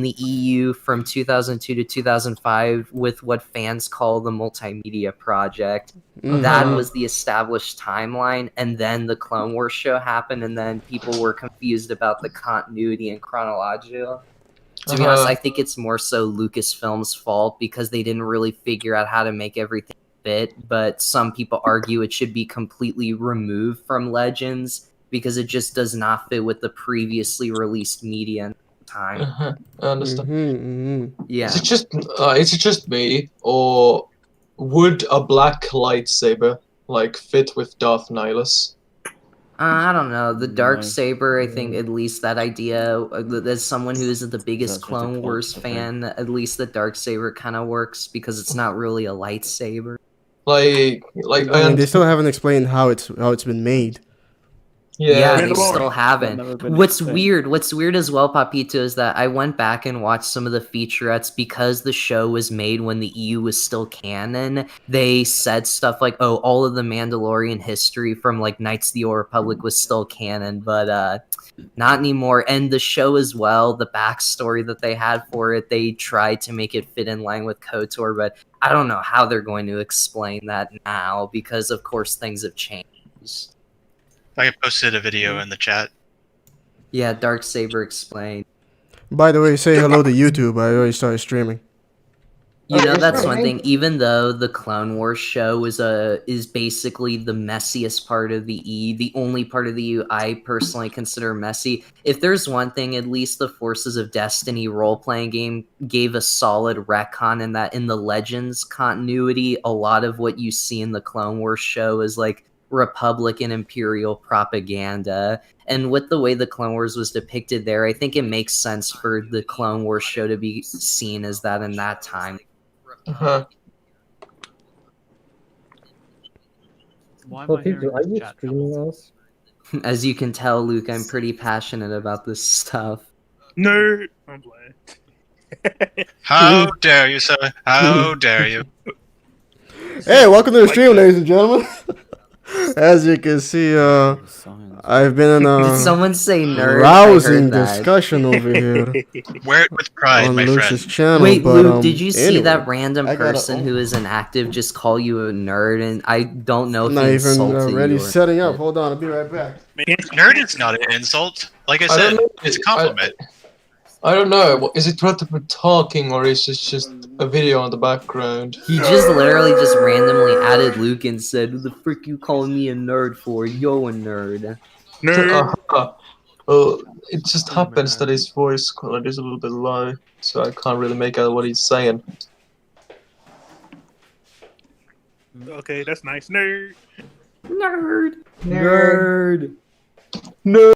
the EU from 2002 to 2005 with what fans call the Multimedia Project. That was the established timeline, and then the Clone Wars show happened, and then people were confused about the continuity and chronological. To be honest, I think it's more so Lucasfilm's fault because they didn't really figure out how to make everything fit, but some people argue it should be completely removed from Legends because it just does not fit with the previously released media at the time. I understand. Yeah. Is it just me, or would a black lightsaber like fit with Darth Nihilus? I don't know. The dark saber, I think at least that idea, as someone who isn't the biggest Clone Wars fan, at least the dark saber kind of works because it's not really a lightsaber. Like I mean, they still haven't explained how it's been made. Yeah, they still haven't. What's weird as well, Papito, is that I went back and watched some of the featurettes because the show was made when the EU was still canon. They said stuff like, oh, all of the Mandalorian history from like Knights of the Old Republic was still canon, but not anymore. And the show as well, the backstory that they had for it, they tried to make it fit in line with KoTOR, but I don't know how they're going to explain that now because, of course, things have changed. I posted a video in the chat. Yeah, Darksaber explained. By the way, say hello to YouTube. I already started streaming. You know, that's one thing. Even though the Clone Wars show is basically the messiest part of the E, the only part of the EU I personally consider messy. If there's one thing, at least the Forces of Destiny role-playing game gave a solid retcon in that in the Legends continuity, a lot of what you see in the Clone Wars show is like Republic and Imperial propaganda. And with the way the Clone Wars was depicted there, I think it makes sense for the Clone Wars show to be seen as that in that time. Are you streaming us? As you can tell, Luke, I'm pretty passionate about this stuff. Nerd! I'm playing. How dare you, sir? How dare you? Hey, welcome to the stream, ladies and gentlemen. As you can see, I've been in a Did someone say nerd? rousing discussion over here. Wear it with pride, on my Luke's friend. channel. Wait, but, Luke, did you see anyway, that random person who is inactive just call you a nerd? And I don't know if not he even insulted ready you. setting up. Hold on, I'll be right back. Nerd is not an insult. Like I said, it's a compliment. I don't know. Is it randomly talking or is it just a video on the background? He just literally just randomly added Luke and said, "Who the frick you calling me a nerd for? Yo, a nerd." Well, it just happens that his voice quality is a little bit low, so I can't really make out what he's saying. Okay, that's nice. Nerd! Nerd! Nerd! Nerd!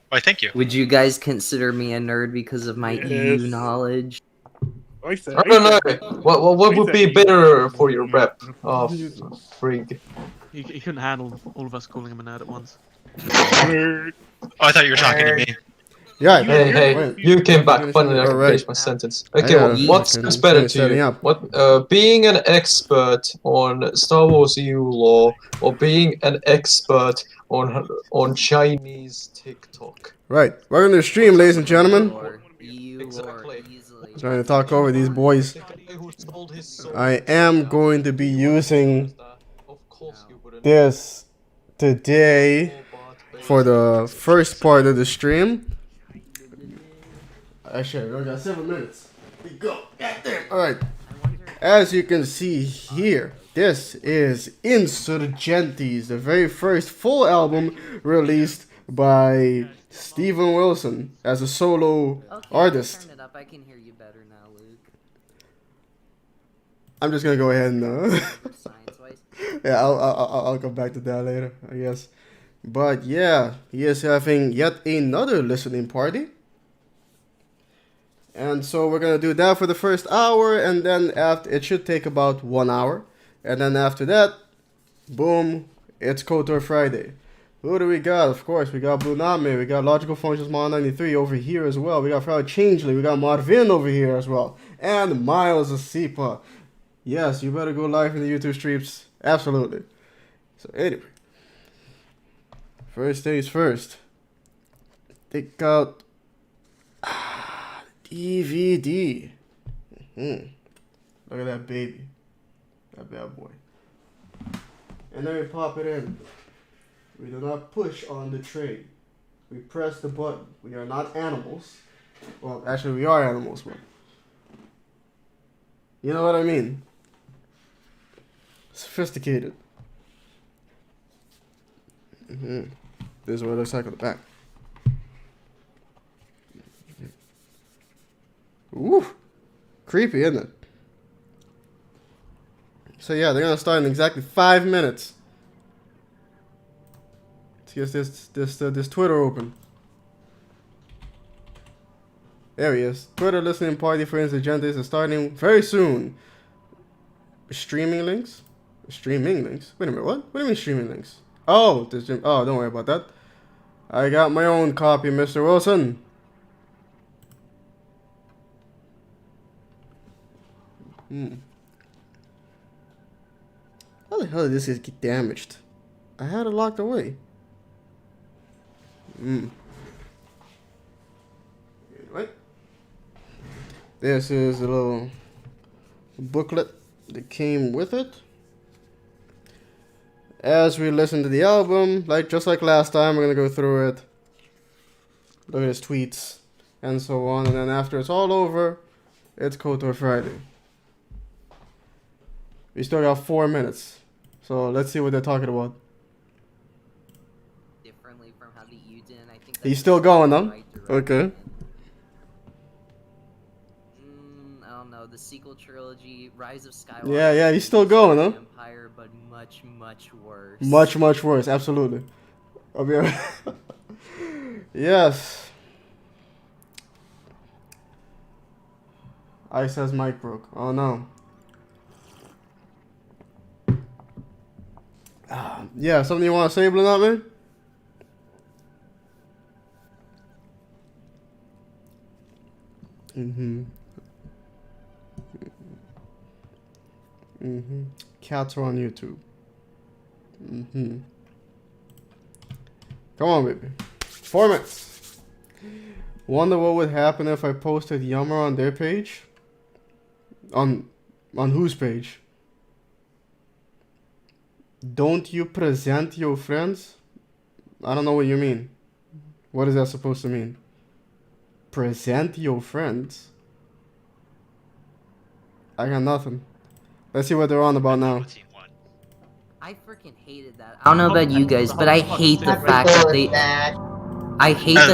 Why, thank you. Would you guys consider me a nerd because of my EU knowledge? I don't know. What would be better for your rep? Oh, frig. He couldn't handle all of us calling him a nerd at once. Oh, I thought you were talking to me. Yeah. Hey, you came back finally. I can finish my sentence. Okay, what's better to you? What? Being an expert on Star Wars EU law, or being an expert on Chinese TikTok? Right. Welcome to the stream, ladies and gentlemen. Exactly. Trying to talk over these boys. I am going to be using this today for the first part of the stream. Actually, we only got 7 minutes. We go. Alright. As you can see here, this is Insurgentes, the very first full album released by Steven Wilson as a solo artist. Turn it up. I can hear you better now, Luke. I'm just gonna go ahead and yeah, I'll come back to that later, I guess. But yeah, he is having yet another listening party. And so we're gonna do that for the first hour, and then after it should take about 1 hour. And then after that, boom, it's KoTOR Friday. Who do we got? Of course, we got Blue Name, we got Logical Functions Mod 93 over here as well. We got Frau Changeley, we got Marvin over here as well. And Miles Asipa. Yes, you better go live in the YouTube streams. Absolutely. So anyway. First things first. Take out DVD. Look at that baby. That bad boy. And then we pop it in. We do not push on the tray. We press the button. We are not animals. Well, actually, we are animals, but you know what I mean. Sophisticated. This is what it looks like on the back. Ooh, creepy, isn't it? So yeah, they're gonna start in exactly 5 minutes. Let's get this Twitter open. There he is. Twitter listening party for Insurgentes is starting very soon. Streaming links? Streaming links? Wait a minute, what? What do you mean streaming links? Oh, don't worry about that. I got my own copy, Mr. Wilson. How the hell did this get damaged? I had it locked away. Anyway. This is a little booklet that came with it. As we listen to the album, just like last time, we're gonna go through it, look at his tweets, and so on, and then after it's all over, it's KoTOR Friday. We still got 4 minutes, so let's see what they're talking about. Differently from how the U did, I think He's still going, huh? Okay. I don't know, the sequel trilogy, Rise of Skywalker. Yeah, he's still going, huh? Empire, but much worse. Much worse, absolutely. I'll be right. Yes. Ice says mic broke. Oh no. Yeah, something you want to say, Blue man? Cats are on YouTube. Come on, baby. 4 minutes. Wonder what would happen if I posted Yummer on their page? On whose page? Don't you present your friends? I don't know what you mean. What is that supposed to mean? Present your friends? I got nothing. Let's see what they're on about now. I freaking hated that. I don't know about you guys, but I hate the fact that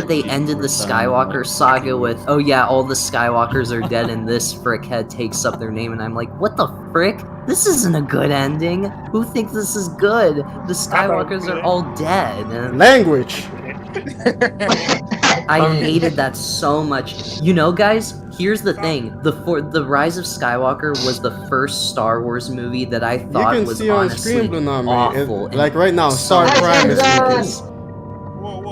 they ended the Skywalker saga with, oh yeah, all the Skywalkers are dead and this frickhead takes up their name, and I'm like, what the frick? This isn't a good ending. Who thinks this is good? The Skywalkers are all dead. Language! I hated that so much. You know, guys, here's the thing. The Rise of Skywalker was the first Star Wars movie that I thought was honestly awful. Like right now, Star Prime is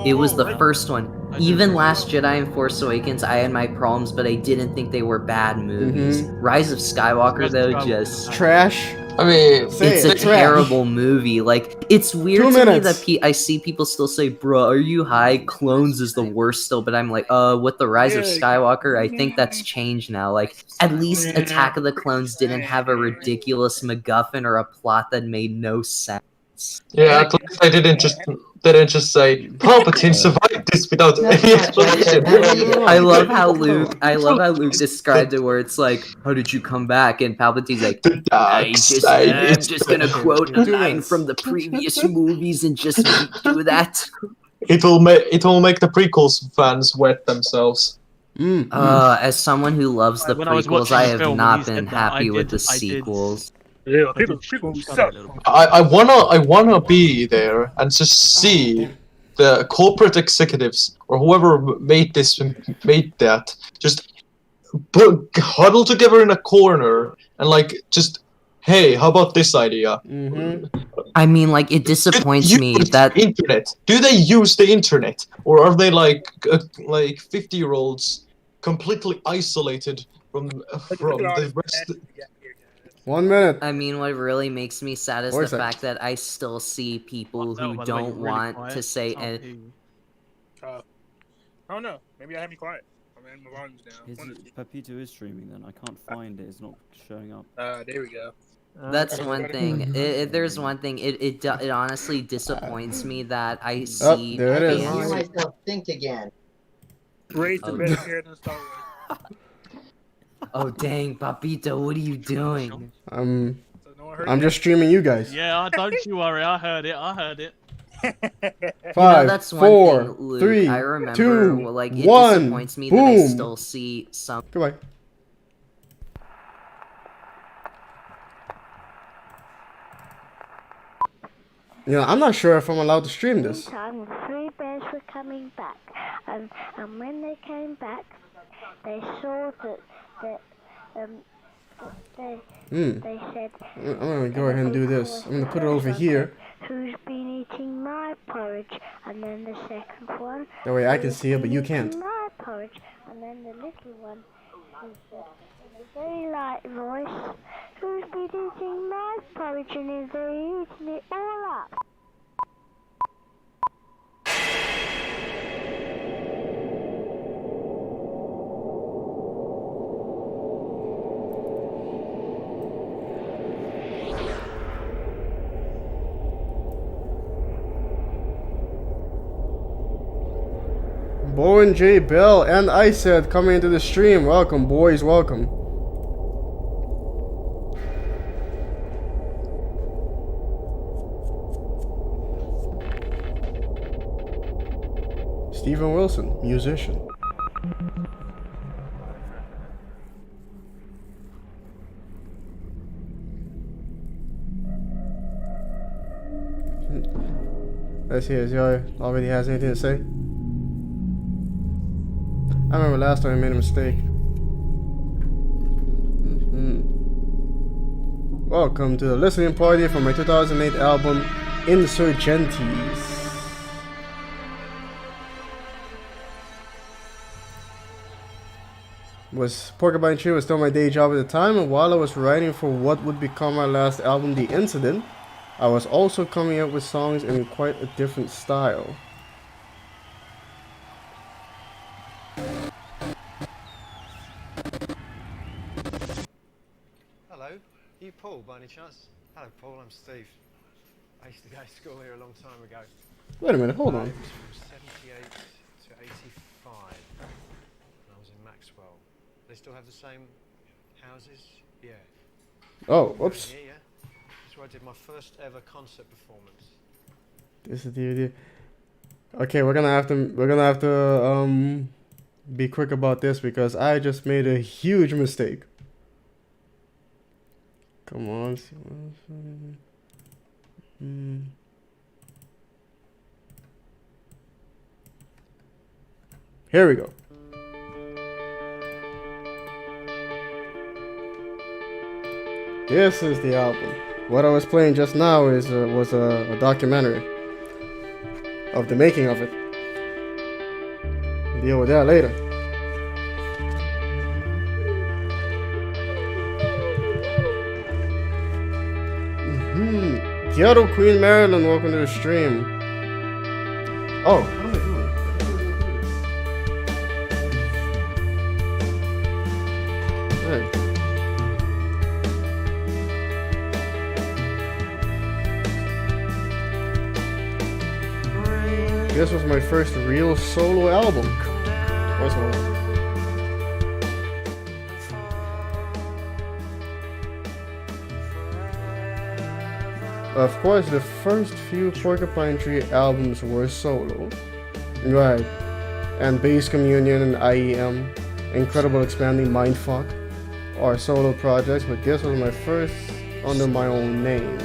it was the first one. Even Last Jedi and Force Awakens, I had my problems, but I didn't think they were bad movies. Rise of Skywalker, though, just trash. I mean, it's a terrible movie. Like, it's weird to me that I see people still say, "Bruh, are you high? Clones is the worst still." But I'm like, with the Rise of Skywalker, I think that's changed now. Like, at least Attack of the Clones didn't have a ridiculous MacGuffin or a plot that made no sense. Yeah, at least I didn't just say Palpatine survived this without any explanation. I love how Luke described it, where it's like, "How did you come back?" And Palpatine's like, "I'm just gonna quote a line from the previous movies and just do that." It will make the prequels fans wet themselves. As someone who loves the prequels, I have not been happy with the sequels. Yeah, people suck. I wanna be there and just see the corporate executives or whoever made that just huddle together in a corner and just, hey, how about this idea? I mean, it disappoints me that internet. Do they use the internet, or are they like 50-year-olds completely isolated from the rest? 1 minute. I mean, what really makes me sad is the fact that I still see people who don't want to say. I don't know. Maybe I have me quiet. man. My volume's down. Papito is streaming then. I can't find it. It's not showing up. There we go. That's one thing. If there's one thing, it honestly disappoints me that I see. There it is. I hear myself think again. Raised the better here than Star Wars. Oh dang, Papito, what are you doing? I'm just streaming you guys. Yeah, don't you worry. I heard it. I heard it. 5, that's one 4, thing, Luke. 3, I remember, 2, like, it 1. disappoints me Boom. that I still see some. Goodbye. You know, I'm not sure if I'm allowed to stream this. Meantime, the three bears were coming back, and when they came back, they saw that they said. I'm gonna go ahead and do this. I'm gonna put it over here. Who's been eating my porridge? And then the second one. That way I can see it, but you can't. My porridge, and then the little one who said in a very light voice, "Who's been eating my porridge?" And they're eating it all up. Bo and J Bell and I said coming into the stream. Welcome, boys. Welcome. Stephen Wilson, musician. Let's see if Joey already has anything to say. I remember last time I made a mistake. Welcome to the listening party for my 2008 album, Insurgentes. Porcupine Tree was still my day job at the time, and while I was writing for what would become my last album, The Incident, I was also coming up with songs in quite a different style. Hello, are you Paul by any chance? Hello Paul, I'm Steve. I used to go to school here a long time ago. Wait a minute, hold on. It was from 78 to 85 when I was in Maxwell. They still have the same houses? Yeah. Oh, whoops. Yeah. That's where I did my first ever concert performance. This is the idea. Okay, we're gonna have to be quick about this because I just made a huge mistake. Come on. Here we go. This is the album. What I was playing just now was a documentary of the making of it. Deal with that later. Ghetto Queen Maryland, welcome to the stream. Oh, how am I doing? Hey. This was my first real solo album. What's wrong? Of course, the first few Porcupine Tree albums were solo. Right. And Bass Communion and IEM, Incredible Expanding Mindfuck are solo projects, but this was my first under my own name.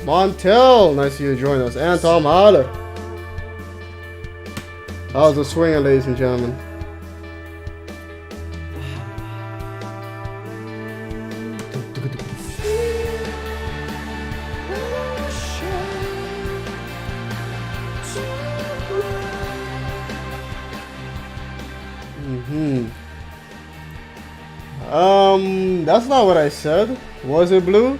Montel, nice of you to join us. And Tom Holler. How's the swinging, ladies and gentlemen? That's not what I said. Was it, Blue?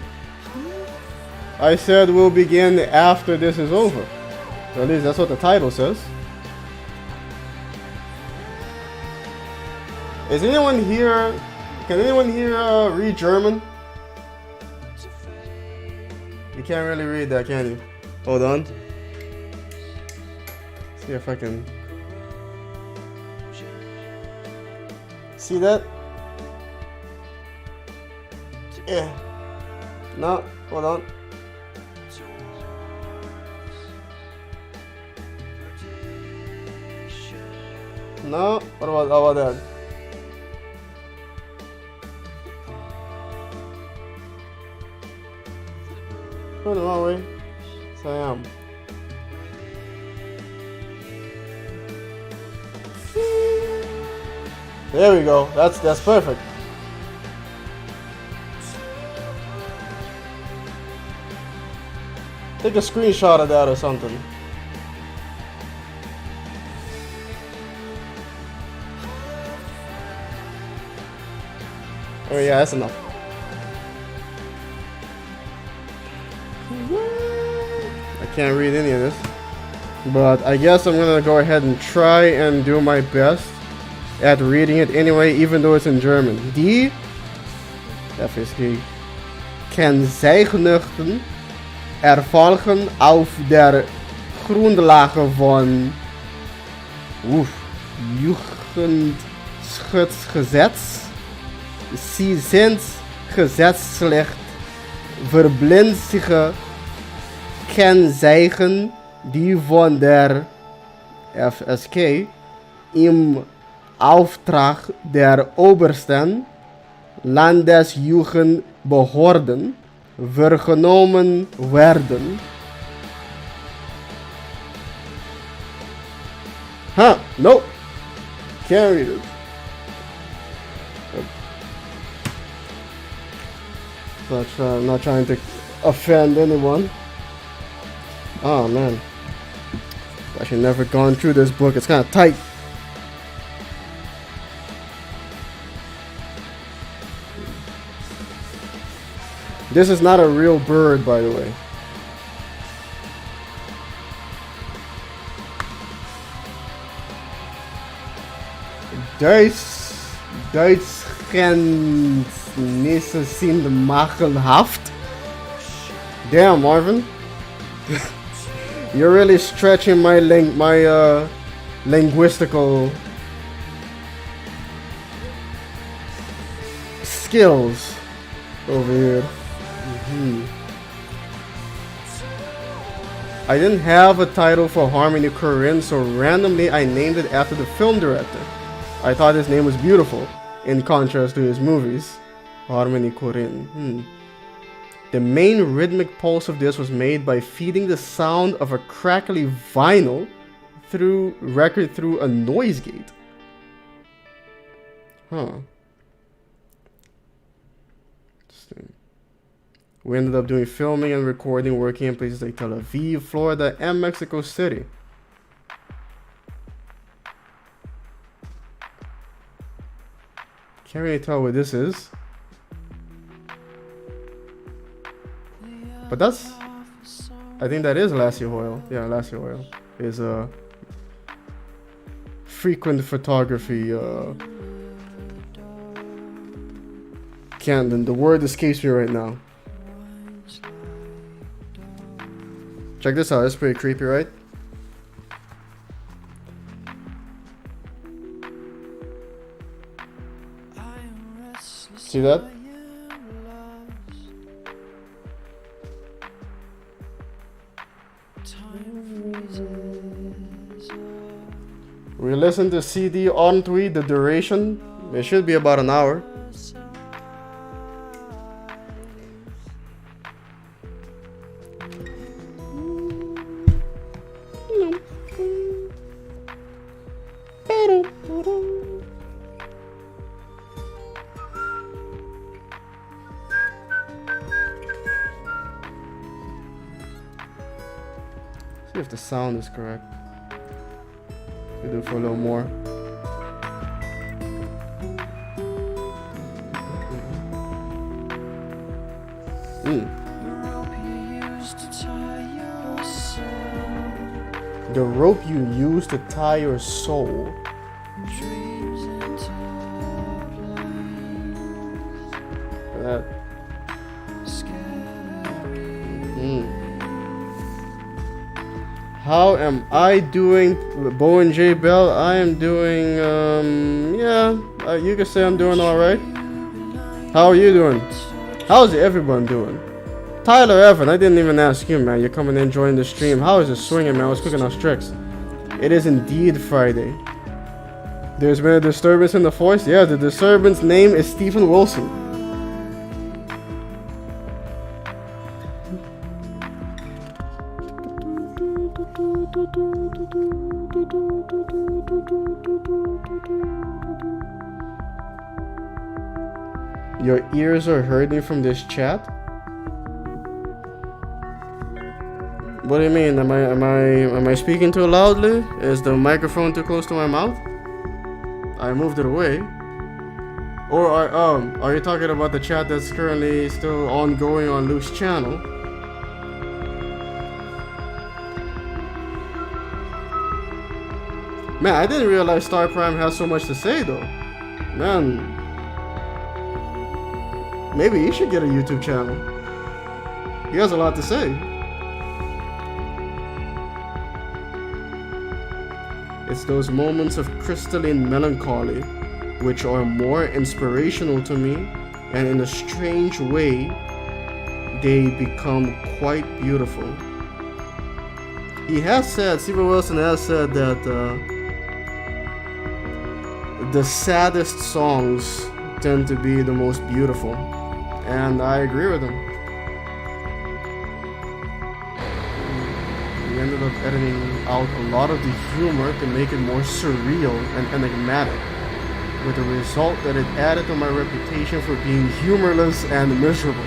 I said we'll begin after this is over. Or at least that's what the title says. Is anyone here? Can anyone here read German? You can't really read that, can you? Hold on. See if I can. See that? Yeah. No, hold on. No, what about how about that? Going the wrong way. Yes, I am. There we go. That's perfect. Take a screenshot of that or something. Oh yeah, that's enough. I can't read any of this, but I guess I'm gonna go ahead and try and do my best at reading it anyway, even though it's in German. Die FSG Kennzeichnungen erfolgen auf der Grundlage von Jugendschutzgesetz. Sie sind gesetzlich verbindliche Kennzeichen, die von der FSK im Auftrag der obersten Landesjugendbehörden vernomen werden. Huh, nope. Can't read it. I'm not trying to offend anyone. Oh man. I should never gone through this book. It's kind of tight. This is not a real bird, by the way. Duitskenntnisse sind mangelhaft. Damn, Marvin. You're really stretching my linguistical skills over here. I didn't have a title for Harmony Korine, so randomly I named it after the film director. I thought his name was beautiful, in contrast to his movies. Harmony Korine. The main rhythmic pulse of this was made by feeding the sound of a crackly vinyl record through a noise gate. Huh. Interesting. We ended up doing filming and recording, working in places like Tel Aviv, Florida, and Mexico City. Can't really tell what this is. But that's... I think that is Lassie Oil. Yeah, Lassie Oil is a frequent photography Camden. The word escapes me right now. Check this out. It's pretty creepy, right? See that? We listen to CD on tweet. The duration, it should be about an hour. See if the sound is correct. We'll do it for a little more. The rope you use to tie your soul. that. How am I doing, Bo and J Bell? I am doing, you can say I'm doing alright. How are you doing? How's everyone doing? Tyler Evan, I didn't even ask you, man. You're coming in, joining the stream. How is it swinging, man? I was cooking on Strix. It is indeed Friday. There's been a disturbance in the force. Yeah, the disturbance name is Stephen Wilson. Your ears are hurting from this chat? What do you mean? Am I speaking too loudly? Is the microphone too close to my mouth? I moved it away. Or are you talking about the chat that's currently still ongoing on Luke's channel? Man, I didn't realize Star Prime has so much to say though. Man, maybe he should get a YouTube channel. He has a lot to say. It's those moments of crystalline melancholy which are more inspirational to me, and in a strange way, they become quite beautiful. Stephen Wilson has said that the saddest songs tend to be the most beautiful, and I agree with him. We ended up editing out a lot of the humor to make it more surreal and enigmatic, with the result that it added to my reputation for being humorless and miserable.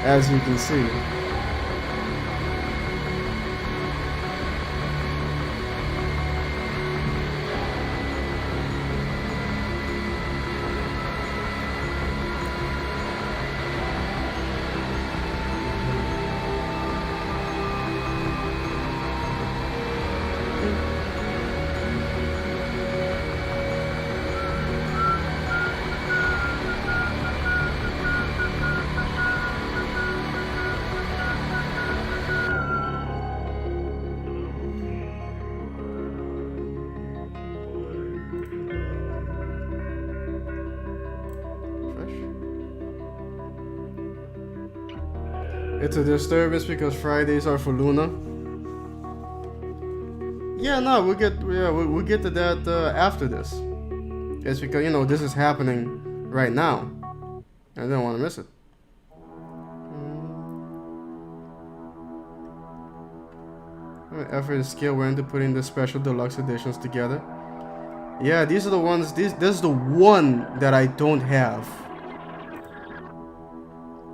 As you can see. It's a disturbance because Fridays are for Luna. Yeah, no, we'll get to that after this. It's because, you know, this is happening right now. I don't want to miss it. Effort and skill went into putting the special deluxe editions together. Yeah, these are the ones. This is the one that I don't have.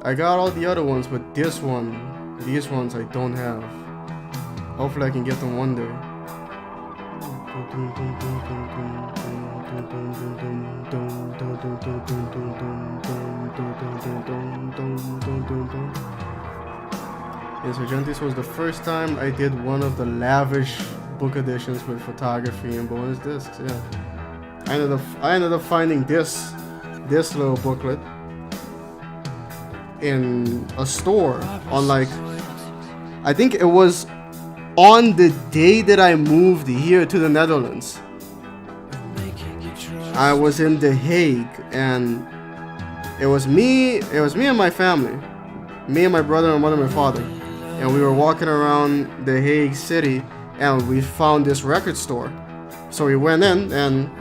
I got all the other ones, but these ones I don't have. Hopefully I can get them one day. Insurgentes was the first time I did one of the lavish book editions with photography and bonus discs. Yeah, I ended up finding this little booklet in a store on, like, I think it was on the day that I moved here to the Netherlands. I was in The Hague, and it was me and my family, me and my brother, my mother, my father, and we were walking around The Hague city, and we found this record store. So we went in, and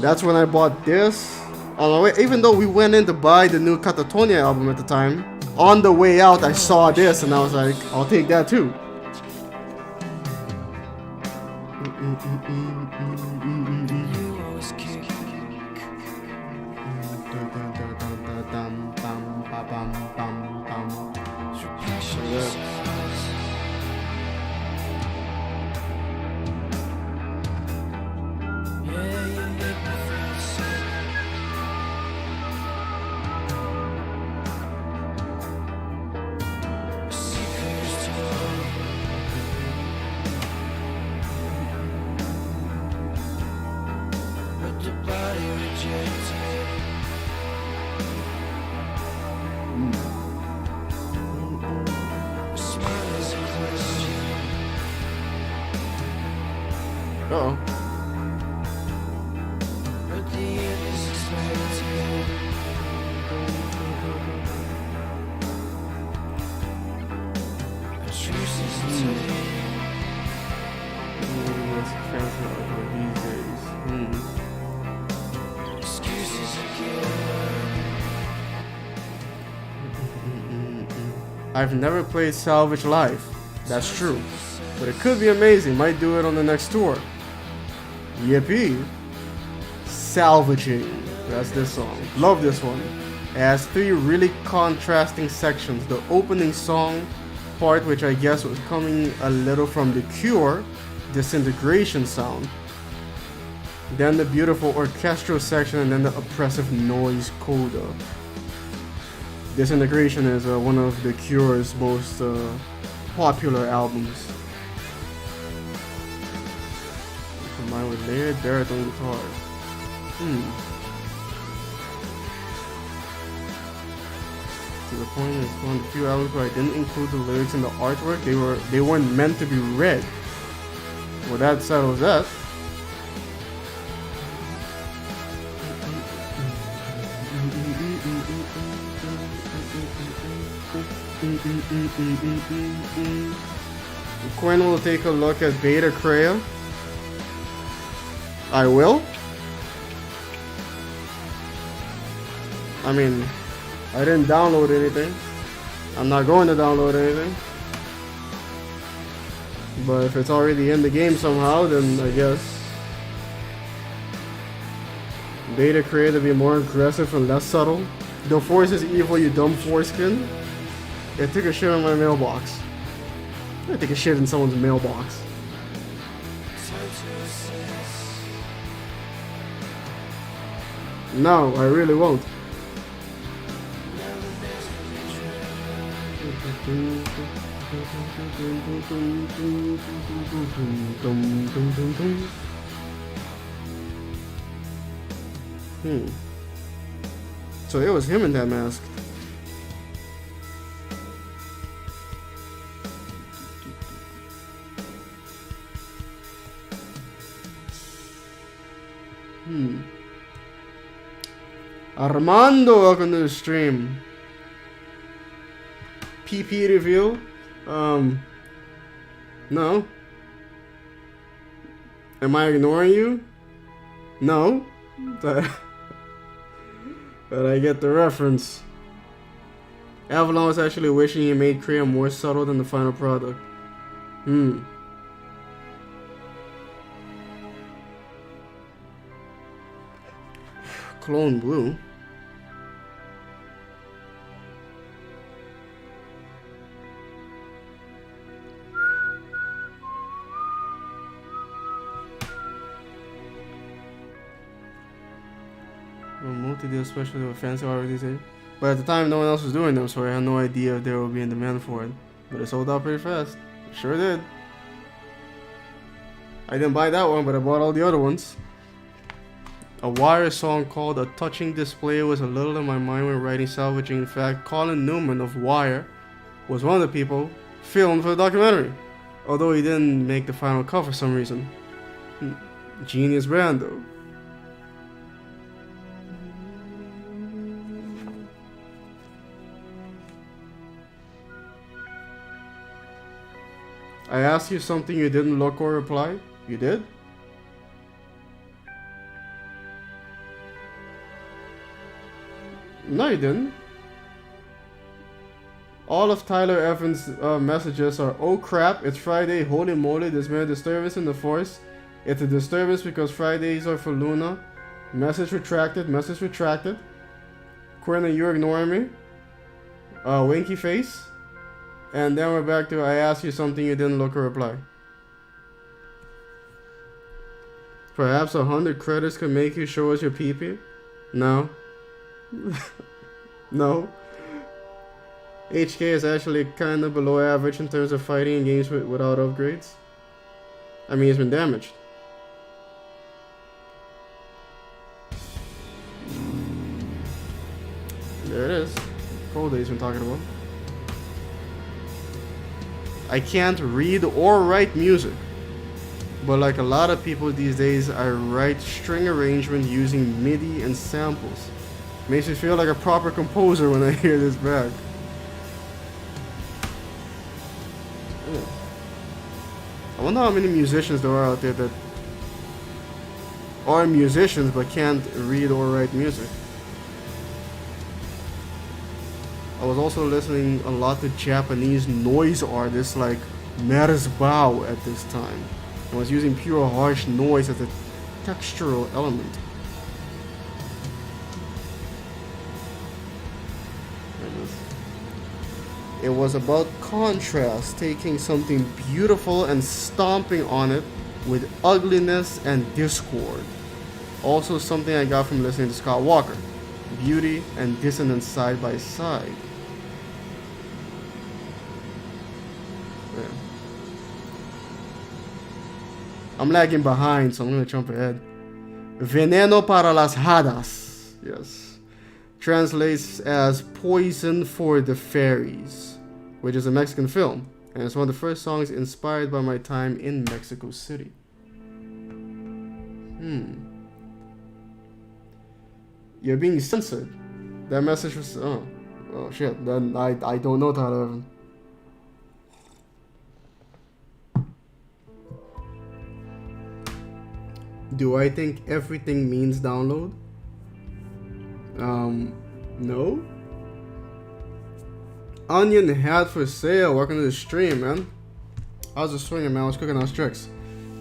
that's when I bought this. On the way, even though we went in to buy the new KoTOR album at the time, on the way out I saw this and I was like, I'll take that too. Uh-oh. I've never played Salvage live. That's true. But it could be amazing. Might do it on the next tour. Yippee. Salvaging. That's this song. Love this one. It has 3 really contrasting sections. The opening song part, which I guess was coming a little from The Cure, Disintegration sound. Then the beautiful orchestral section, and then the oppressive noise coda. Disintegration is one of The Cure's most popular albums. Combined with layered baritone guitar. To the point, it's one of the few albums where I didn't include the lyrics in the artwork. They weren't meant to be read. Well, that settles that. Quinn will take a look at Beta Crea. I will. I mean, I didn't download anything. I'm not going to download anything. But if it's already in the game somehow, then I guess Beta Crea to be more aggressive and less subtle. The force is evil, you dumb foreskin. I took a shit in my mailbox. I take a shit in someone's mailbox. No, I really won't. So it was him in that mask. Armando, welcome to the stream. PP review? No. Am I ignoring you? No. But I get the reference. Avalon was actually wishing he made Crea more subtle than the final product. Clone Blue. Multi-deal, especially with fancy art these days. But at the time, no one else was doing them, so I had no idea if there would be in demand for it. But it sold out pretty fast. Sure did. I didn't buy that one, but I bought all the other ones. A Wire song called A Touching Display was a little in my mind when writing Salvaging. In fact, Colin Newman of Wire was one of the people filmed for the documentary, although he didn't make the final cut for some reason. Genius brand though. I asked you something, you didn't look or reply. You did? No, you didn't. All of Tyler Evans' messages are, oh crap, it's Friday, holy moly, there's been a disturbance in the force. It's a disturbance because Fridays are for Luna. Message retracted, message retracted. Quinn, are you ignoring me? Winky face. And then we're back to, I asked you something, you didn't look or reply. Perhaps 100 credits could make you show us your PP? No. No. HK is actually kind of below average in terms of fighting in games without upgrades. I mean, it's been damaged. There it is. Cold Day's been talking about. I can't read or write music. but like a lot of people these days, I write string arrangement using MIDI and samples. Makes me feel like a proper composer when I hear this back. Yeah. I wonder how many musicians there are out there that are musicians but can't read or write music. I was also listening a lot to Japanese noise artists like Bao at this time. I was using pure harsh noise as a textural element. It was about contrast, taking something beautiful and stomping on it with ugliness and discord. Also something I got from listening to Scott Walker. Beauty and dissonance side by side. Yeah. I'm lagging behind, so I'm gonna jump ahead. Veneno para las hadas. Yes. Translates as Poison for the Fairies, which is a Mexican film, and it's one of the first songs inspired by my time in Mexico City. You're being censored. That message was... Oh shit. Then I don't know that. Do I think everything means download? No. Onion hat for sale. Welcome to the stream, man. How's it swinging, man? I was cooking those tricks.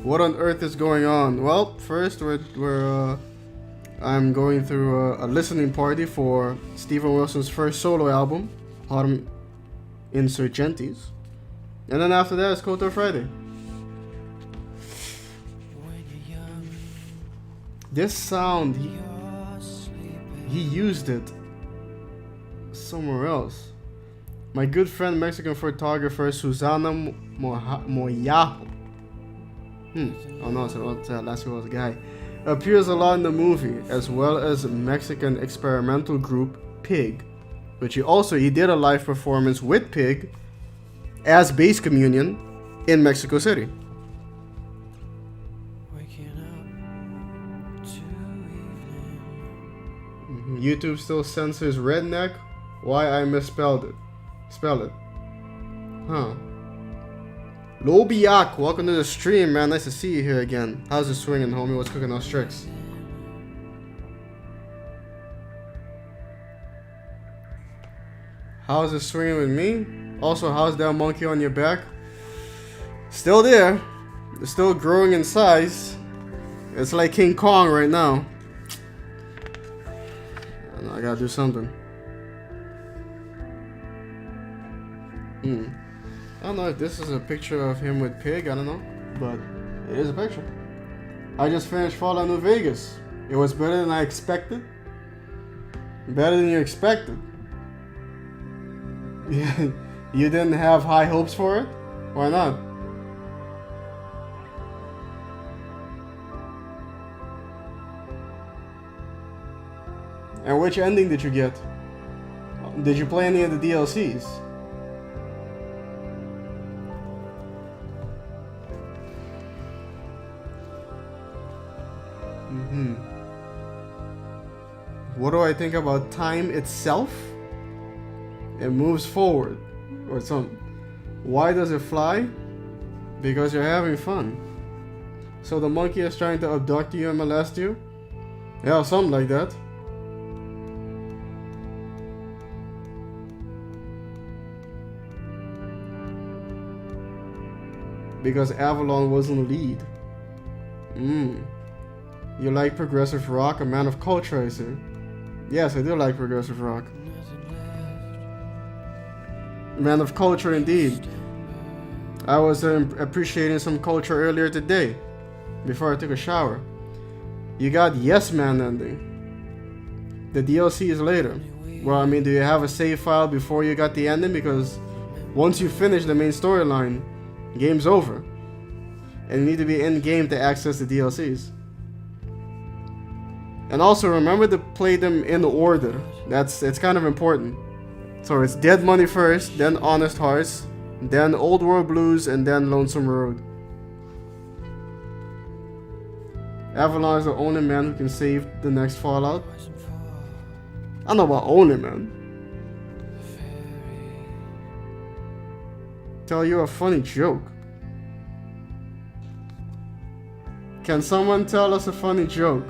What on earth is going on? Well, first I'm going through a listening party for Steven Wilson's first solo album, Autumn Insurgentes, and then after that it's KoTOR Friday. This sound, he used it somewhere else. My good friend, Mexican photographer Susana Moyajo. Oh no, so last one was a guy. Appears a lot in the movie, as well as Mexican experimental group Pig, which he did a live performance with Pig as Bass Communion in Mexico City. YouTube still censors redneck. Why I misspelled it? Spell it. Huh. Lobiak, welcome to the stream, man. Nice to see you here again. How's it swinging, homie? What's cooking those tricks? How's it swinging with me? Also, how's that monkey on your back? Still there. It's still growing in size. It's like King Kong right now. I gotta do something. I don't know if this is a picture of him with Pig, I don't know, but it is a picture. I just finished Fallout New Vegas. It was better than I expected. Better than you expected. You didn't have high hopes for it? Why not? And which ending did you get? Did you play any of the DLCs? What do I think about time itself? It moves forward, or something. Why does it fly? Because you're having fun. So the monkey is trying to abduct you and molest you? Yeah, something like that. Because Avalon wasn't lead. You like progressive rock? A man of culture, I see. Yes, I do like progressive rock. Man of culture indeed. I was appreciating some culture earlier today, before I took a shower. You got Yes Man ending. The DLC is later. Well, I mean, do you have a save file before you got the ending? Because once you finish the main storyline, game's over. And you need to be in game to access the DLCs. And also remember to play them in order. It's kind of important. So it's Dead Money first, then Honest Hearts, then Old World Blues, and then Lonesome Road. Avalon is the only man who can save the next Fallout. I don't know about only man. Tell you a funny joke. Can someone tell us a funny joke?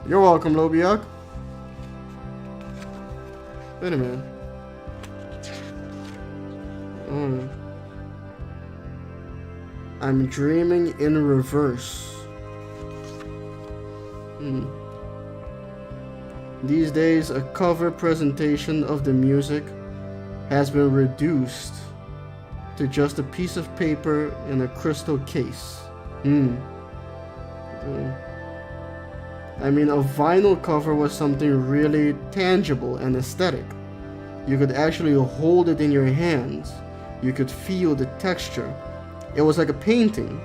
You're welcome, Lobiak. Wait a minute. I'm dreaming in reverse. These days, a cover presentation of the music has been reduced to just a piece of paper in a crystal case. I mean, a vinyl cover was something really tangible and aesthetic. You could actually hold it in your hands. You could feel the texture. It was like a painting.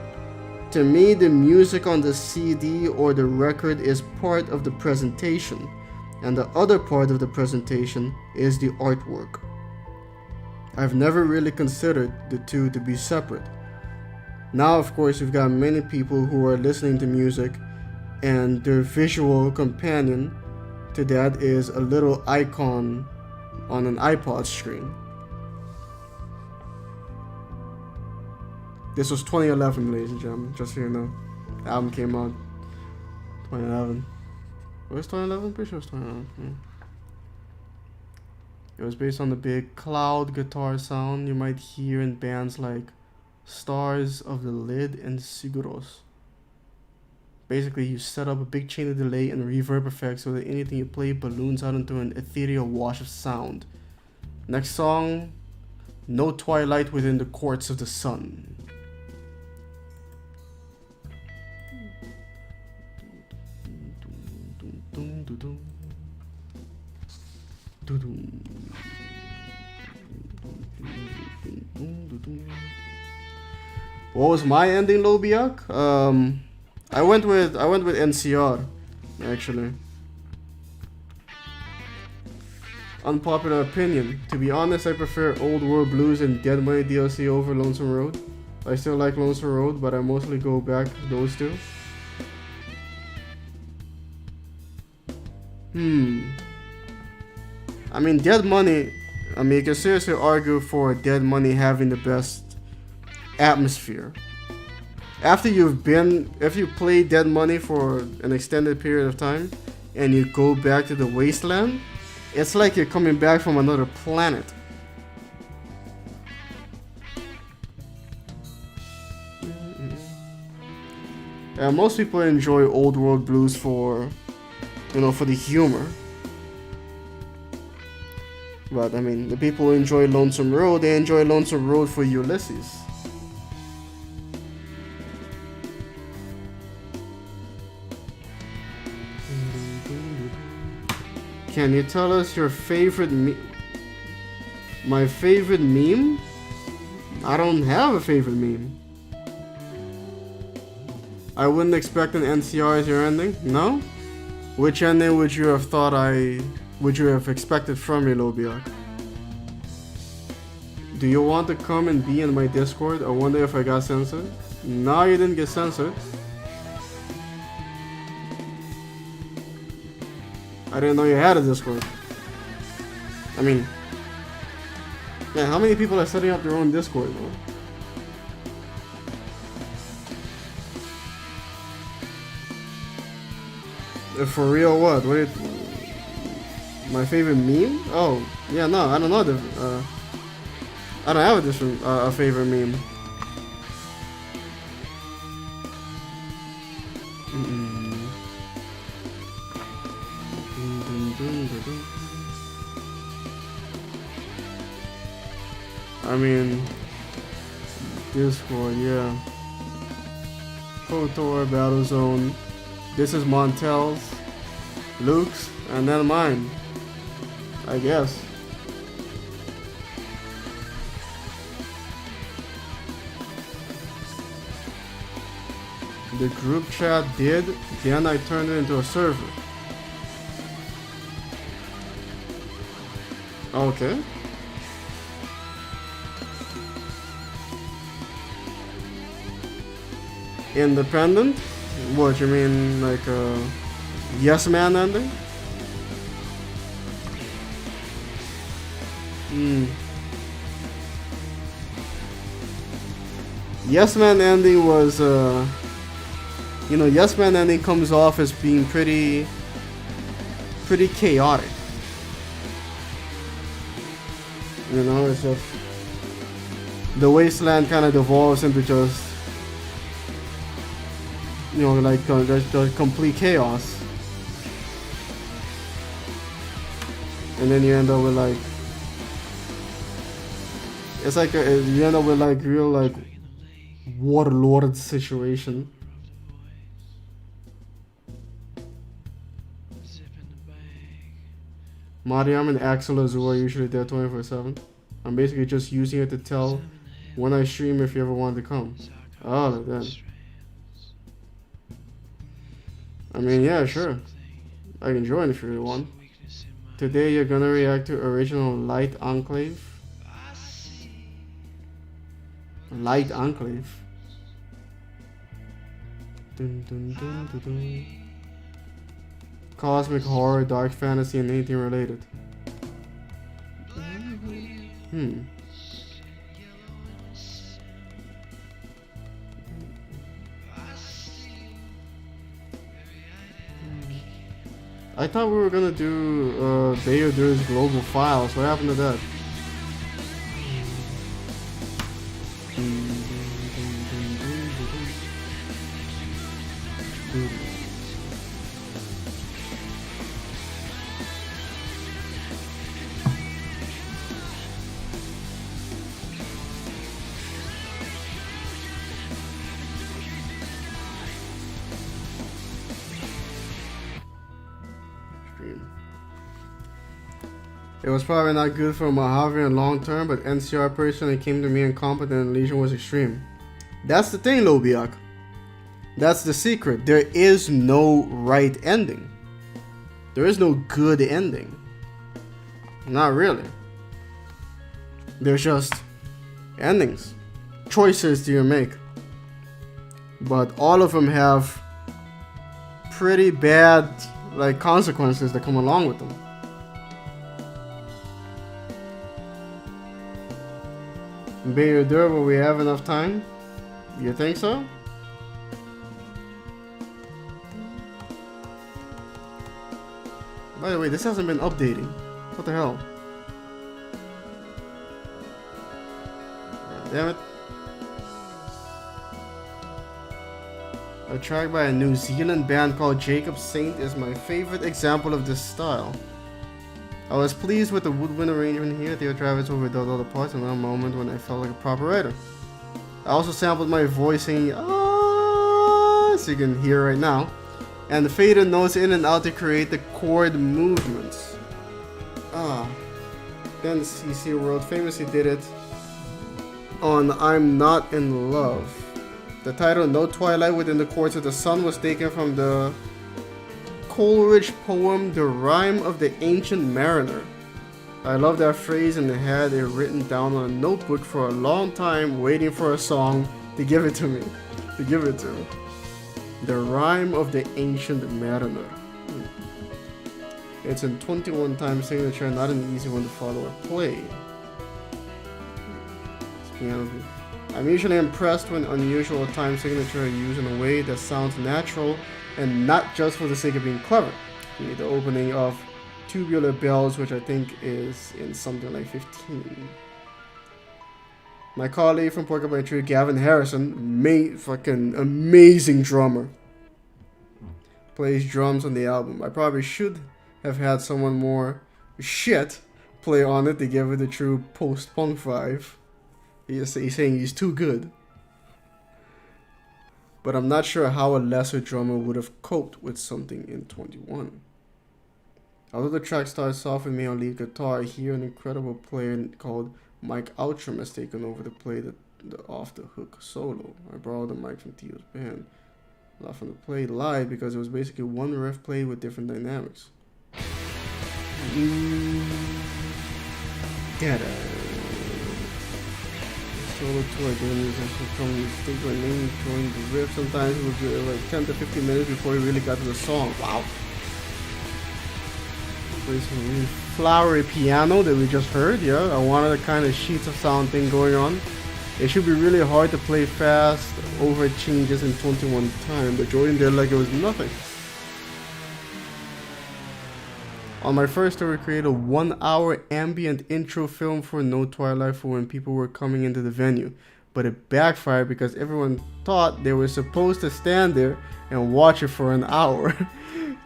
To me, the music on the CD or the record is part of the presentation, and the other part of the presentation is the artwork. I've never really considered the two to be separate. Now, of course, you've got many people who are listening to music, and their visual companion to that is a little icon on an iPod screen. This was 2011, ladies and gentlemen, just so you know. The album came out 2011. Was it 2011? Pretty sure it was 2011. Yeah. It was based on the big cloud guitar sound you might hear in bands like Stars of the Lid and Seguros. Basically, you set up a big chain of delay and reverb effects so that anything you play balloons out into an ethereal wash of sound. Next song, No Twilight Within the Courts of the Sun. What was my ending, Lobiak? I went with NCR, actually. Unpopular opinion. To be honest, I prefer Old World Blues and Dead Money DLC over Lonesome Road. I still like Lonesome Road, but I mostly go back to those two. I mean, Dead Money, you can seriously argue for Dead Money having the best atmosphere. If you play Dead Money for an extended period of time and you go back to the wasteland, it's like you're coming back from another planet. Most people enjoy Old World Blues for the humor. But I mean, the people who enjoy Lonesome Road, they enjoy Lonesome Road for Ulysses. Can you tell us your favorite My favorite meme? I don't have a favorite meme. I wouldn't expect an NCR as your ending? No? Which ending would you have expected from me, Lobiak? Do you want to come and be in my Discord? I wonder if I got censored. No, you didn't get censored. I didn't know you had a Discord. I mean, yeah, how many people are setting up their own Discord though? For real, what? My favorite meme? Oh, yeah, no, I don't know. I don't have a favorite meme. I mean, Discord, yeah. KoTOR, Battlezone. This is Montel's, Luke's, and then mine. I guess. The group chat did, then I turned it into a server. Okay. Independent? What, you mean like a yes man ending? Yes man ending was you know, yes man ending comes off as being pretty chaotic. You know, it's just the wasteland kind of devolves into just, you know, like just complete chaos, and then you end up with like, it's like you end up with like real like warlord situation. Mariam and Axel Azul are usually there 24/7. I'm basically just using it to tell when I stream if you ever want to come. Oh, then. I mean, yeah, sure. I can join if you want. Today you're gonna react to original Light Enclave. Light Enclave. Dun, dun, dun, dun, dun. Cosmic horror, dark fantasy, and anything related. I thought we were gonna do Bao-Dur's global files. What happened to that? It was probably not good for Mojave in long term, but NCR personally came to me incompetent and Legion was extreme. That's the thing, Lobiak. That's the secret. There is no right ending. There is no good ending. Not really. There's just endings. Choices do you make. But all of them have pretty bad like consequences that come along with them. Bao-Dur, will we have enough time? You think so? By the way, this hasn't been updating. What the hell? Damn it. A track by a New Zealand band called Jacob Saint is my favorite example of this style. I was pleased with the woodwind arrangement here. Theo Travis overdid all the parts, and a moment when I felt like a proper writer. I also sampled my voice singing so you can hear right now, and faded notes in and out to create the chord movements. Then CC World famously did it on I'm Not in Love. The title No Twilight Within the Courts of the Sun was taken from the Coleridge poem The Rime of the Ancient Mariner. I love that phrase and had it written down on a notebook for a long time, waiting for a song to give it to me. The Rime of the Ancient Mariner. It's in 21 time signature, not an easy one to follow or play. I'm usually impressed when unusual time signature are used in a way that sounds natural and not just for the sake of being clever. The opening of Tubular Bells, which I think is in something like 15. My colleague from Porcupine Tree, Gavin Harrison, fucking amazing drummer, plays drums on the album. I probably should have had someone more shit play on it to give it a true post-punk vibe. He's saying he's too good. But I'm not sure how a lesser drummer would have coped with something in 21. Although the track starts off with me on lead guitar, I hear an incredible player called Mike Outram has taken over to play the off the hook solo. I borrowed the mic from Tio's band. Not from the play live because it was basically one riff played with different dynamics. Yeah, solo tour again is actually from stage by name, showing the riff. Sometimes it would be like 10 to 15 minutes before we really got to the song. Wow. Play some really flowery piano that we just heard. Yeah, I wanted a kind of sheets of sound thing going on. It should be really hard to play fast over changes in 21 time, but Jordan did like it was nothing. On my first tour, we created a 1-hour ambient intro film for No Twilight for when people were coming into the venue. But it backfired because everyone thought they were supposed to stand there and watch it for an hour.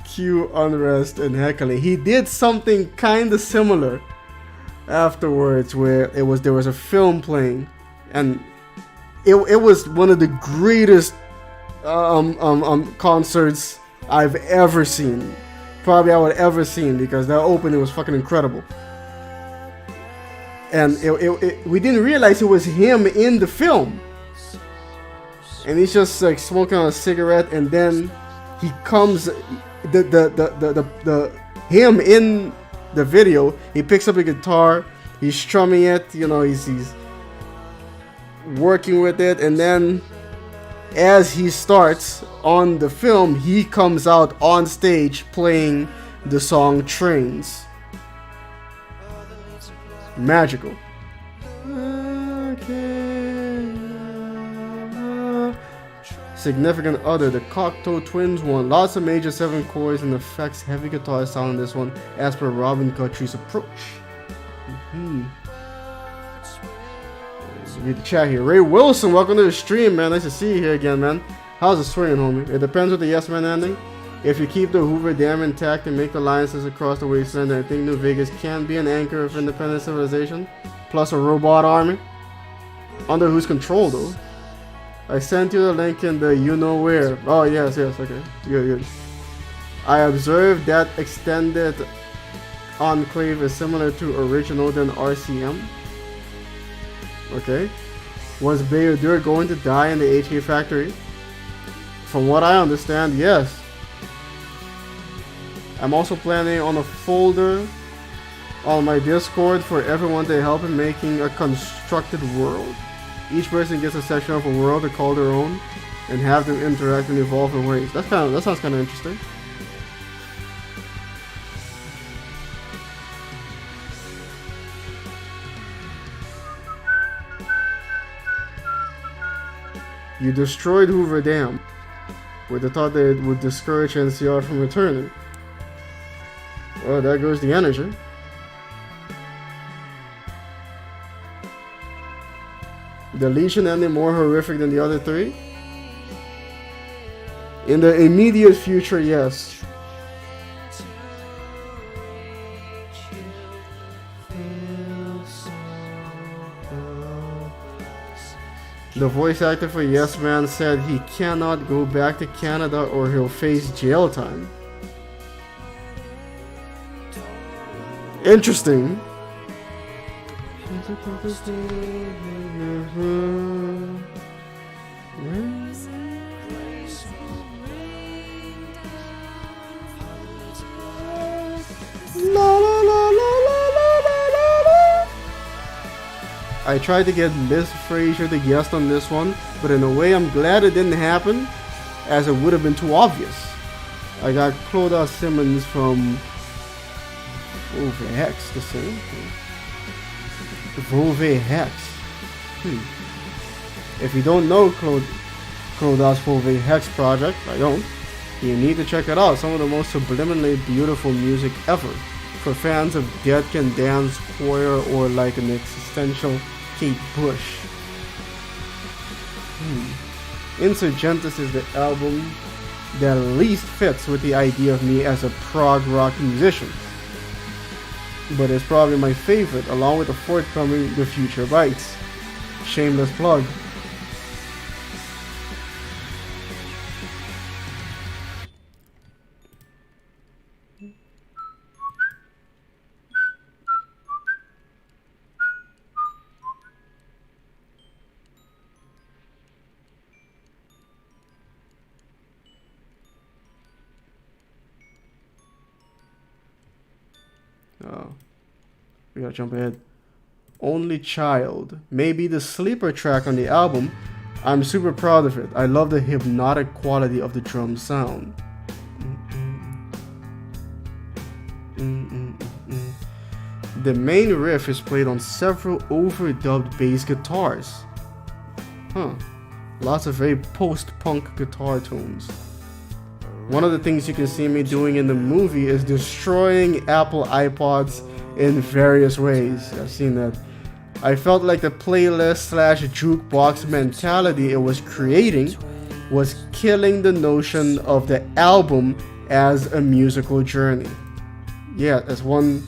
Cue unrest and heckling. He did something kind of similar afterwards where there was a film playing, and it was one of the greatest concerts I've ever seen. Probably I would ever seen, because that opening was fucking incredible. And we didn't realize it was him in the film. And he's just like smoking on a cigarette, and then he comes, him in the video, he picks up a guitar, he's strumming it, you know, he's working with it, and then as he starts on the film, he comes out on stage playing the song Trains. Magical. Significant Other, the KoTOR twins won. Lots of major 7 chords and effects, heavy guitar sound in this one, as per Robin Guthrie's approach. Read the chat here. Ray Wilson, welcome to the stream, man. Nice to see you here again, man. How's it swinging, homie? It depends with the Yes Man ending. If you keep the Hoover Dam intact and make alliances across the wasteland, I think New Vegas can be an anchor of independent civilization, plus a robot army. Under whose control, though? I sent you the link in the you know where. Oh, yes, okay. Good. I observed that extended enclave is similar to original than RCM. Okay. Was Bao-Dur going to die in the HK factory? From what I understand, yes. I'm also planning on a folder on my Discord for everyone to help in making a constructed world. Each person gets a section of a world to call their own and have them interact and evolve in ways. That sounds kind of interesting. You destroyed Hoover Dam with the thought that it would discourage NCR from returning. Well, there goes the energy. The Legion ending more horrific than the other 3? In the immediate future, yes. The voice actor for Yes Man said he cannot go back to Canada or he'll face jail time. Interesting. I tried to get Liz Frazier to guest on this one, but in a way I'm glad it didn't happen, as it would have been too obvious. I got Cloda Simmons from Volve Hex to sing. Volve Hex. If you don't know Cloda's Volve Hex project, I don't, you need to check it out. Some of the most subliminally beautiful music ever. For fans of Dead Can Dance, Choir, or like an existential Kate Bush. Insurgentes is the album that least fits with the idea of me as a prog rock musician, but it's probably my favorite, along with the forthcoming The Future Bites. Shameless plug. Oh, we gotta jump ahead. Only Child may be the sleeper track on the album. I'm super proud of it. I love the hypnotic quality of the drum sound. The main riff is played on several overdubbed bass guitars. Huh. Lots of very post-punk guitar tones. One of the things you can see me doing in the movie is destroying Apple iPods in various ways. I've seen that. I felt like the playlist / jukebox mentality it was creating was killing the notion of the album as a musical journey. Yeah, as one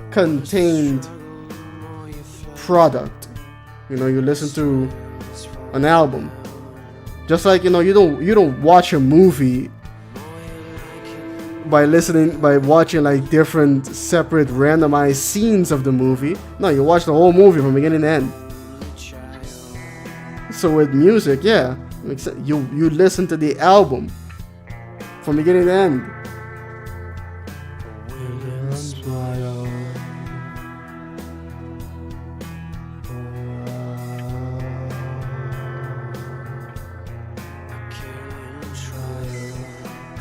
contained product. You know, you listen to an album. Just like, you know, you don't watch a movie by watching like different separate randomized scenes of the movie. No, you watch the whole movie from beginning to end. So with music, yeah, you listen to the album from beginning to end.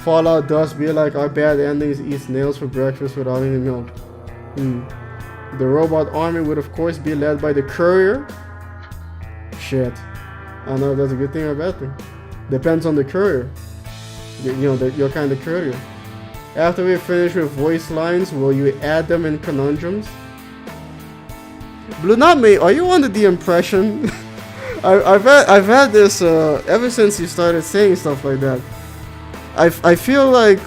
Fallout does be like our bad endings eat snails for breakfast without any milk. The robot army would of course be led by the courier. Shit. I don't know if that's a good thing or a bad thing. Depends on the courier. You know, your kind of courier. After we finish with voice lines, will you add them in conundrums? Blue Not Me, are you under the impression? I've had this ever since you started saying stuff like that. I feel like,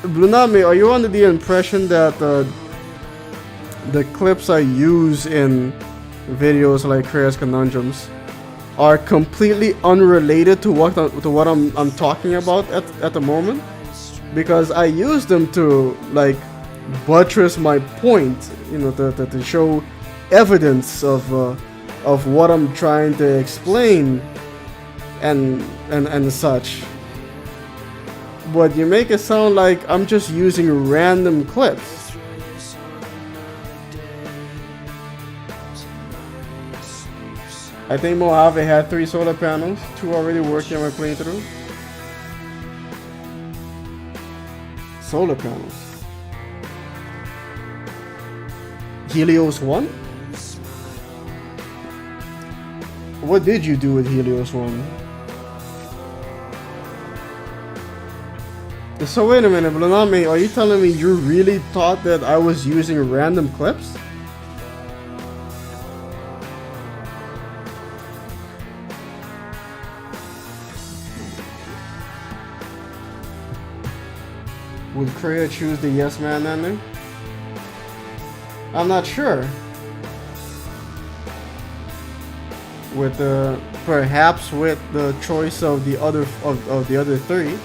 Blunami, are you under the impression that the clips I use in videos like Crea's Conundrums are completely unrelated to what I'm talking about at the moment? Because I use them to like buttress my point, you know, to show evidence of what I'm trying to explain and such. But you make it sound like I'm just using random clips. I think Mojave had 3 solar panels, 2 already working on my playthrough. Solar panels. Helios 1? What did you do with Helios 1? So wait a minute, Blaname, are you telling me you really thought that I was using random clips? Would Kreia choose the yes man ending? I'm not sure. With perhaps with the choice of the other of the other 3.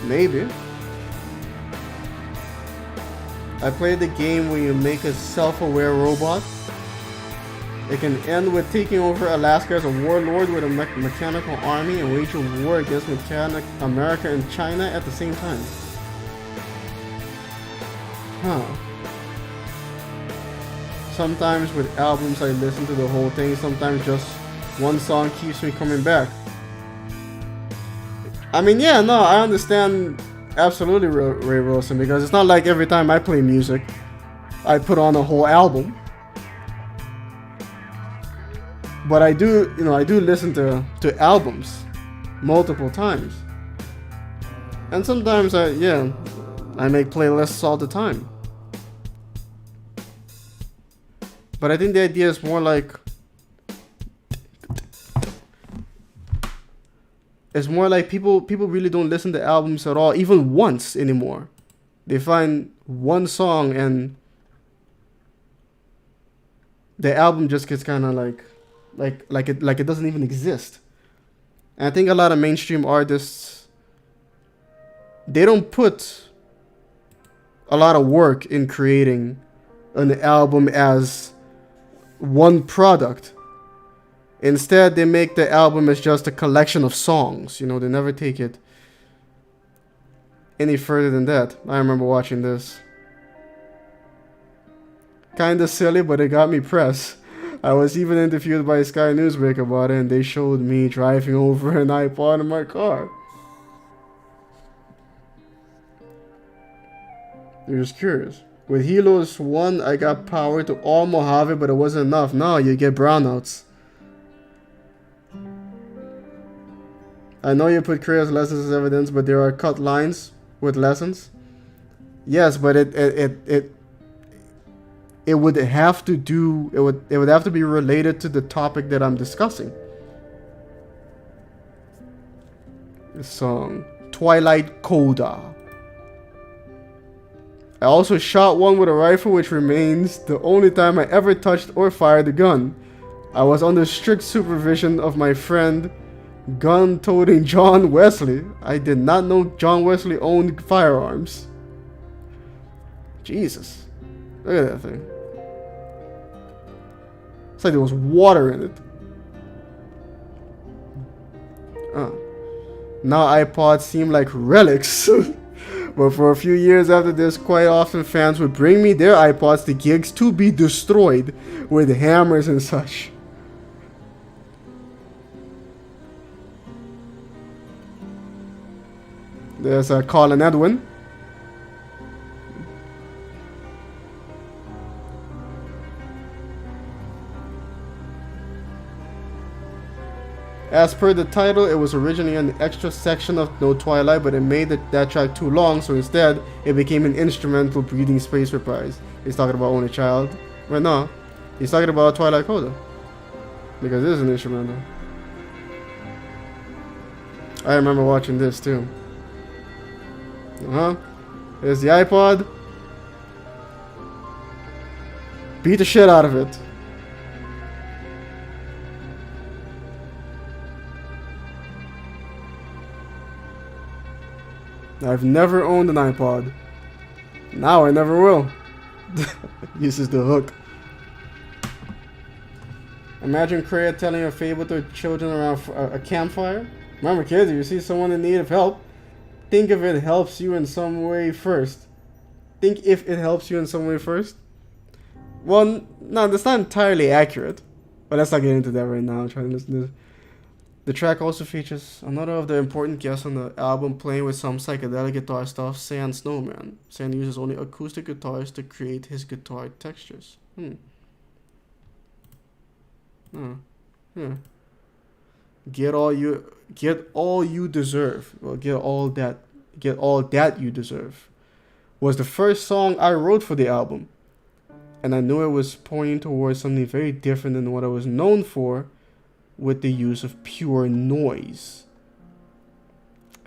Maybe. I played the game where you make a self-aware robot. It can end with taking over Alaska as a warlord with a mechanical army and wage a war against America and China at the same time. Huh. Sometimes with albums I listen to the whole thing, sometimes just one song keeps me coming back. I mean, yeah, no, I understand absolutely Ray Wilson, because it's not like every time I play music, I put on a whole album. But I do, you know, I do listen to albums multiple times. And sometimes I make playlists all the time. But I think the idea is more like, it's more like people really don't listen to albums at all, even once anymore. They find one song and the album just gets kind of like it doesn't even exist. And I think a lot of mainstream artists, they don't put a lot of work in creating an album as one product. Instead, they make the album as just a collection of songs. You know, they never take it any further than that. I remember watching this. kinda silly, but it got me press. I was even interviewed by Sky Newsweek about it, and they showed me driving over an iPod in my car. You're just curious. With Helos 1, I got power to all Mojave, but it wasn't enough. No, you get brownouts. I know you put Kriya's lessons as evidence, but there are cut lines with lessons. Yes, but it would have to do it would have to be related to the topic that I'm discussing. The song Twilight Coda. I also shot one with a rifle, which remains the only time I ever touched or fired a gun. I was under strict supervision of my friend, gun-toting John Wesley. I did not know John Wesley owned firearms. Jesus. Look at that thing. It's like there was water in it. Now iPods seem like relics. But for a few years after this, quite often fans would bring me their iPods to gigs to be destroyed with hammers and such. There's Colin Edwin. As per the title, it was originally an extra section of No Twilight, but it made that track too long, so instead, it became an instrumental Breathing Space reprise. He's talking about Only Child. Right now, he's talking about Twilight Coda. Because it is an instrumental. I remember watching this too. There's the iPod. Beat the shit out of it. I've never owned an iPod. Now I never will. Uses the hook. Imagine Kreia telling a fable to children around a campfire. Remember, kids, if you see someone in need of help, think if it helps you in some way first. Think if it helps you in some way first. Well, no, that's not entirely accurate. But let's not get into that right now. I'm trying to listen to this. The track also features another of the important guests on the album playing with some psychedelic guitar stuff, Sand Snowman. Sand uses only acoustic guitars to create his guitar textures. Get all you deserve. Well, get all that you deserve was the first song I wrote for the album. And I knew it was pointing towards something very different than what I was known for, with the use of pure noise.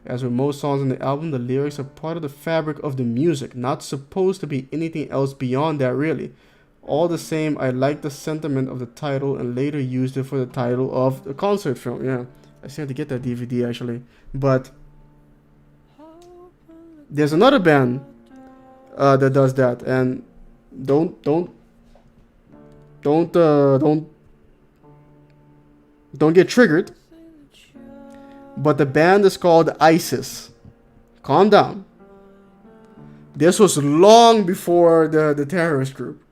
As with most songs on the album, the lyrics are part of the fabric of the music, not supposed to be anything else beyond that, really. All the same, I liked the sentiment of the title and later used it for the title of the concert film. Yeah, I still have to get that DVD actually. But there's another band that does that, and don't get triggered, but the band is called ISIS. Calm down. This was long before the terrorist group.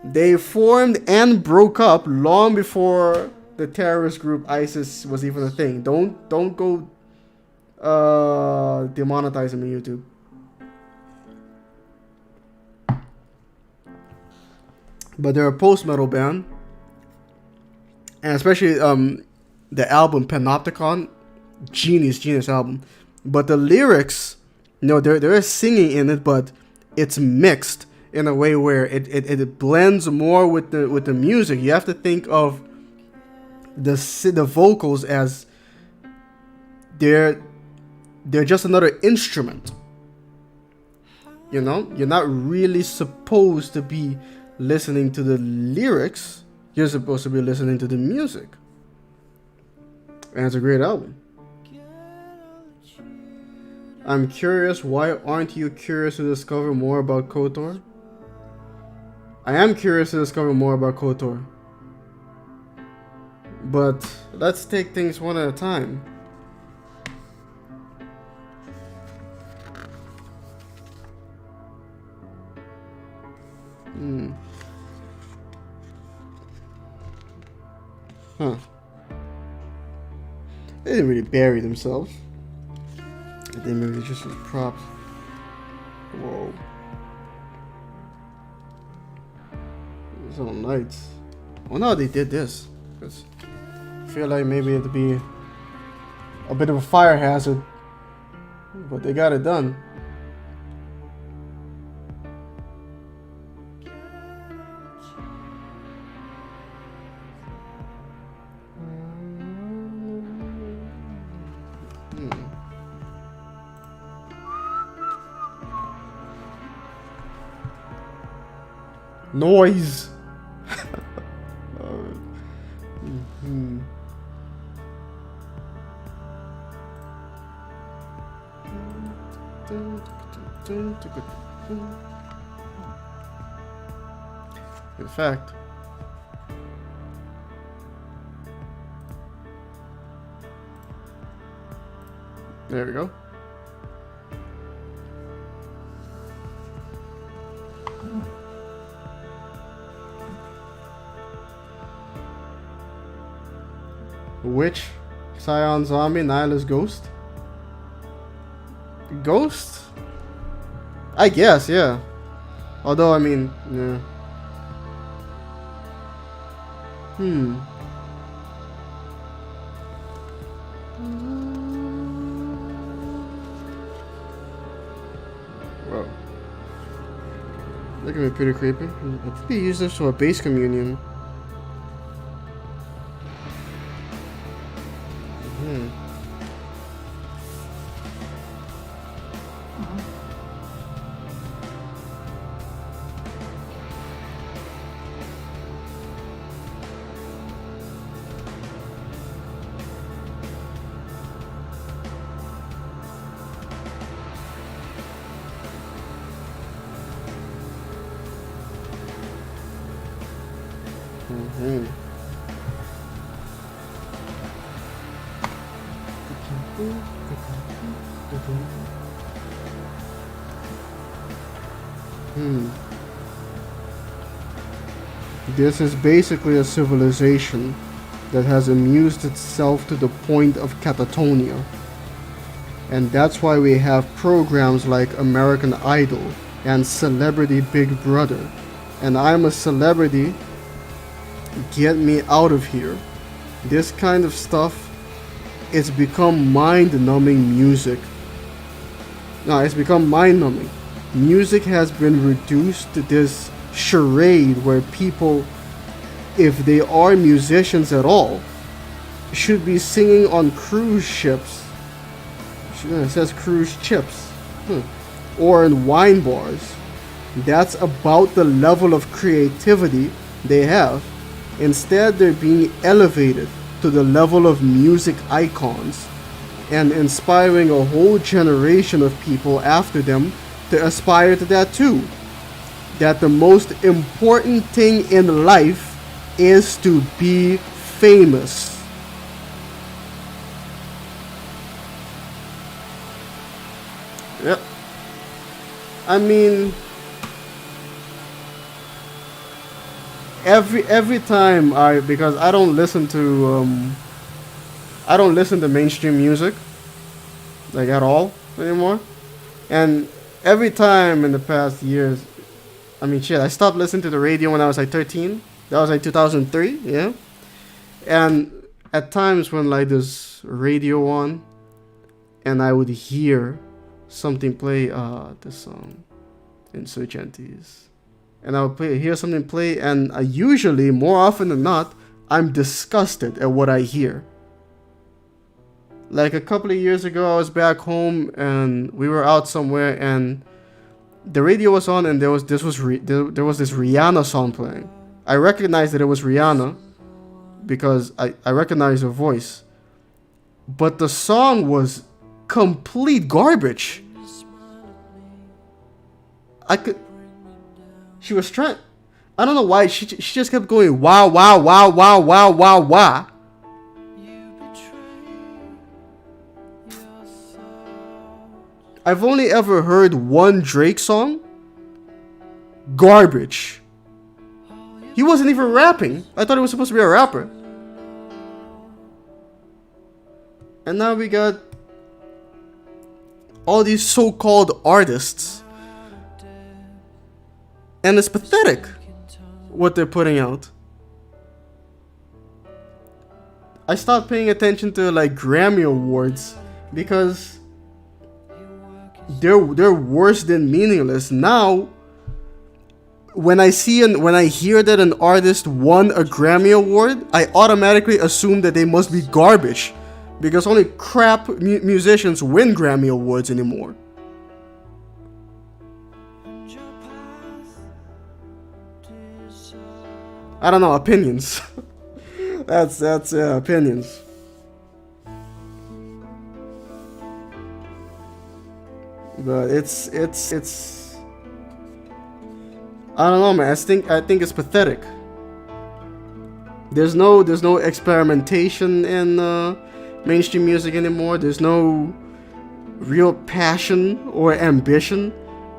They formed and broke up long before the terrorist group ISIS was even a thing. Don't go demonetizing me, YouTube. But they're a post-metal band. And especially the album Panopticon, genius album. But the lyrics, there is singing in it, but it's mixed in a way where it blends more with the music. You have to think of the vocals as they're just another instrument. You're not really supposed to be listening to the lyrics. You're supposed to be listening to the music. And it's a great album. I'm curious, why aren't you curious to discover more about KoTOR? I am curious to discover more about KoTOR. But let's take things one at a time. Huh. They didn't really bury themselves. They maybe just as props. Whoa. It's all nights. Well, no, they did this. Cause I feel like maybe it'd be a bit of a fire hazard. But they got it done. Noise. In fact, there we go. Witch, Scion Zombie, Nihilist Ghost. Ghost? I guess, yeah. Although, I mean, yeah. Whoa. That can be pretty creepy. I think they use this for a base communion. This is basically a civilization that has amused itself to the point of catatonia. And that's why we have programs like American Idol and Celebrity Big Brother. And I'm a celebrity, get me out of here. This kind of stuff, it's become mind-numbing music. No, it's become mind-numbing. Music has been reduced to this charade where people, if they are musicians at all, should be singing on cruise ships. It says cruise chips. Or in wine bars. That's about the level of creativity they have. Instead, they're being elevated to the level of music icons and inspiring a whole generation of people after them to aspire to that too. That the most important thing in life is to be famous. Yep. I mean, every time because I don't listen to mainstream music like at all anymore, and every time in the past years, I mean, shit, I stopped listening to the radio when I was like 13. That was like 2003, yeah. And at times when like there's radio on, and I would hear something play, the song Insurgentes, and I would hear something play, and usually, more often than not, I'm disgusted at what I hear. Like a couple of years ago, I was back home, and we were out somewhere, and the radio was on, and there was this Rihanna song playing. I recognized that it was Rihanna because I recognized her voice, but the song was complete garbage. She was trying. I don't know why she just kept going wow wow wow wow wow wow wow. I've only ever heard one Drake song. Garbage. He wasn't even rapping. I thought he was supposed to be a rapper. And now we got all these so-called artists. And it's pathetic what they're putting out. I stopped paying attention to like Grammy Awards because they're worse than meaningless. Now, when I hear that an artist won a Grammy Award, I automatically assume that they must be garbage, because only crap musicians win Grammy Awards anymore. I don't know, opinions. that's opinions. But it's I don't know, man. I think it's pathetic. There's no experimentation in mainstream music anymore. There's no real passion or ambition.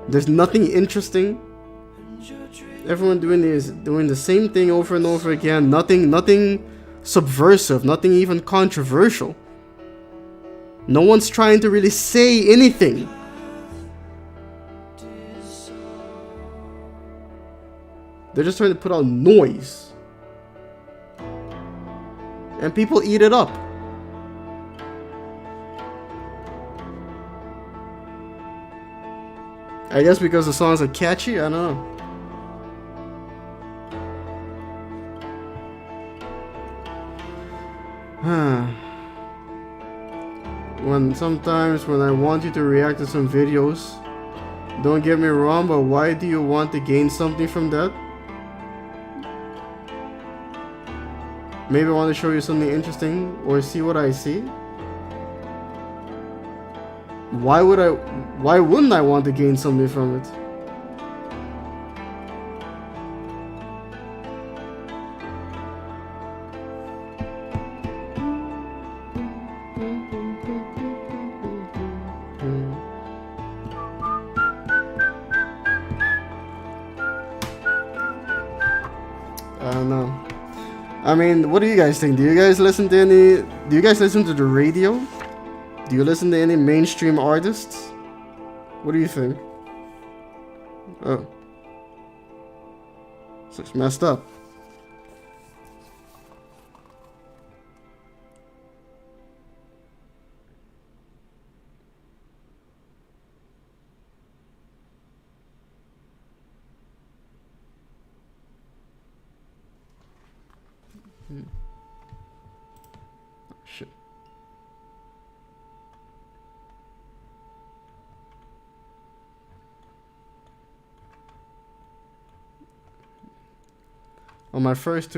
There's nothing interesting. Everyone doing the same thing over and over again. Nothing subversive. Nothing even controversial. No one's trying to really say anything. They're just trying to put out noise. And people eat it up. I guess because the songs are catchy, I don't know. Sometimes when I want you to react to some videos, don't get me wrong, but why do you want to gain something from that? Maybe I want to show you something interesting or see what I see. Why wouldn't I want to gain something from it? I don't know. I mean, what do you guys think? Do you guys listen to the radio? Do you listen to any mainstream artists? What do you think? Oh. This looks messed up. Shit. On my first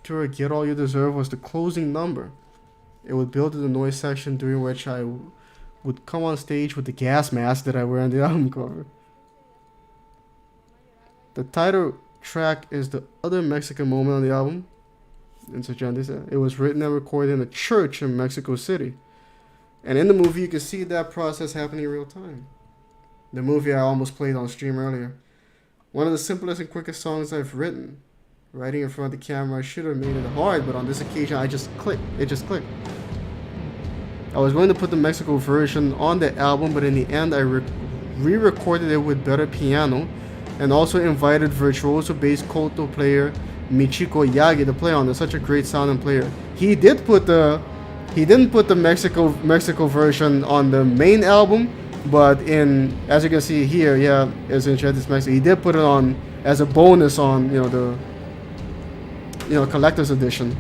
tour, Get All You Deserve was the closing number. It would build to the noise section, during which I would come on stage with the gas mask that I wear on the album cover. The title track is the other Mexican moment on the album. Insurgentes. It was written and recorded in a church in Mexico City. And in the movie, you can see that process happening in real time. The movie I almost played on stream earlier. One of the simplest and quickest songs I've written. Writing in front of the camera should have made it hard, but on this occasion, it just clicked. I was going to put the Mexico version on the album, but in the end, I re-recorded it with better piano, and also invited virtuoso bass KoTOR player Michiko Yagi to play on it. Such a great sounding player. He didn't put the Mexico version on the main album, but as you can see here, yeah, it's Insurgentes Mexico. He did put it on as a bonus on the collector's edition.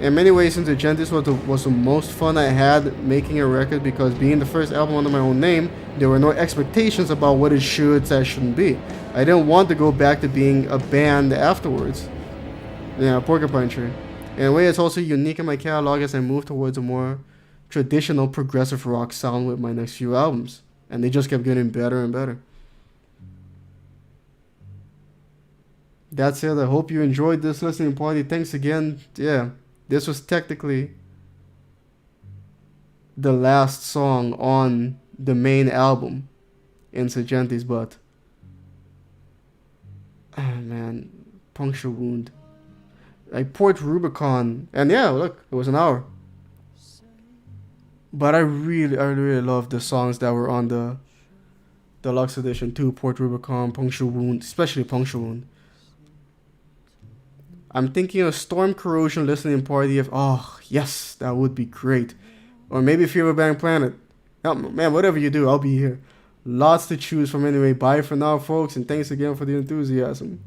In many ways, Insurgentes was the most fun I had making a record, because being the first album under my own name, there were no expectations about what it shouldn't be. I didn't want to go back to being a band afterwards. Yeah, Porcupine Tree. In a way, it's also unique in my catalog as I move towards a more traditional progressive rock sound with my next few albums. And they just kept getting better and better. That's it. I hope you enjoyed this listening party. Thanks again. Yeah, this was technically the last song on the main album, Insurgentes, but Oh man, Puncture Wound. Like Port Rubicon, and yeah, look, it was an hour. But I really love the songs that were on the deluxe edition too. Port Rubicon, Puncture Wound, especially Puncture Wound. I'm thinking of Storm Corrosion listening party. Oh yes, that would be great. Or maybe Fever Bang Planet. Oh, man, whatever you do, I'll be here. Lots to choose from anyway. Bye for now, folks, and thanks again for the enthusiasm.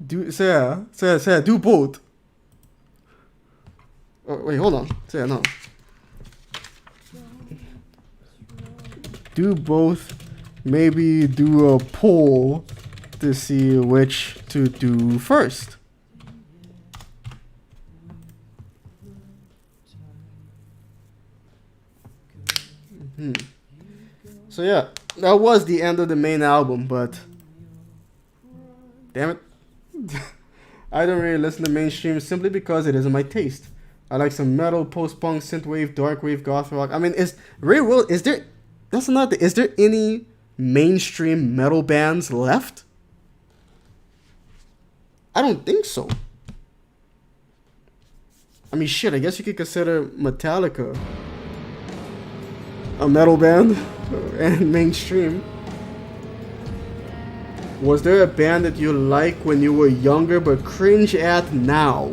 Do both. Oh, wait, hold on. Say no. Do both. Maybe do a poll to see which to do first. So yeah, that was the end of the main album, but damn it. I don't really listen to mainstream simply because it isn't my taste. I like some metal, post-punk, synthwave, darkwave, goth rock. I mean, is there any mainstream metal bands left? I don't think so. I mean, shit, I guess you could consider Metallica a metal band and mainstream. Was there a band that you liked when you were younger but cringe at now?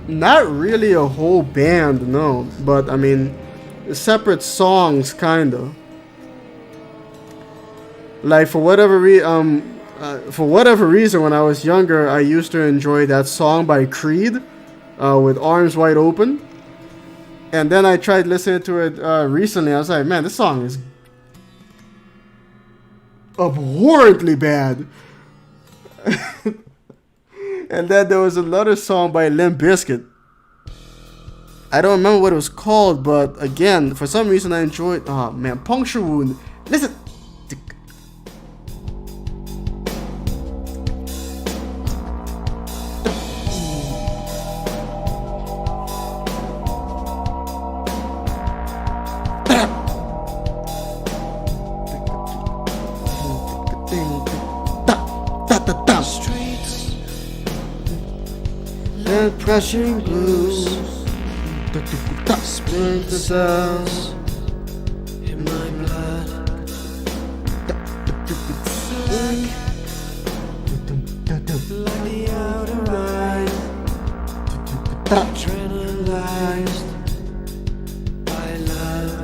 Not really a whole band, no. But I mean, separate songs, kinda. Like for whatever reason, when I was younger, I used to enjoy that song by Creed, with Arms Wide Open. And then I tried listening to it recently. I was like, man, this song is abhorrently bad. And then there was another song by Limp Bizkit. I don't remember what it was called, but again, for some reason I enjoyed. Oh man, Puncture Wound. Listen. Crushing blues, splinter cells in my blood. Like the outer eye, adrenalized by love.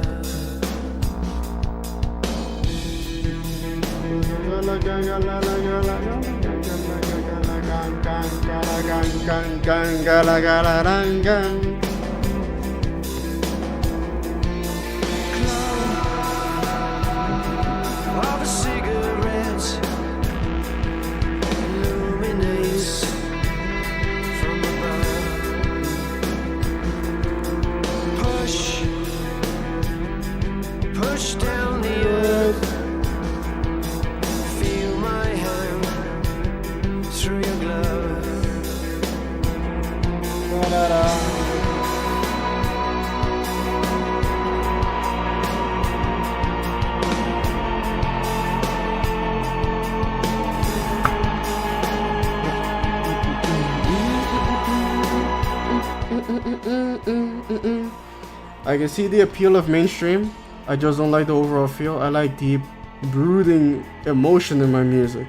Of a cigarette illuminates from above. Push down the earth. Feel my hand through your glove. I can see the appeal of mainstream. I just don't like the overall feel. I like deep, brooding emotion in my music.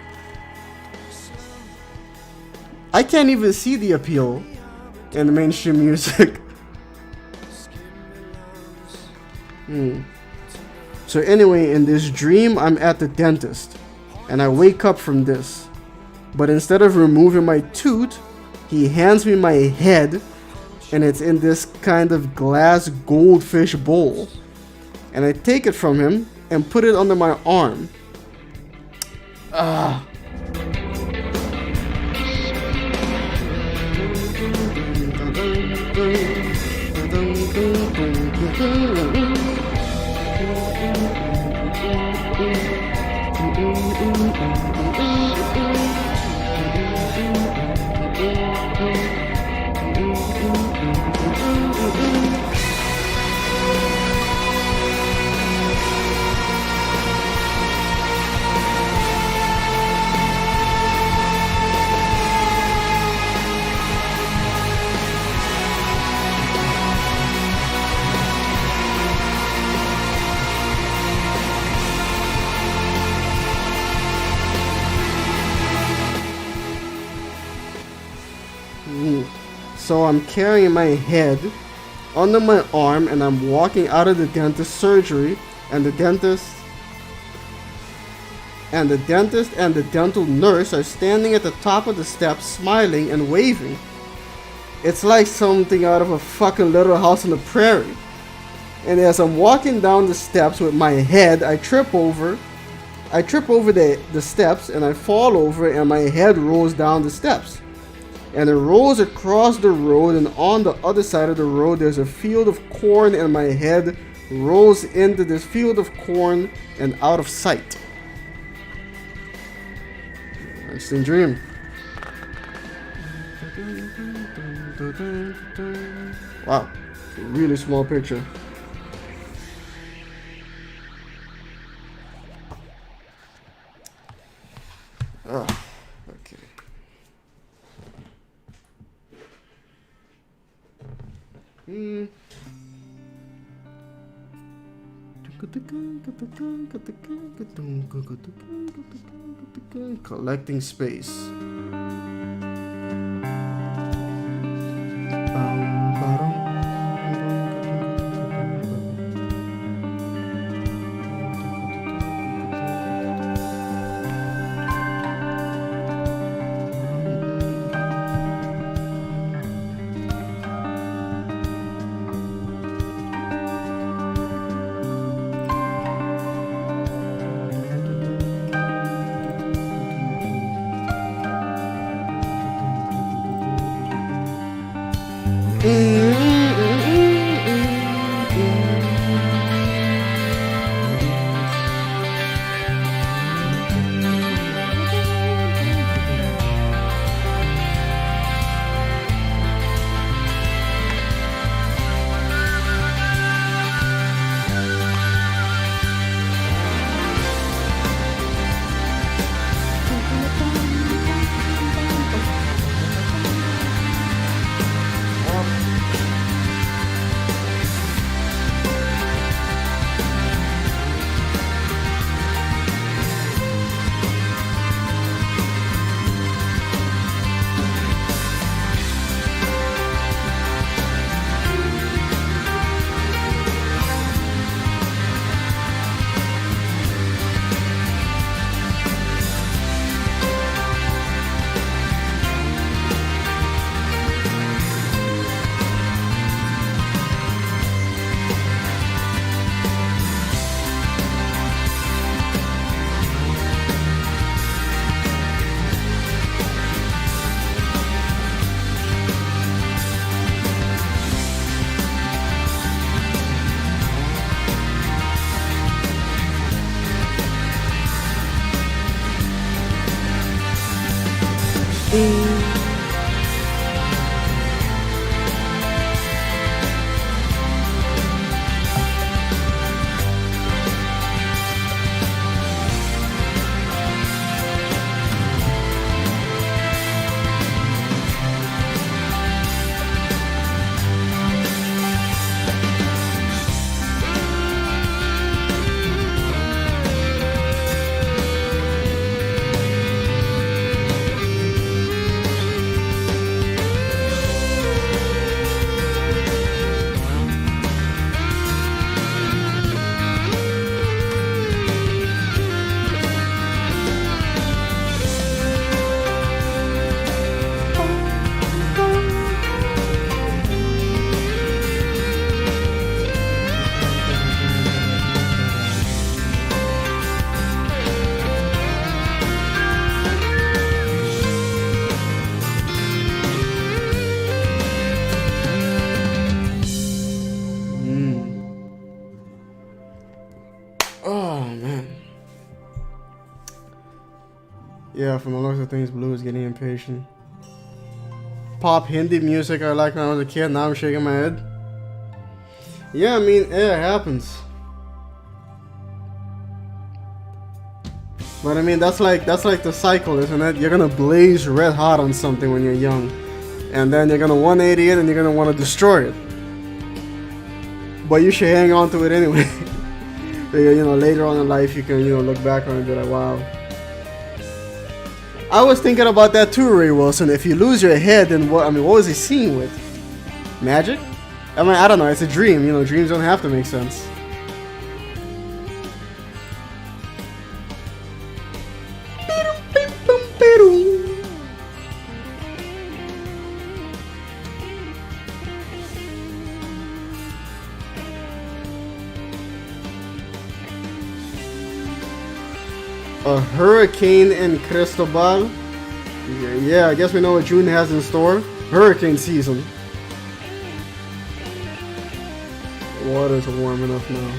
I can't even see the appeal in the mainstream music. So anyway, in this dream, I'm at the dentist, and I wake up from this. But instead of removing my tooth, he hands me my head, and it's in this kind of glass goldfish bowl. And I take it from him and put it under my arm. So I'm carrying my head under my arm and I'm walking out of the dentist surgery, and the dentist and the dental nurse are standing at the top of the steps smiling and waving. It's like something out of a fucking Little House on the Prairie. And as I'm walking down the steps with my head, I trip over the steps and I fall over and my head rolls down the steps. And it rolls across the road, and on the other side of the road there's a field of corn, and my head rolls into this field of corn and out of sight. Einstein dream. Wow, it's a really small picture. Okay. Collecting space. Yeah, from the looks of things, Blue is getting impatient. Pop Hindi music I liked when I was a kid, now I'm shaking my head. Yeah, I mean, yeah, it happens. But I mean, that's like the cycle, isn't it? You're gonna blaze red hot on something when you're young, and then you're gonna 180 it and you're gonna want to destroy it. But you should hang on to it anyway. Because, you know, later on in life you can, you know, look back on it and be like, wow. I was thinking about that too, Ray Wilson. If you lose your head, then what? I mean, what was he seeing with? Magic? I mean, I don't know. It's a dream. You know, dreams don't have to make sense. A hurricane in Cristobal. Yeah, I guess we know what June has in store. Hurricane season. The water's warm enough now.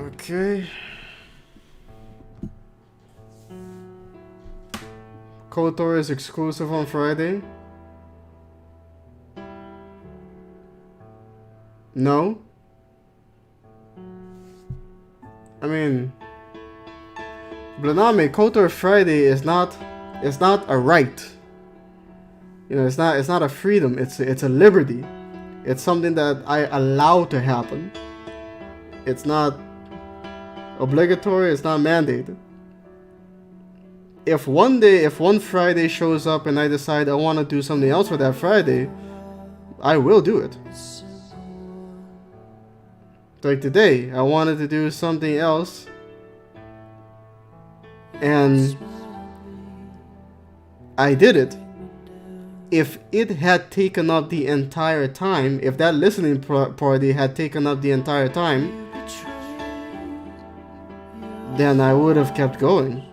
Okay. KoTOR is exclusive on Friday. No. I mean, Blaname, KoTOR Friday is not a right. You know, it's not a freedom, it's a liberty. It's something that I allow to happen. It's not obligatory, it's not mandated. If one Friday shows up and I decide I want to do something else for that Friday, I will do it. Like today, I wanted to do something else, and I did it. If it had taken up the entire time, if that listening party had taken up the entire time, then I would have kept going.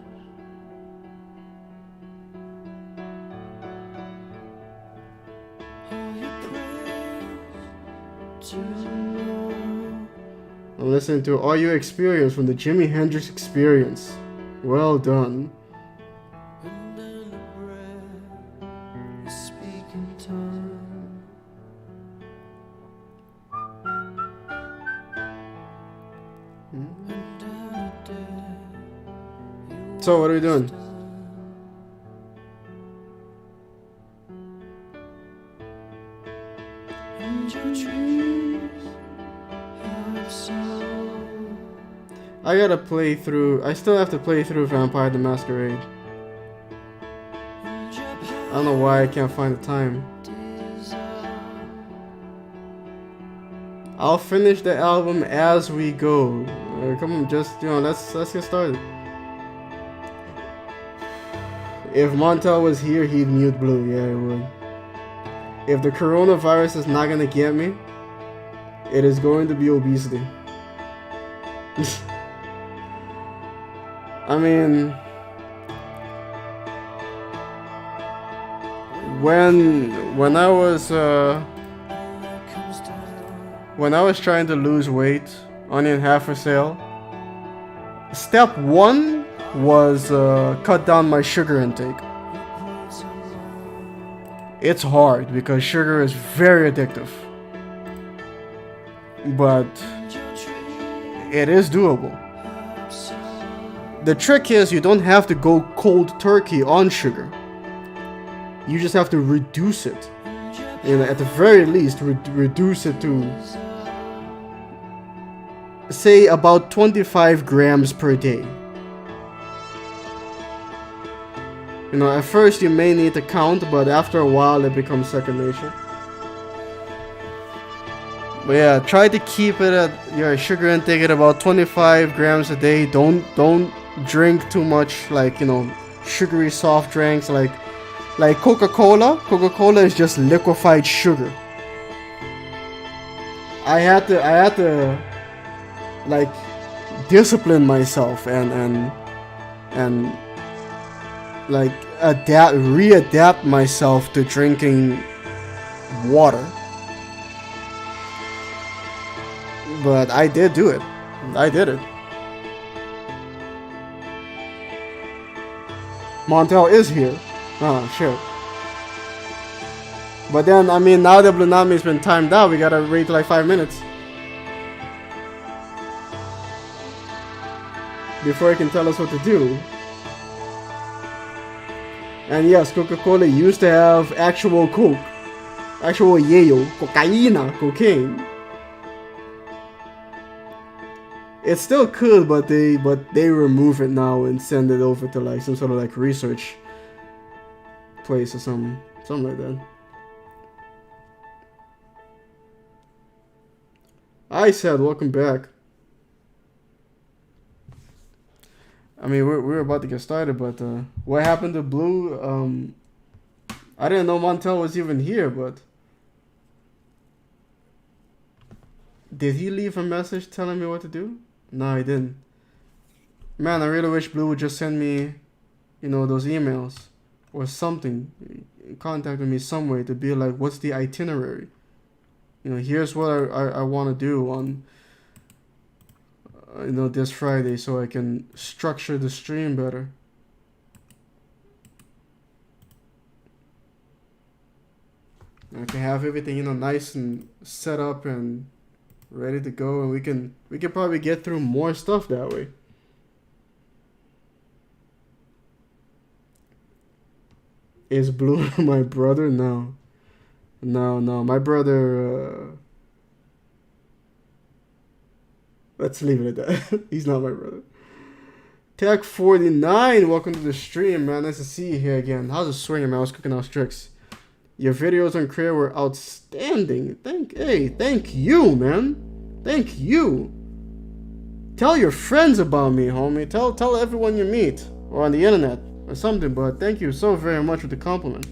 I'm listening to All You Experience from the Jimi Hendrix Experience. Well done. So what are we doing? I gotta play through. I still have to play through Vampire the Masquerade. I don't know why I can't find the time. I'll finish the album as we go. Come on, just let's get started. If Montel was here, he'd mute Blue. Yeah, he would. If the coronavirus is not gonna get me, it is going to be obesity. I mean, when I was trying to lose weight, Onion Half for Sale, step 1 was cut down my sugar intake. It's hard because sugar is very addictive, but it is doable. The trick is you don't have to go cold turkey on sugar. You just have to reduce it. At the very least, reduce it to, say, about 25 grams per day. You know, at first you may need to count, but after a while it becomes second nature. But yeah, try to keep it at your sugar intake at about 25 grams a day. Don't drink too much, like, you know, sugary soft drinks like Coca-Cola. Coca-Cola is just liquefied sugar. I had to like discipline myself and like readapt myself to drinking water. But I did do it. I did it. Montel is here. Oh, shit. But then, I mean, now that Blue Nami's been timed out, we gotta wait like 5 minutes before he can tell us what to do. And yes, Coca-Cola used to have actual Coke. Actual yayo. Cocaína. Cocaine. It still could, but they remove it now and send it over to like some sort of like research place or something like that. I said, welcome back. I mean, we're about to get started, but what happened to Blue? I didn't know Montel was even here, but did he leave a message telling me what to do? No, he didn't. Man, I really wish Blue would just send me, you know, those emails or something. Contact me some way to be like, what's the itinerary? You know, here's what I want to do on, you know, this Friday, so I can structure the stream better. I can have everything, you know, nice and set up and ready to go, and we can probably get through more stuff that way. Is Blue my brother? No, my brother, let's leave it at that. He's not my brother. Tech49, welcome to the stream, man. Nice to see you here again. How's it swinging, man? I was cooking out tricks. Your videos on Korea were outstanding. Thank you, man. Thank you. Tell your friends about me, homie. Tell everyone you meet or on the internet or something. But thank you so very much for the compliment.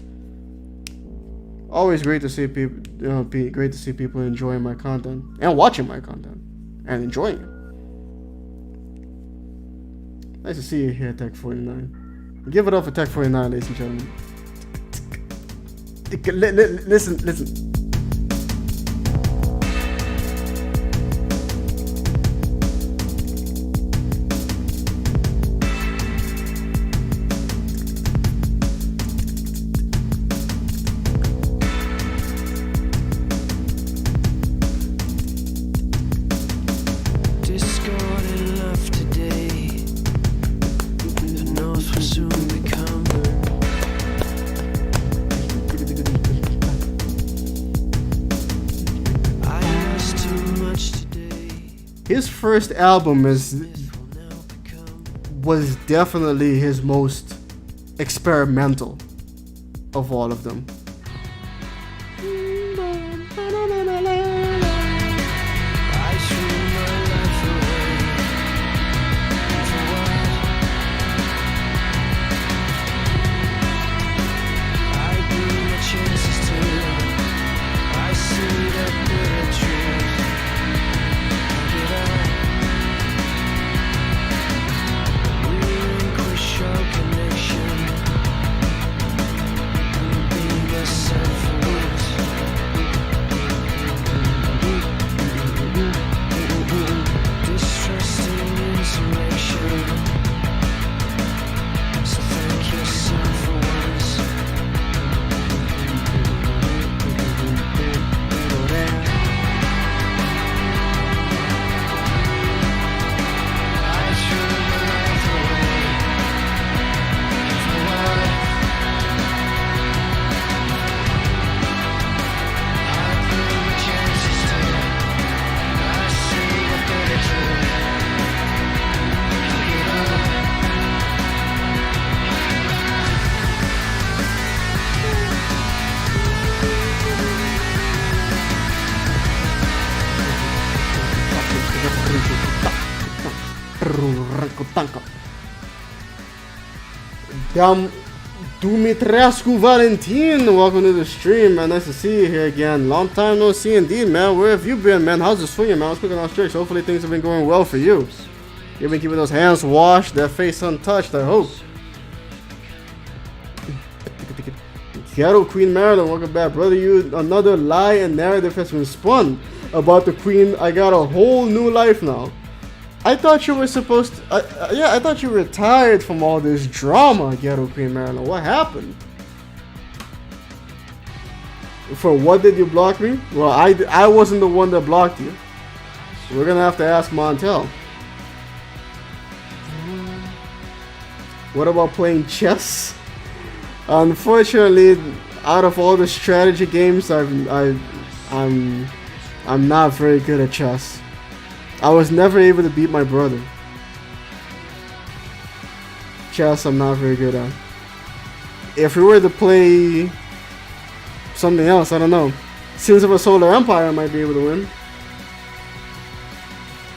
Always great to see people. Great to see people enjoying my content and watching my content and enjoying it. Nice to see you here, Tech49. Give it up for Tech49, ladies and gentlemen. Listen. His first album was definitely his most experimental of all of them. Dumitrescu Valentin, welcome to the stream, man. Nice to see you here again. Long time no see indeed, man. Where have you been, man? How's this for you, man? I was clicking on tricks. Hopefully things have been going well for you. You've been keeping those hands washed, that face untouched, I hope. Ghetto Queen Marilyn, welcome back, brother. You another lie and narrative has been spun about the Queen. I got a whole new life now. I thought you were supposed to. Yeah, I thought you retired from all this drama, Ghetto Queen Marilyn. What happened? For what did you block me? Well, I wasn't the one that blocked you. We're gonna have to ask Montel. What about playing chess? Unfortunately, out of all the strategy games, I'm not very good at chess. I was never able to beat my brother. Chess, I'm not very good at. If we were to play something else, I don't know. Sins of a Solar Empire, I might be able to win.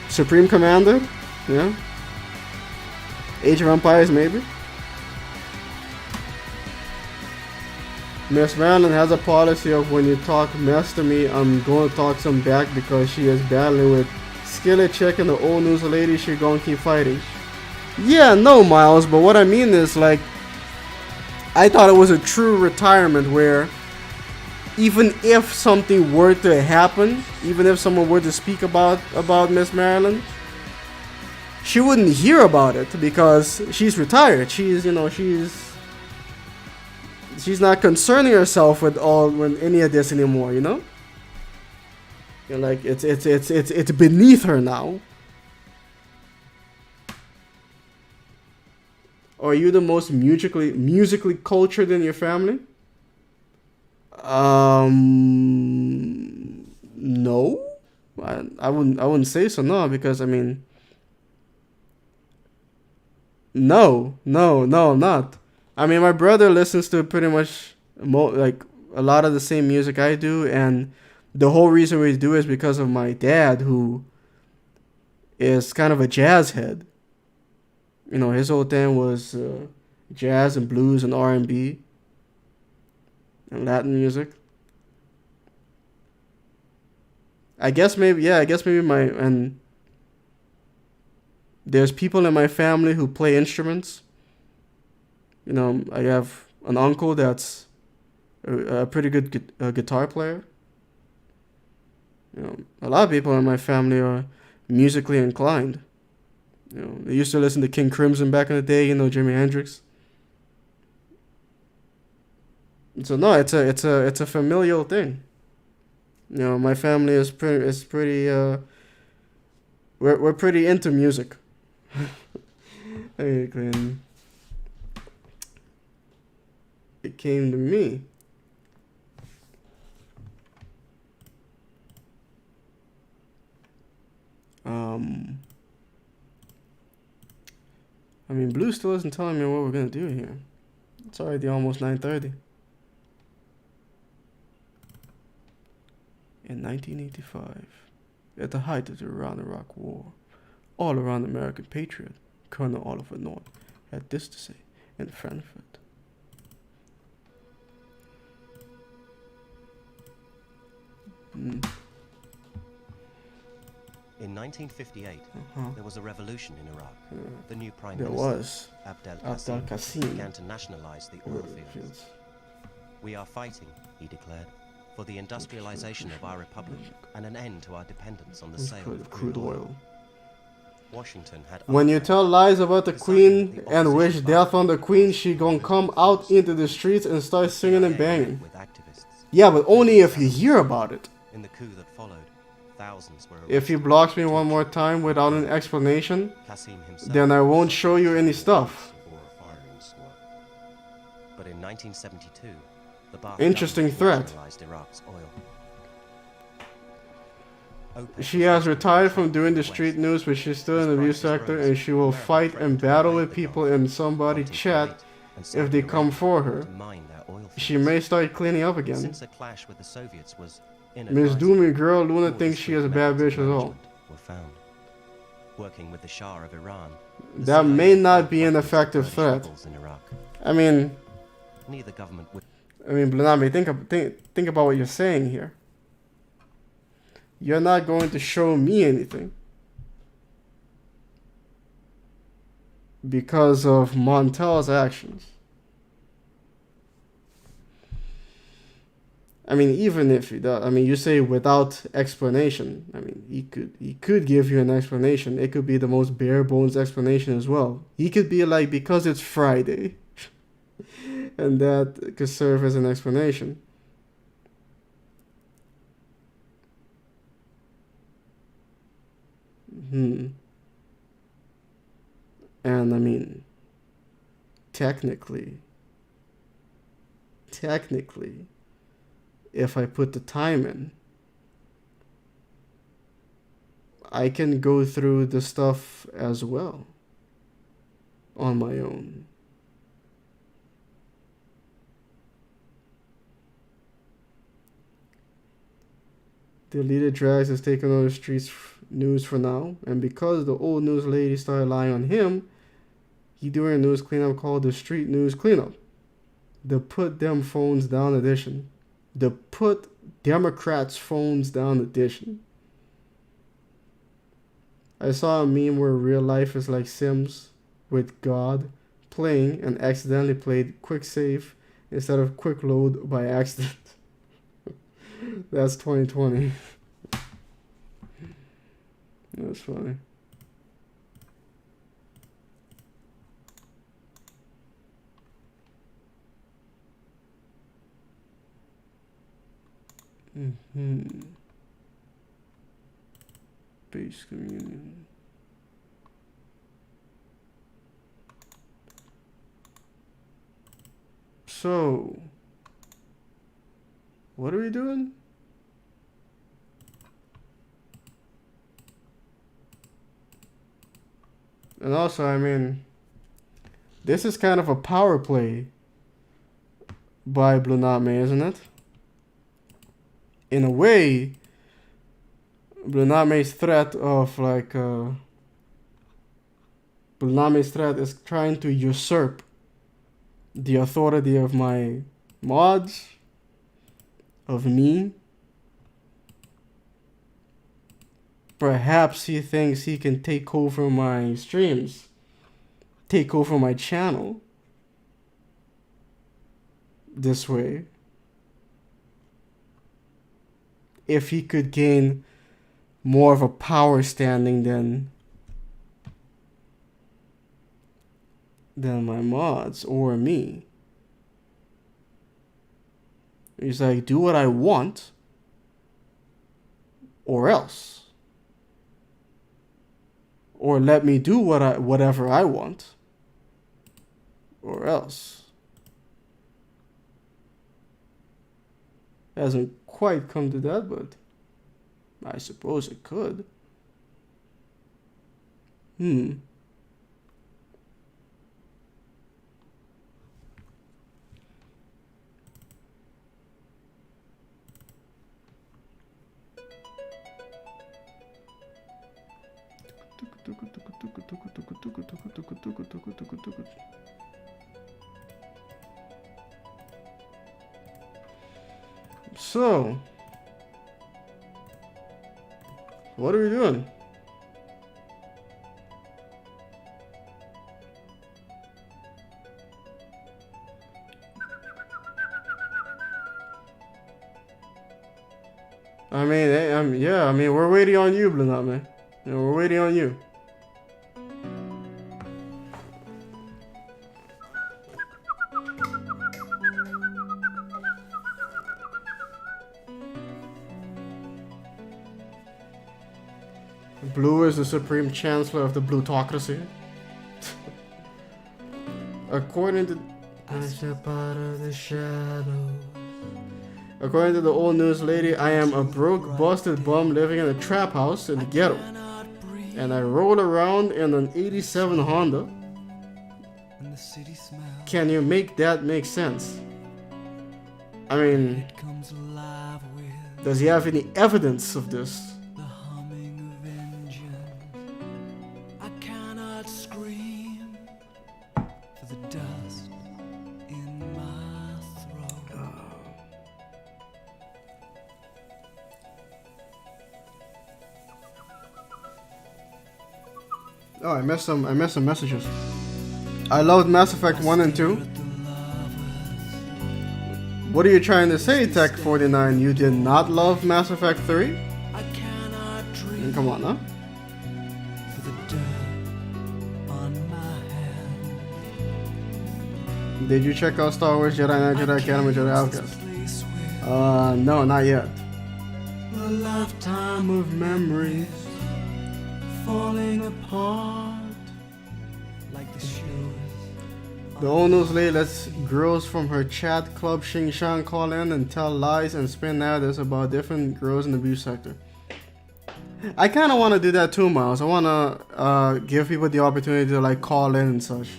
Supreme Commander, yeah. Age of Empires, maybe. Miss Marilyn has a policy of when you talk mess to me, I'm going to talk some back because she is battling with Skillet Chick and the old news lady. She gonna keep fighting. Yeah, no, Miles, but what I mean is, like, I thought it was a true retirement where even if something were to happen, even if someone were to speak about Miss Marilyn, she wouldn't hear about it because she's retired. She's, you know, she's not concerning herself with any of this anymore, you know? You're like, it's beneath her now. Are you the most musically cultured in your family? No. I wouldn't say so, no, because I mean, no, I'm not. I mean, my brother listens to pretty much like a lot of the same music I do, and the whole reason we do is because of my dad, who is kind of a jazz head. You know, his whole thing was jazz and blues and R&B and Latin music. I guess maybe and there's people in my family who play instruments. You know, I have an uncle that's a pretty good guitar player. You know, a lot of people in my family are musically inclined. You know, they used to listen to King Crimson back in the day. You know, Jimi Hendrix. So no, it's a familial thing. You know, my family is pretty. We're pretty into music. And it came to me. I mean, Blue still isn't telling me what we're gonna do here. It's already almost 9:30. In 1985, at the height of the Iran-Iraq War, all-around American patriot Colonel Oliver North had this to say in Frankfurt. In 1958, there was a revolution in Iraq. The new Prime Minister, Abdel Qassim, began to nationalize the oil fields. We are fighting, he declared, for the industrialization of our republic and an end to our dependence on the sale of crude oil. Washington had. When you tell lies about the Queen and wish death on the Queen, she gonna come out into the streets and start singing and banging. Yeah, but only if you hear about it. In the coup that followed, thousands were. If he blocks me one more time without an explanation, then I won't show you any stuff. But in 1972, the interesting threat. Iraq's oil. She has retired from doing the street news, but she's still in the news sector, and she will fight and battle with people in somebody chat if they come for her. She may start cleaning up again. Since a clash with the Soviets was Miss Doomy girl Luna thinks she is a bad bitch as well. working with the Shah of Iran. That may not be an effective threat. I mean, neither government would. I mean, Blanami, think about what you're saying here. You're not going to show me anything because of Montel's actions. I mean, even if he does, I mean, you say without explanation. I mean, he could give you an explanation. It could be the most bare bones explanation as well. He could be like, because it's Friday, and that could serve as an explanation. And I mean, technically, if I put the time in, I can go through the stuff as well on my own. The leader Drags has taken over the streets news for now, and because the old news lady started relying on him, he doing a news cleanup called the Street News Cleanup. The Put Them Phones Down edition. The Put Democrats Phones Down edition. I saw a meme where real life is like Sims with God playing and accidentally played quick save instead of quick load by accident. That's 2020. That's funny. Base communion. So, what are we doing? And also, I mean, this is kind of a power play by Bluname, isn't it? In a way, Bluname's threat of like Bluname's threat is trying to usurp the authority of my mods, of me. Perhaps he thinks he can take over my streams, take over my channel this way. If he could gain more of a power standing than my mods or me. He's like, do what I want or else. Or let me do whatever I want or else. Hasn't quite come to that, but I suppose it could. So, what are we doing? I mean, yeah, I mean, we're waiting on you, Blunat, man. Yeah, we're waiting on you. Blue is the supreme chancellor of the Blutocracy. According to According to the old news lady, I am a broke, busted bum living in a trap house in the ghetto. And I roll around in an 87 Honda. Can you make that make sense? I mean, does he have any evidence of this? Oh, I missed some messages. I loved Mass Effect 1 and 2. What are you trying to say, Tech49? You did not love Mass Effect 3? Come on, huh? Did you check out Star Wars Jedi Knight, Jedi Academy, Jedi Outcast? No, not yet. A lifetime of memories falling apart like the shoes. The old news lady lets girls from her chat club Xing Shang call in and tell lies and spin narratives about different girls in the abuse sector. I kind of want to do that too, Miles. I want to give people the opportunity to like call in and such.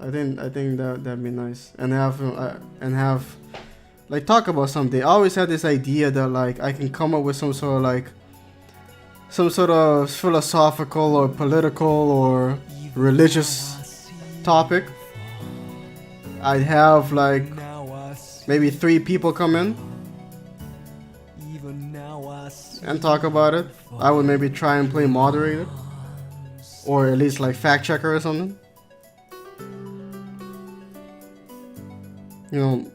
I think that'd be nice, and have like talk about something. I always had this idea that like I can come up with some sort of philosophical or political or religious topic. I'd have like maybe 3 people come in and talk about it. I would maybe try and play moderator, or at least like fact checker or something. You know,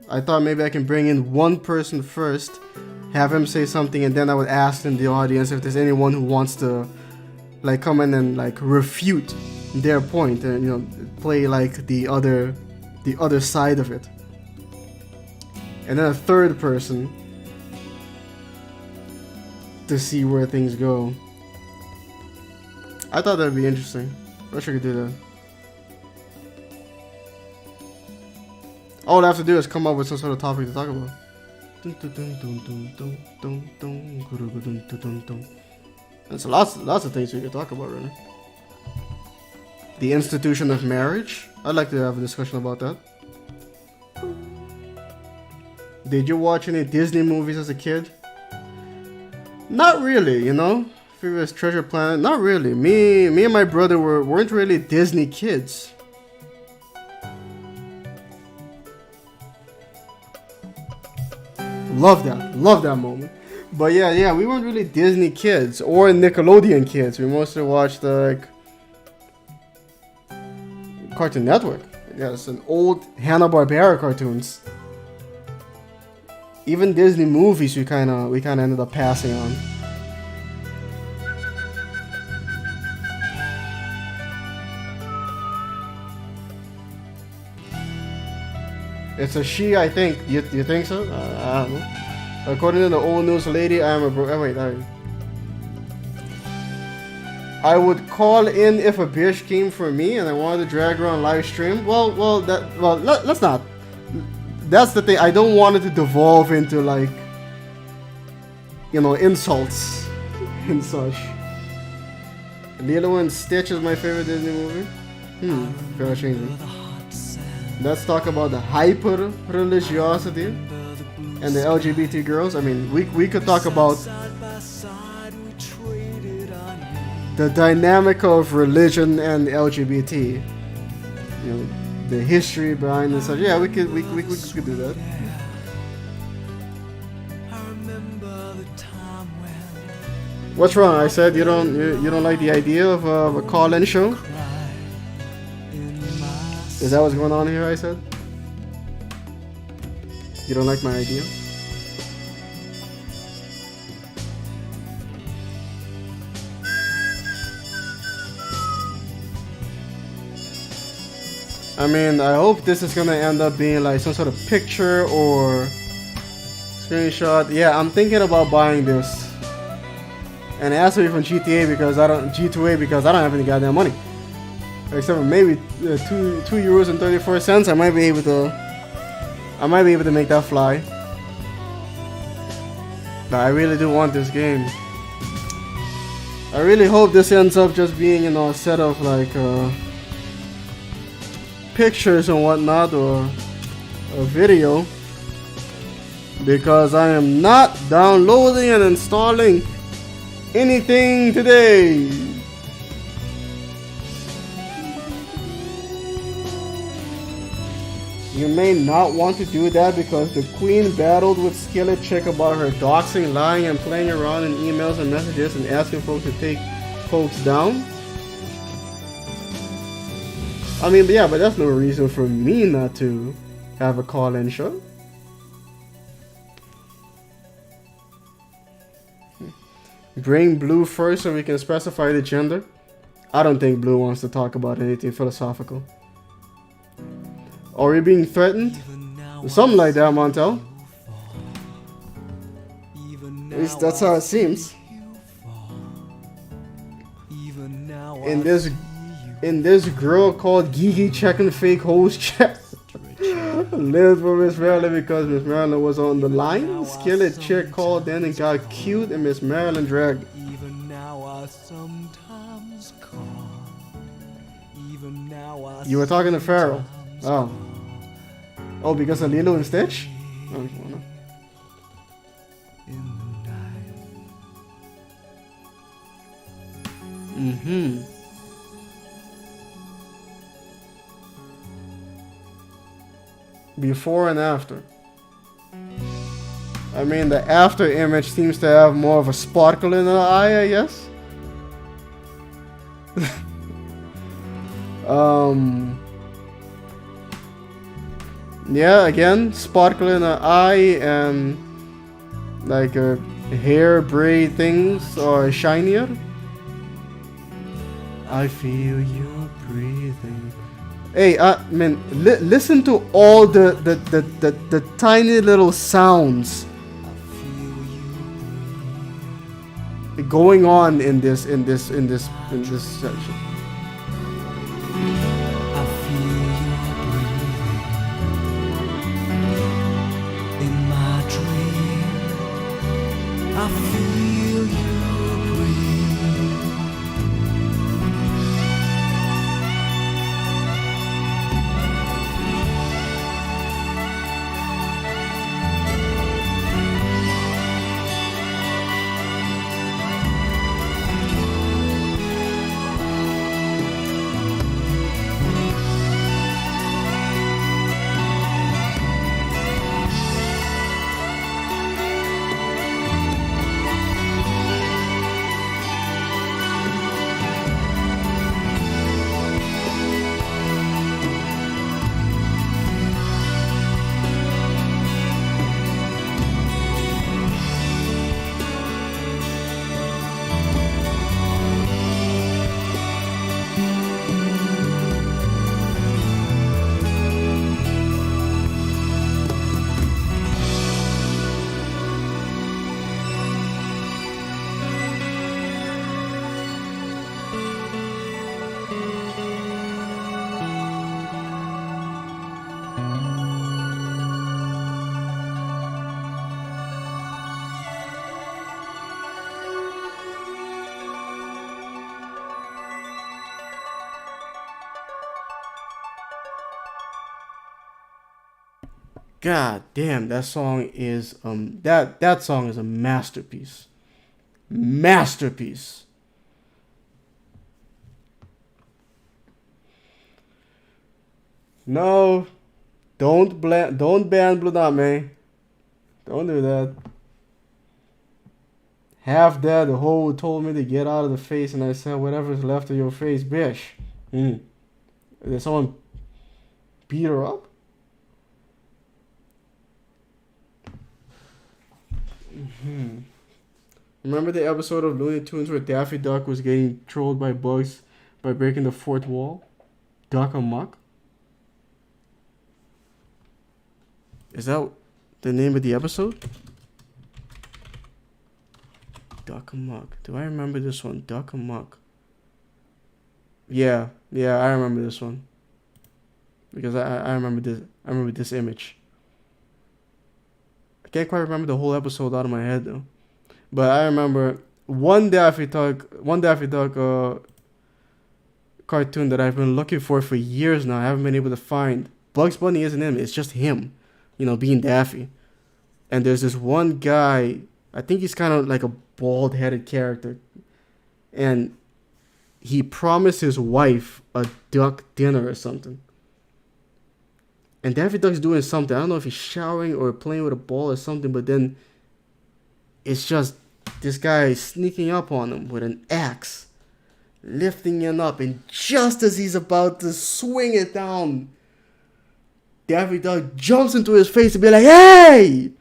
I thought maybe I can bring in one person first, have him say something, and then I would ask in the audience if there's anyone who wants to like come in and like refute their point, and you know, play like the other side of it. And then a third person to see where things go. I thought that'd be interesting. I wish I could do that. All I have to do is come up with some sort of topic to talk about. There's lots of things we could talk about right now. The institution of marriage. I'd like to have a discussion about that. Did you watch any Disney movies as a kid? Not really, you know. Furious Treasure Planet. Not really. Me and my brother weren't really Disney kids. Love that moment. But yeah, we weren't really Disney kids or Nickelodeon kids. We mostly watched like Cartoon Network. Yeah, it's an old Hanna-Barbera cartoons. Even Disney movies we kinda ended up passing on. It's a she, I think. You think so? I don't know. According to the old news lady, I am a I would call in if a bitch came for me and I wanted to drag her on live stream. Let's not. That's the thing. I don't want it to devolve into like, you know, insults and such. Lilo and Stitch is my favorite Disney movie. Very changing. Let's talk about the hyper religiosity and the LGBT girls. I mean, we could talk about the dynamic of religion and LGBT. You know, the history behind this. Yeah, we could do that. What's wrong? I said you don't like the idea of a call-in show? Is that what's going on here? I said you don't like my idea? I mean, I hope this is gonna end up being like some sort of picture or screenshot. Yeah, I'm thinking about buying this. And it has to be from G2A because I don't have any goddamn money. Except for maybe €2.34. I might be able to make that fly. But I really do want this game. I really hope this ends up just being, you know, a set of like pictures and whatnot, or a video, because I am not downloading and installing anything today. You may not want to do that because the queen battled with Skillet Chick about her doxing, lying, and playing around in emails and messages and asking folks to take folks down. I mean, but yeah, but that's no reason for me not to have a call-in show. Bring Blue first so we can specify the gender. I don't think Blue wants to talk about anything philosophical. Are we being threatened? Something like that, Montel. At least that's how it seems. In this girl called Gigi checking fake hoes chat. Lives for Miss Marilyn because Miss Marilyn was on the line. Skillet chick called in and got cute and Miss Marilyn dragged. You were talking to Pharaoh. Oh. Oh, because of Lilo and Stitch? Oh, mm-hmm. Before and after. I mean, the after image seems to have more of a sparkle in her eye, I guess. Yeah, again, sparkle in her eye and like hair braid things are shinier. I feel you breathing. Hey, man, listen to all the tiny little sounds going on in this section. I feel you breathing in my dream. I feel you breathe. God damn, that song is that song is a masterpiece. Masterpiece. No, don't ban Blue Dot, man. Don't do that. Half that, the hoe told me to get out of the face, and I said, whatever's left of your face, bitch. Did someone beat her up? Remember the episode of Looney Tunes where Daffy Duck was getting trolled by bugs by breaking the fourth wall? Duck Amok? Is that the name of the episode? Duck Amok. Do I remember this one? Duck Amok. Yeah, I remember this one. Because I remember this. I remember this image. I can't quite remember the whole episode out of my head though. But I remember one Daffy Duck cartoon that I've been looking for years now. I haven't been able to find. Bugs Bunny isn't him. It's just him, being Daffy. And there's this one guy. I think he's kind of like a bald-headed character, and he promised his wife a duck dinner or something. And Daffy Duck's doing something. I don't know if he's showering or playing with a ball or something, but then it's just this guy sneaking up on him with an axe. lifting it up, and just as he's about to swing it down, Daffy Duck jumps into his face and be like, "Hey!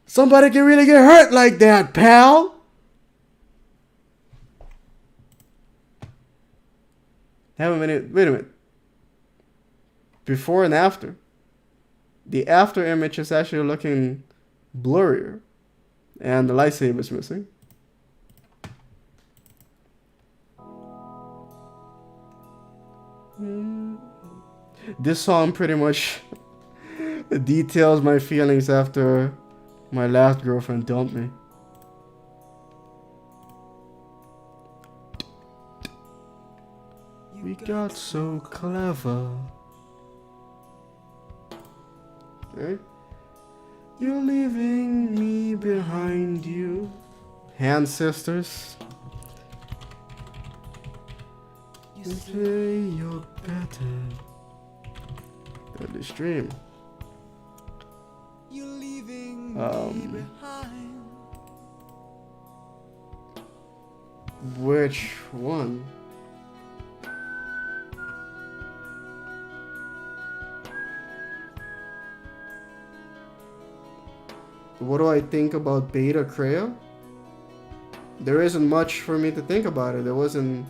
Somebody can really get hurt like that, pal!" Wait a minute. Before and after. The after image is actually looking blurrier. And the lightsaber is missing. This song pretty much details my feelings after my last girlfriend dumped me. We got so clever. Okay. You're leaving me behind you. Hand sisters. You say you're better. At the stream. You're leaving me behind. Which one? What do I think about Beta Kreia? There isn't much for me to think about it. It wasn't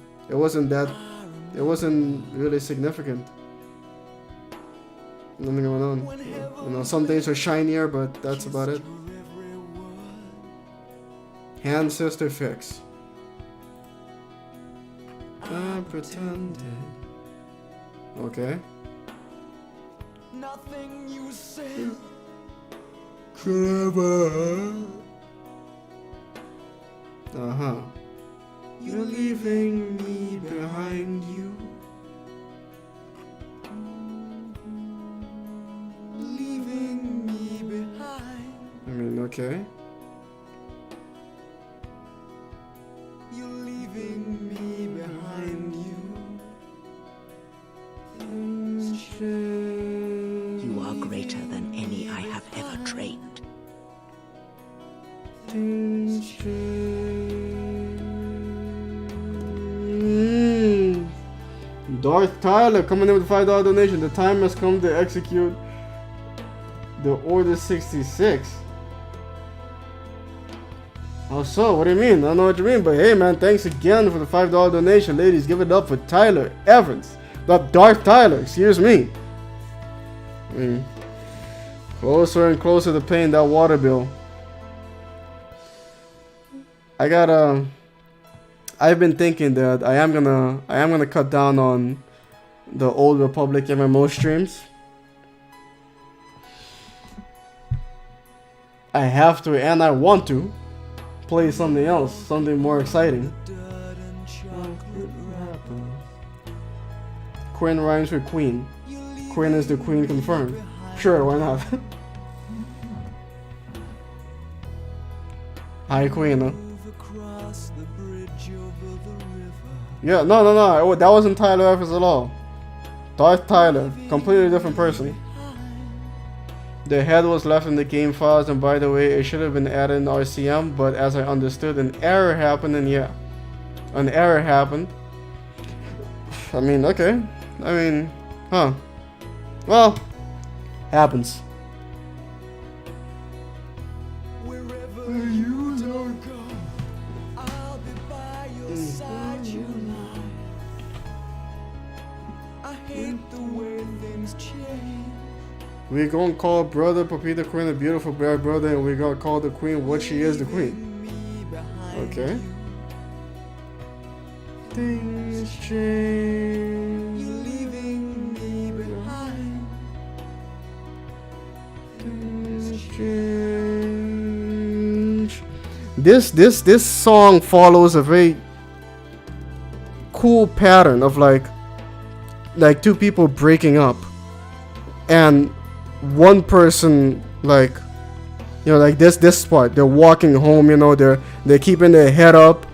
really significant. Nothing going on. You know, some things are shinier, but that's about it. Hand sister fix. I pretended. Okay. Nothing you say. Clever. Uh-huh. You're leaving me behind you. Leaving me behind. I mean, okay. You're leaving me behind you. Things change. You are greater than any I have ever trained. Things change. Darth Tyler coming in with a $5 donation. The time has come to execute the Order 66. Oh, so what do you mean? I don't know what you mean, but hey, man, thanks again for the $5 donation, ladies. Give it up for Tyler Evans, not Darth Tyler. Excuse me. I mean, closer and closer to paying that water bill. I've been thinking that I am gonna cut down on the Old Republic MMO streams. I have to, and I want to play something else, something more exciting. Quinn rhymes with Queen. Quinn is the Queen confirmed. Sure, why not? Hi, Queen. Huh? Yeah, no. That wasn't Tyler Evans at all. Darth Tyler, completely different person. The head was left in the game files, and by the way, it should have been added in RCM, but as I understood, an error happened, and yeah. An error happened. I mean, okay. I mean, huh. Well, happens. Wherever you don't go, I'll be by your side, you lie. I hate the way things change. We're gonna call brother Papita Queen a beautiful bear brother, and we're gonna call the queen what she is, the queen. Okay. Things change. You're leaving me behind. Things change. This song follows a very cool pattern of like two people breaking up, and one person, like, you know, like this part, they're walking home, you know, they're keeping their head up,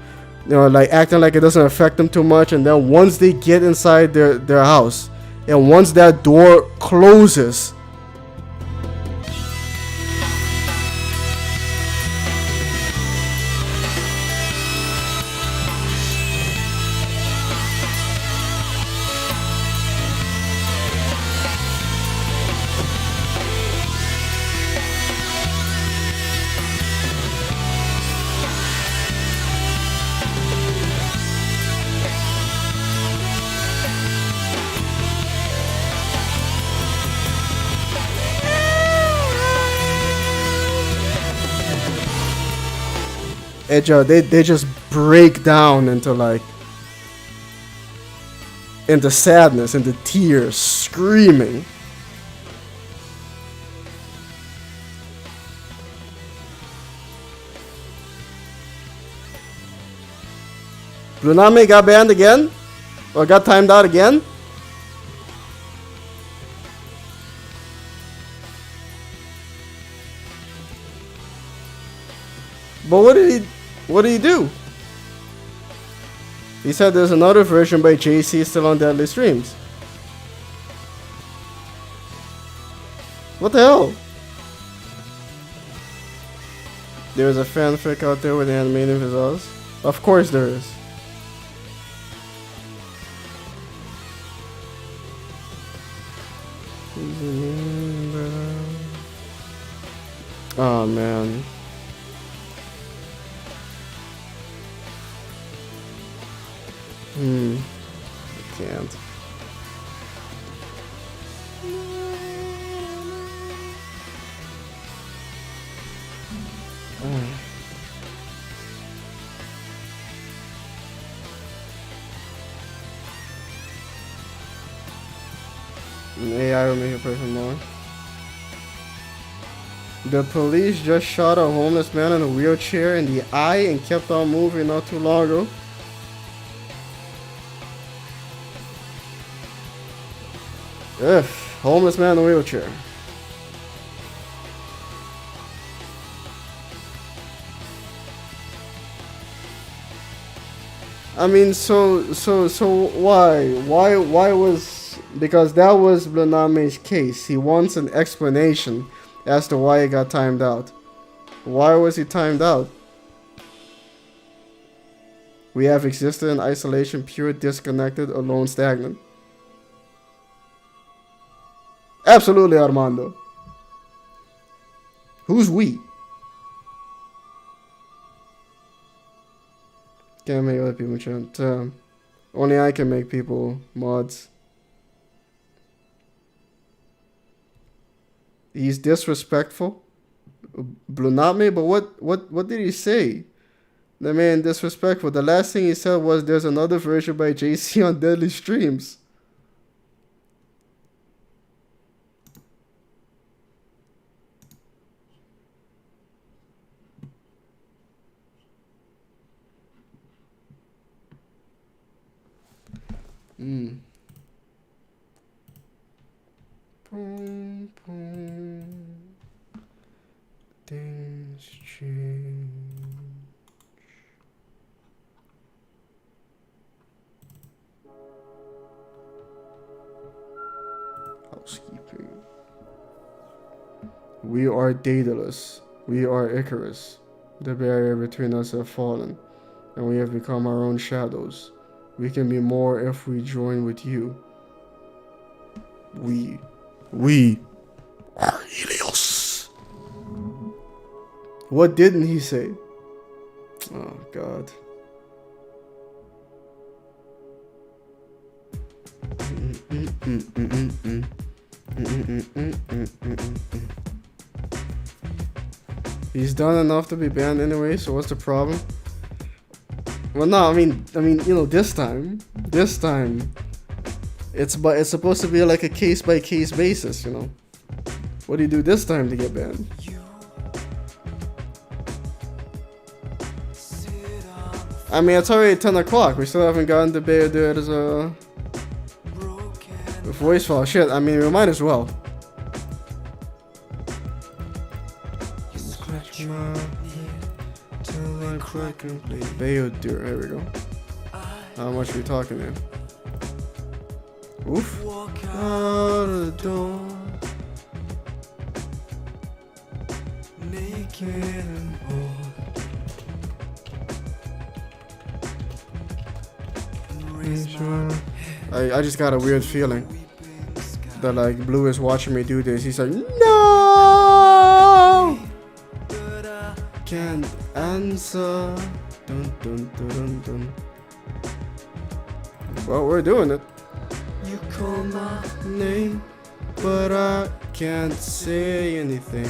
you know, like acting like it doesn't affect them too much, and then once they get inside their house, and once that door closes, they just break down into like into sadness, into tears, screaming. Bruname got banned again? Or got timed out again? But what did he do? He said there's another version by JC still on Deadly Streams. What the hell? There's a fanfic out there with the animated visuals. Of course there is. Oh man. I can't. AI will make a person more. The police just shot a homeless man in a wheelchair in the eye and kept on moving not too long ago. Ugh, homeless man in a wheelchair. I mean, so why was, because that was Blaname's case. He wants an explanation as to why he got timed out. Why was he timed out? We have existed in isolation, pure, disconnected, alone, stagnant. Absolutely, Armando. Who's we? Can't make other people chant. Only I can make people mods. He's disrespectful. Bluname, but what did he say? The man disrespectful. The last thing he said was there's another version by JC on Deadly Streams. Boom, boom. Things change. Housekeeping. We are Daedalus. We are Icarus. The barrier between us has fallen, and we have become our own shadows. We can be more if we join with you. We are Helios. What didn't he say? Oh God. He's done enough to be banned anyway, so what's the problem? Well, no, I mean, you know, this time, it's supposed to be like a case by case basis, you know. What do you do this time to get banned? I mean, it's already 10 o'clock. We still haven't gotten to Bao-Dur's voice file. Shit, I mean, we might as well. Bao-Dur, there we go. How much are we talking here? Oof. Out of the door. Naked and bored. I just got a weird feeling that like Blue is watching me do this. He's like, no! Can't answer. Dun, dun, dun, dun, dun. Well, we're doing it. You call my name, but I can't say anything.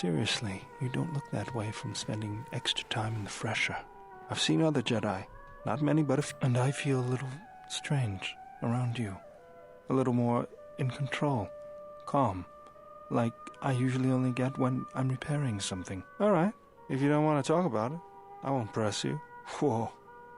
Seriously, you don't look that way from spending extra time in the fresh air. I've seen other Jedi, not many but a few, and I feel a little strange around you. A little more in control, calm, like I usually only get when I'm repairing something. Alright, if you don't want to talk about it, I won't press you. Whoa,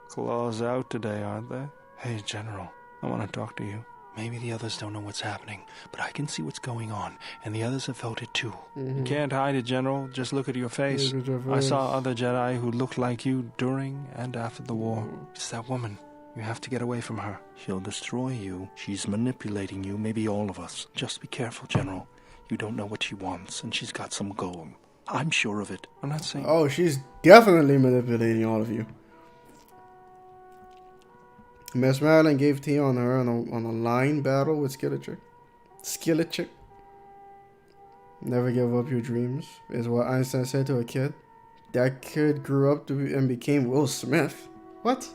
claws out today, aren't they? Hey, General, I want to talk to you. Maybe the others don't know what's happening, but I can see what's going on, and the others have felt it too. You can't hide it, General. Just look at your face. I saw other Jedi who looked like you during and after the war. It's that woman. You have to get away from her. She'll destroy you. She's manipulating you, maybe all of us. Just be careful, General. You don't know what she wants, and she's got some goal. I'm sure of it. I'm not saying... Oh, she's definitely manipulating all of you. Miss Madeline gave tea on her on a line battle with Skillet Chick. Never give up your dreams, is what Einstein said to a kid. That kid grew up and became Will Smith. What?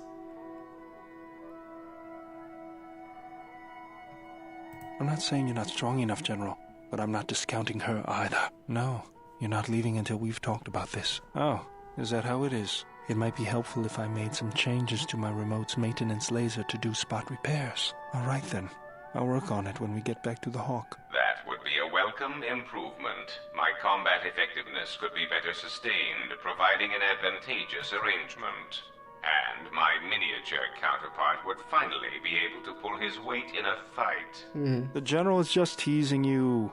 I'm not saying you're not strong enough, General, but I'm not discounting her either. No, you're not leaving until we've talked about this. Oh, is that how it is? It might be helpful if I made some changes to my remote's maintenance laser to do spot repairs. All right then. I'll work on it when we get back to the Hawk. That would be a welcome improvement. My combat effectiveness could be better sustained, providing an advantageous arrangement. And my miniature counterpart would finally be able to pull his weight in a fight. The General is just teasing you.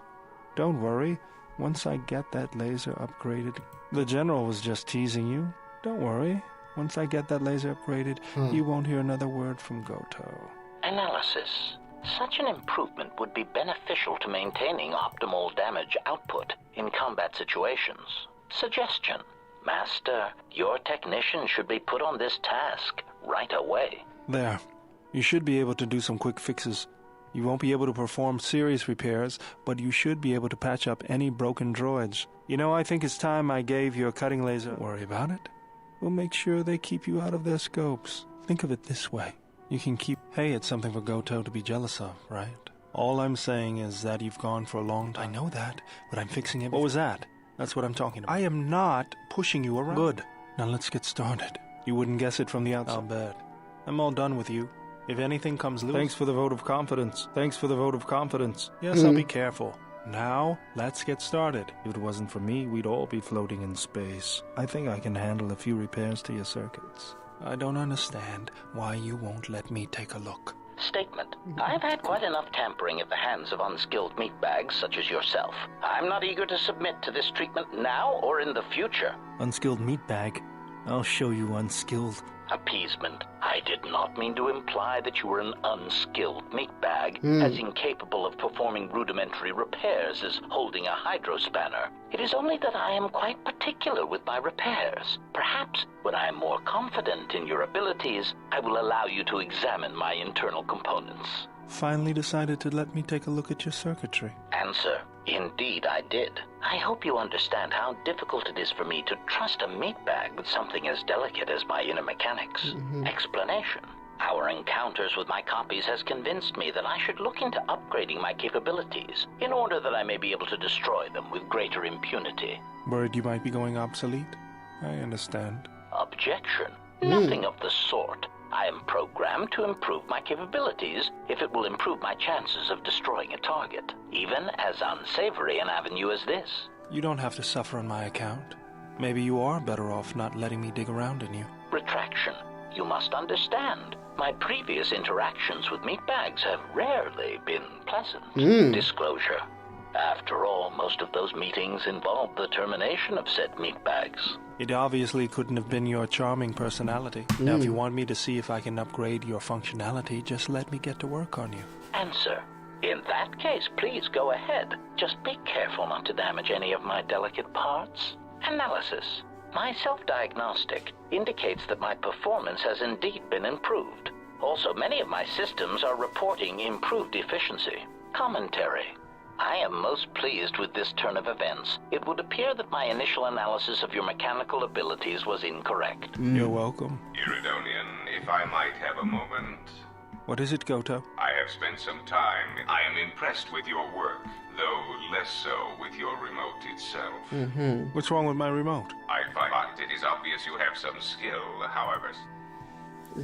Don't worry. Once I get that laser upgraded... The General was just teasing you. Don't worry. Once I get that laser upgraded, you won't hear another word from KoTOR. Analysis. Such an improvement would be beneficial to maintaining optimal damage output in combat situations. Suggestion. Master, your technician should be put on this task right away. There. You should be able to do some quick fixes. You won't be able to perform serious repairs, but you should be able to patch up any broken droids. You know, I think it's time I gave you a cutting laser. Don't worry about it. We'll make sure they keep you out of their scopes. Think of it this way. You can keep... Hey, it's something for KoTOR to be jealous of, right? All I'm saying is that you've gone for a long time. I know that, but I'm fixing it. What was that? That's what I'm talking about. I am not pushing you around. Good. Now let's get started. You wouldn't guess it from the outside. I'll bet. I'm all done with you. If anything comes loose... Thanks for the vote of confidence. Thanks for the vote of confidence. Yes, I'll be careful. Now, let's get started. If it wasn't for me, we'd all be floating in space. I think I can handle a few repairs to your circuits. I don't understand why you won't let me take a look. Statement. I've had quite enough tampering at the hands of unskilled meatbags such as yourself. I'm not eager to submit to this treatment now or in the future. Unskilled meatbag? I'll show you unskilled. Appeasement. I did not mean to imply that you were an unskilled meatbag, as incapable of performing rudimentary repairs as holding a hydrospanner. It is only that I am quite particular with my repairs. Perhaps when I am more confident in your abilities, I will allow you to examine my internal components. Finally decided to let me take a look at your circuitry. Answer. Indeed, I did. I hope you understand how difficult it is for me to trust a meatbag with something as delicate as my inner mechanics. Explanation. Our encounters with my copies has convinced me that I should look into upgrading my capabilities in order that I may be able to destroy them with greater impunity. Worried you might be going obsolete? I understand. Objection. Nothing of the sort. I am programmed to improve my capabilities if it will improve my chances of destroying a target, even as unsavory an avenue as this. You don't have to suffer on my account. Maybe you are better off not letting me dig around in you. Retraction. You must understand, my previous interactions with meatbags have rarely been pleasant. Disclosure. After all, most of those meetings involved the termination of said meatbags. It obviously couldn't have been your charming personality. Now, if you want me to see if I can upgrade your functionality, just let me get to work on you. Answer. In that case, please go ahead. Just be careful not to damage any of my delicate parts. Analysis. My self-diagnostic indicates that my performance has indeed been improved. Also, many of my systems are reporting improved efficiency. Commentary. I am most pleased with this turn of events. It would appear that my initial analysis of your mechanical abilities was incorrect. You're welcome. Iridonian, if I might have a moment. What is it, KoTOR? I have spent some time. I am impressed with your work, though less so with your remote itself. What's wrong with my remote? I find it is obvious you have some skill, however.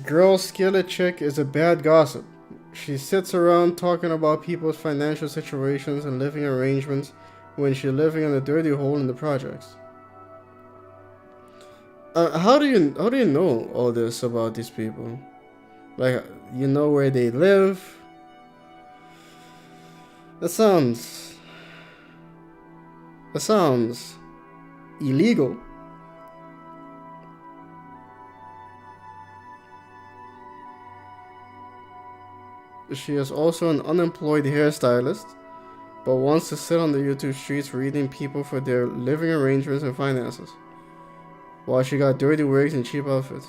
Girl skillet chick is a bad gossip. She sits around talking about people's financial situations and living arrangements when she's living in a dirty hole in the projects. How do you know all this about these people? Like, you know where they live? That sounds illegal. She is also an unemployed hairstylist, but wants to sit on the YouTube streets reading people for their living arrangements and finances, while she got dirty wigs and cheap outfits.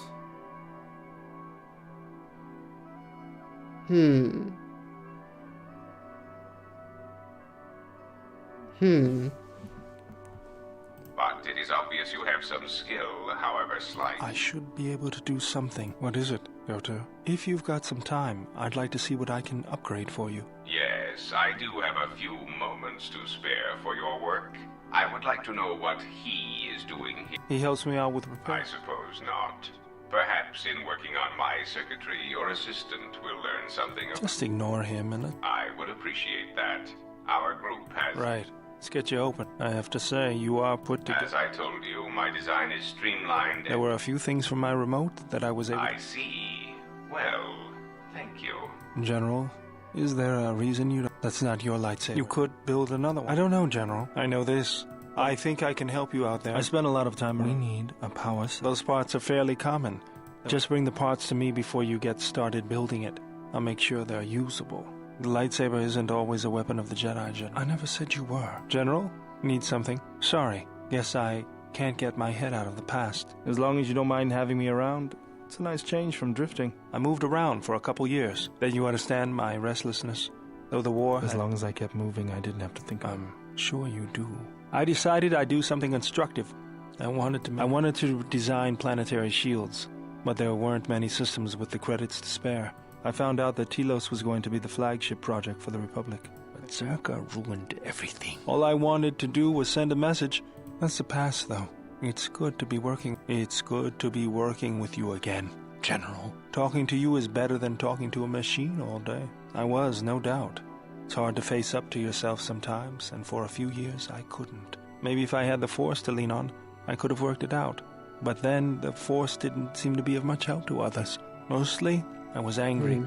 But it is obvious you have some skill, however slight. I should be able to do something. What is it, KoTOR? If you've got some time, I'd like to see what I can upgrade for you. Yes, I do have a few moments to spare for your work. I would like to know what he is doing here. He helps me out with I repairs. suppose not. Perhaps in working on my circuitry, your assistant will learn something. Just ignore him and... I would appreciate that. Our group has... Right. Let's get you open. I have to say, you are put together. As I told you, my design is streamlined. There were a few things from my remote that I was able I see. Well, thank you. General, is there a reason you don't... That's not your lightsaber. You could build another one. I don't know, General. I know this. I think I can help you out there. I spent a lot of time... We need a power... Those parts are fairly common. Just bring the parts to me before you get started building it. I'll make sure they're usable. The lightsaber isn't always a weapon of the Jedi, General. I never said you were. General, need something? Sorry. Guess I can't get my head out of the past. As long as you don't mind having me around, it's a nice change from drifting. I moved around for a couple years. Then you understand my restlessness. Though the war... As long as I kept moving, I didn't have to think... I'm sure you do. I decided I'd do something constructive. I wanted to design planetary shields, but there weren't many systems with the credits to spare. I found out that Telos was going to be the flagship project for the Republic. But Zerka ruined everything. All I wanted to do was send a message. That's the past, though. It's good to be working with you again, General. Talking to you is better than talking to a machine all day. I was, no doubt. It's hard to face up to yourself sometimes, and for a few years I couldn't. Maybe if I had the Force to lean on, I could have worked it out. But then the Force didn't seem to be of much help to others. Mostly, I was angry.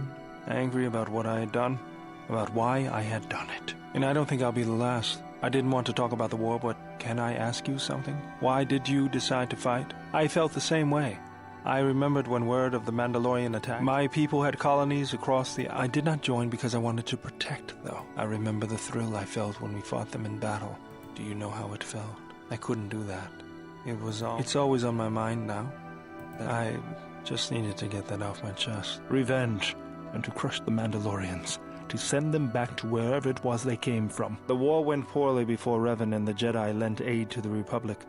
Angry about what I had done, about why I had done it. And I don't think I'll be the last. I didn't want to talk about the war, but can I ask you something? Why did you decide to fight? I felt the same way. I remembered when word of the Mandalorian attack. My people had colonies across the... I did not join because I wanted to protect, though. I remember the thrill I felt when we fought them in battle. Do you know how it felt? I couldn't do that. It's always on my mind now. I just needed to get that off my chest. Revenge, and to crush the Mandalorians, to send them back to wherever it was they came from. The war went poorly before Revan and the Jedi lent aid to the Republic.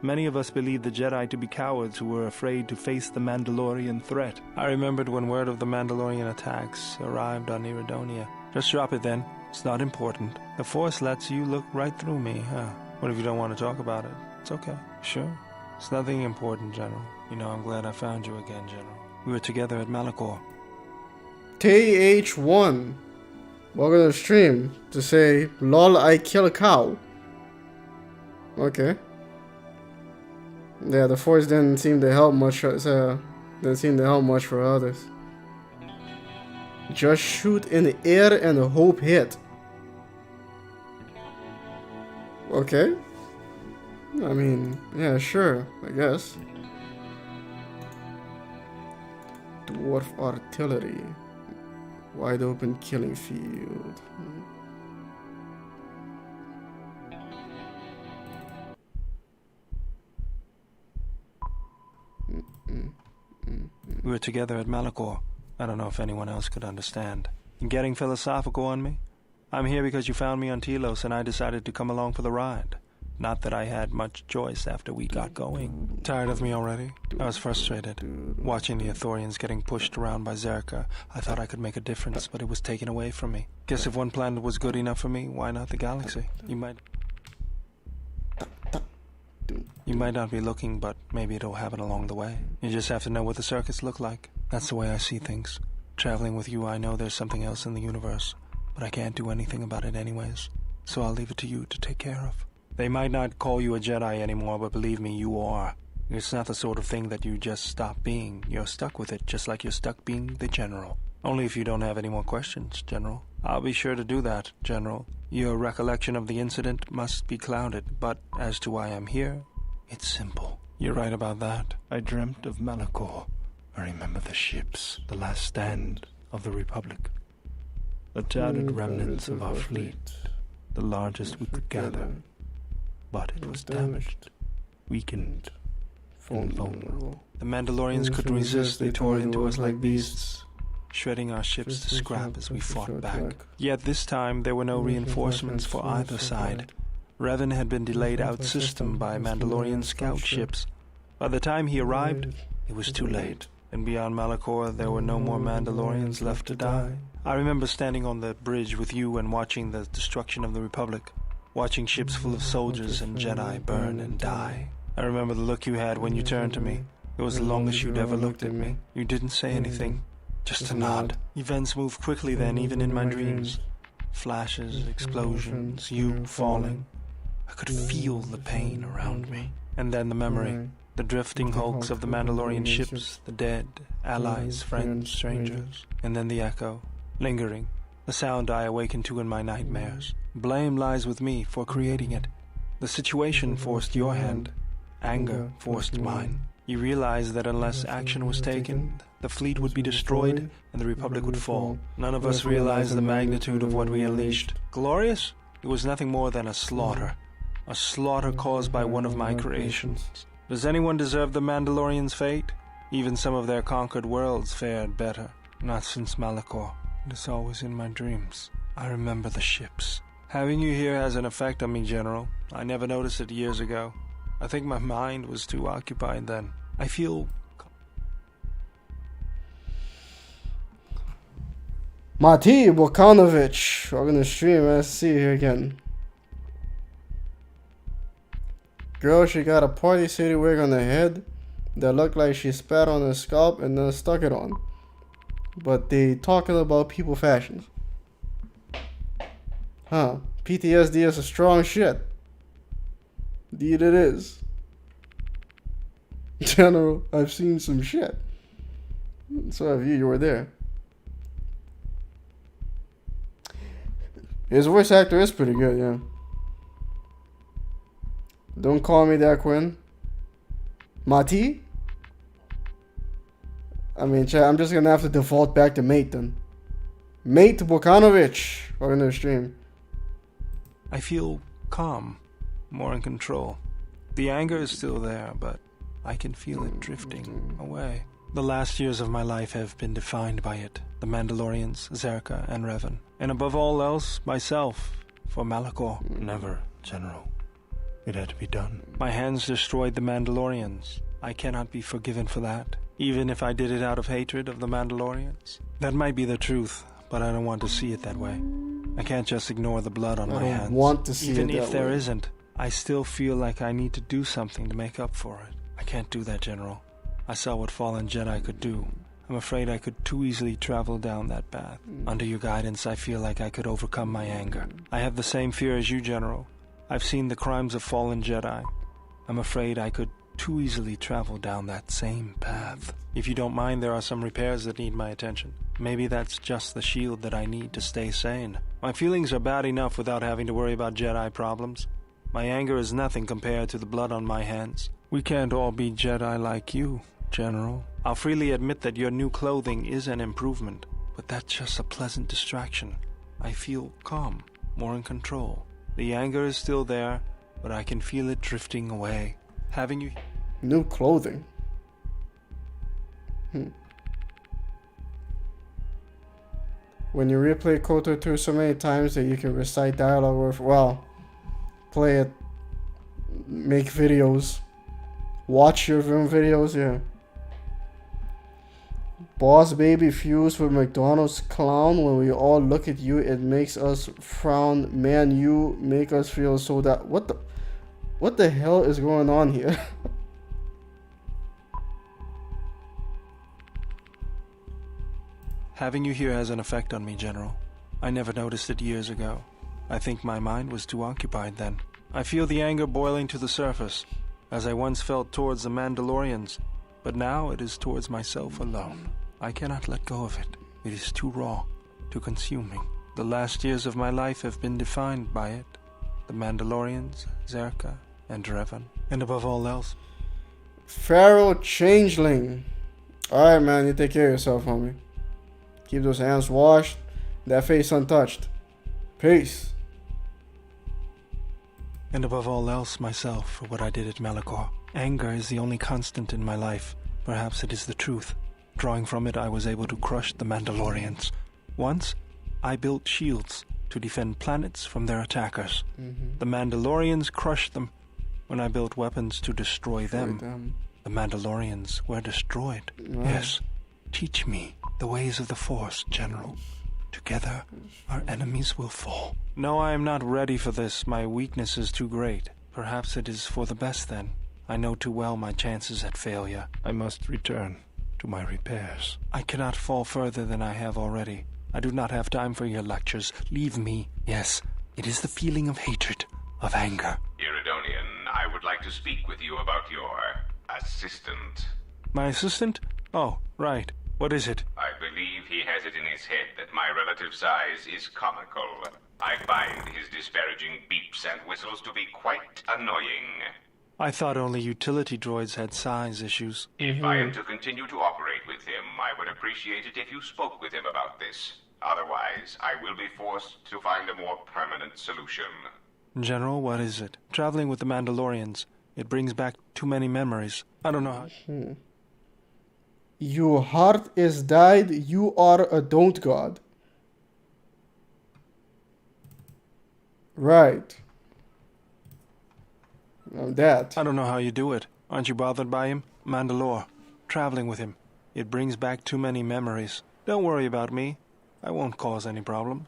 Many of us believed the Jedi to be cowards who were afraid to face the Mandalorian threat. I remembered when word of the Mandalorian attacks arrived on Iridonia. Just drop it then. It's not important. The Force lets you look right through me, huh? What if you don't want to talk about it? It's okay. Sure. It's nothing important, General. You know, I'm glad I found you again, General. We were together at Malachor. TH1. Welcome to the stream to say, lol, I kill a cow. Okay. Yeah, the Force didn't seem to help much. Didn't seem to help much for others. Just shoot in the air and hope hit. Okay. I mean, yeah, sure, I guess. Dwarf artillery. Wide open killing field. We were together at Malachor. I don't know if anyone else could understand. Getting philosophical on me? I'm here because you found me on Telos and I decided to come along for the ride. Not that I had much choice after we got going. Tired of me already? I was frustrated. Watching the Ithorians getting pushed around by Zerka, I thought I could make a difference, but it was taken away from me. Guess if one planet was good enough for me, why not the galaxy? You might not be looking, but maybe it'll happen along the way. You just have to know what the circuits look like. That's the way I see things. Traveling with you, I know there's something else in the universe, but I can't do anything about it anyways. So I'll leave it to you to take care of. They might not call you a Jedi anymore, but believe me, you are. It's not the sort of thing that you just stop being. You're stuck with it, just like you're stuck being the General. Only if you don't have any more questions, General. I'll be sure to do that, General. Your recollection of the incident must be clouded, but as to why I'm here, it's simple. You're right about that. I dreamt of Malachor. I remember the ships, the last stand of the Republic. The tattered remnants of our fleet, the largest we could gather. But it was damaged, weakened, and vulnerable. The Mandalorians couldn't resist. They tore into us like beasts, shredding our ships to scrap as we fought back. Yet this time there were no reinforcements for either side. Revan had been delayed out system by Mandalorian scout ships. By the time he arrived, it was too late. And beyond Malachor, there were no more Mandalorians left to die. I remember standing on the bridge with you and watching the destruction of the Republic. Watching ships full of soldiers and Jedi burn and die. I remember the look you had when you turned to me. It was the longest you'd ever looked at me. You didn't say anything, just a nod. Events moved quickly then, even in my dreams. Flashes, explosions, you falling. I could feel the pain around me. And then the memory. The drifting hulks of the Mandalorian ships, the dead, allies, friends, strangers. And then the echo, lingering. The sound I awakened to in my nightmares. Blame lies with me for creating it. The situation forced your hand. Anger forced mine. You realized that unless action was taken, the fleet would be destroyed and the Republic would fall. None of us realized the magnitude of what we unleashed. Glorious? It was nothing more than a slaughter. A slaughter caused by one of my creations. Does anyone deserve the Mandalorians' fate? Even some of their conquered worlds fared better. Not since Malachor. It is always in my dreams. I remember the ships. Having you here has an effect on me, General. I never noticed it years ago. I think my mind was too occupied then. I feel... Mati Volkanovich. Welcome to the stream. Let's see you here again. Girl, she got a Party City wig on her head that looked like she spat on her scalp and then stuck it on. But they talking about people fashions. Huh. PTSD is a strong shit. Indeed it is. General, I've seen some shit. So have you. You were there. His voice actor is pretty good, yeah. Don't call me that, Quinn. Mati? I mean, chat, I'm just gonna have to default back to mate then. Mate Volkanovich. Welcome to the stream. I feel calm, more in control. The anger is still there, but I can feel it drifting away. The last years of my life have been defined by it. The Mandalorians, Zerka, and Revan. And above all else, myself, for Malachor. Never, General. It had to be done. My hands destroyed the Mandalorians. I cannot be forgiven for that, even if I did it out of hatred of the Mandalorians. That might be the truth, but I don't want to see it that way. I can't just ignore the blood on my hands. Want to see even it that if there way. isn't, I still feel like I need to do something to make up for it. I can't do that, General. I saw what fallen Jedi could do. I'm afraid I could too easily travel down that path. Under your guidance, I feel like I could overcome my anger. I have the same fear as you, General. I've seen the crimes of fallen Jedi. I'm afraid I could too easily travel down that same path. If you don't mind, there are some repairs that need my attention. Maybe that's just the shield that I need to stay sane. My feelings are bad enough without having to worry about Jedi problems. My anger is nothing compared to the blood on my hands. We can't all be Jedi like you, General. I'll freely admit that your new clothing is an improvement, but that's just a pleasant distraction. I feel calm, more in control. The anger is still there, but I can feel it drifting away. Having you... New clothing? When you replay KoTOR 2 so many times that you can recite dialogue with, well, play it make videos. Watch your film videos, yeah. Boss baby fused with McDonald's clown. When we all look at you, it makes us frown. Man, you make us feel so that... What the hell is going on here? Having you here has an effect on me, General. I never noticed it years ago. I think my mind was too occupied then. I feel the anger boiling to the surface, as I once felt towards the Mandalorians, but now it is towards myself alone. I cannot let go of it. It is too raw, too consuming. The last years of my life have been defined by it. The Mandalorians, Zerka, and Revan, and above all else, Pharaoh Changeling. Alright, man, you take care of yourself, homie. Keep those hands washed, that face untouched. Peace. And above all else, myself, for what I did at Malachor. Anger is the only constant in my life. Perhaps it is the truth. Drawing from it, I was able to crush the Mandalorians. Once, I built shields to defend planets from their attackers. The Mandalorians crushed them. When I built weapons to destroy them, the Mandalorians were destroyed. Right. Yes, teach me the ways of the Force, General. Together, our enemies will fall. No, I am not ready for this. My weakness is too great. Perhaps it is for the best, then. I know too well my chances at failure. I must return to my repairs. I cannot fall further than I have already. I do not have time for your lectures. Leave me. Yes, it is the feeling of hatred, of anger. Iridonian, I would like to speak with you about your assistant. My assistant? Oh, right. What is it? I believe he has it in his head that my relative size is comical. I find his disparaging beeps and whistles to be quite annoying. I thought only utility droids had size issues. If I am to continue to operate with him, I would appreciate it if you spoke with him about this. Otherwise, I will be forced to find a more permanent solution. General, what is it? Traveling with the Mandalorians. It brings back too many memories. I don't know how... Your heart is died, you are a don't god. Right. Now that. I don't know how you do it. Aren't you bothered by him? Mandalore. Traveling with him. It brings back too many memories. Don't worry about me. I won't cause any problems.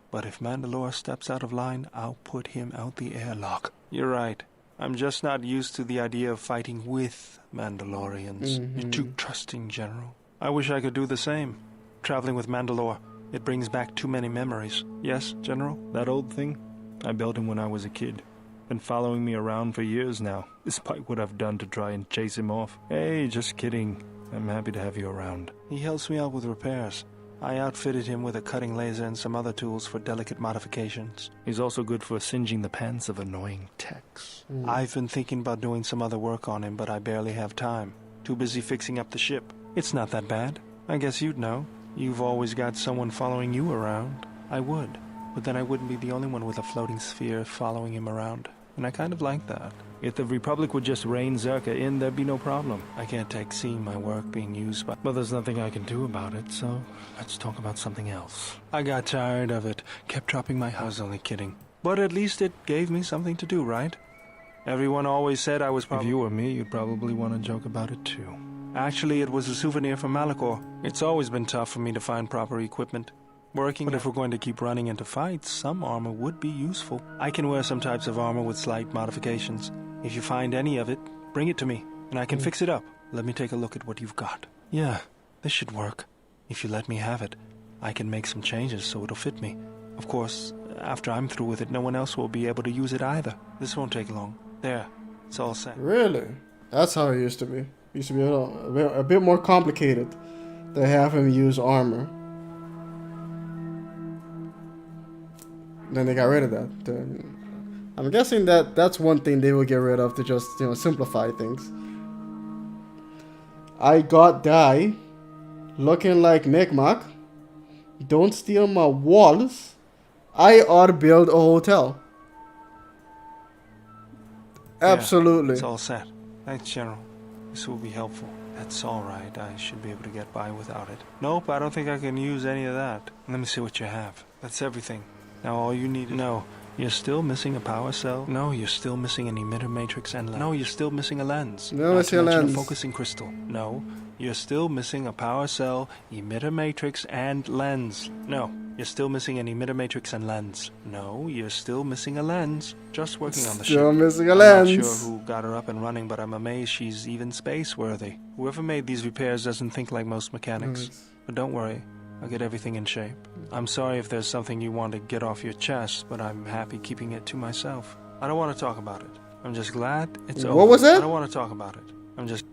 But if Mandalore steps out of line, I'll put him out the airlock. You're right. I'm just not used to the idea of fighting with Mandalorians. You're too trusting, General. I wish I could do the same. Traveling with Mandalore, it brings back too many memories. Yes, General? That old thing? I built him when I was a kid. Been following me around for years now, despite what I've done to try and chase him off. Hey, just kidding. I'm happy to have you around. He helps me out with repairs. I outfitted him with a cutting laser and some other tools for delicate modifications. He's also good for singeing the pants of annoying techs. I've been thinking about doing some other work on him, but I barely have time. Too busy fixing up the ship. It's not that bad. I guess you'd know. You've always got someone following you around. I would. But then I wouldn't be the only one with a floating sphere following him around. And I kind of like that. If the Republic would just rein Zerka in, there'd be no problem. I can't take seeing my work being used by... But there's nothing I can do about it, so let's talk about something else. I got tired of it. Kept dropping my house, only kidding. But at least it gave me something to do, right? Everyone always said I was probably... If you were me, you'd probably want to joke about it too. Actually, it was a souvenir from Malachor. It's always been tough for me to find proper equipment. But if we're going to keep running into fights, some armor would be useful. I can wear some types of armor with slight modifications. If you find any of it, bring it to me, and I can fix it up. Let me take a look at what you've got. Yeah, this should work. If you let me have it, I can make some changes so it'll fit me. Of course, after I'm through with it, no one else will be able to use it either. This won't take long. There, it's all set. Really? That's how it used to be. It used to be a bit more complicated to have him use armor. Then they got rid of that. I'm guessing that that's one thing they will get rid of to just, simplify things. I got die, looking like Micmac. Don't steal my walls. I ought to build a hotel. Absolutely. Yeah, it's all set. Thanks, General. This will be helpful. That's all right. I should be able to get by without it. Nope, I don't think I can use any of that. Let me see what you have. That's everything. Now all you need to know, You're still missing a power cell. No, you're still missing an emitter matrix and lens. No, you're still missing a lens. No, it's a lens. A focusing crystal. No, you're still missing a power cell, emitter matrix, and lens. No, you're still missing an emitter matrix and lens. No, you're still missing a lens. Just working on the ship. Still missing a lens. I'm not sure who got her up and running, but I'm amazed she's even space-worthy. Whoever made these repairs doesn't think like most mechanics. But don't worry, I'll get everything in shape. I'm sorry if there's something you want to get off your chest, but I'm happy keeping it to myself. I don't want to talk about it. I'm just glad it's over. What was that? I don't want to talk about it.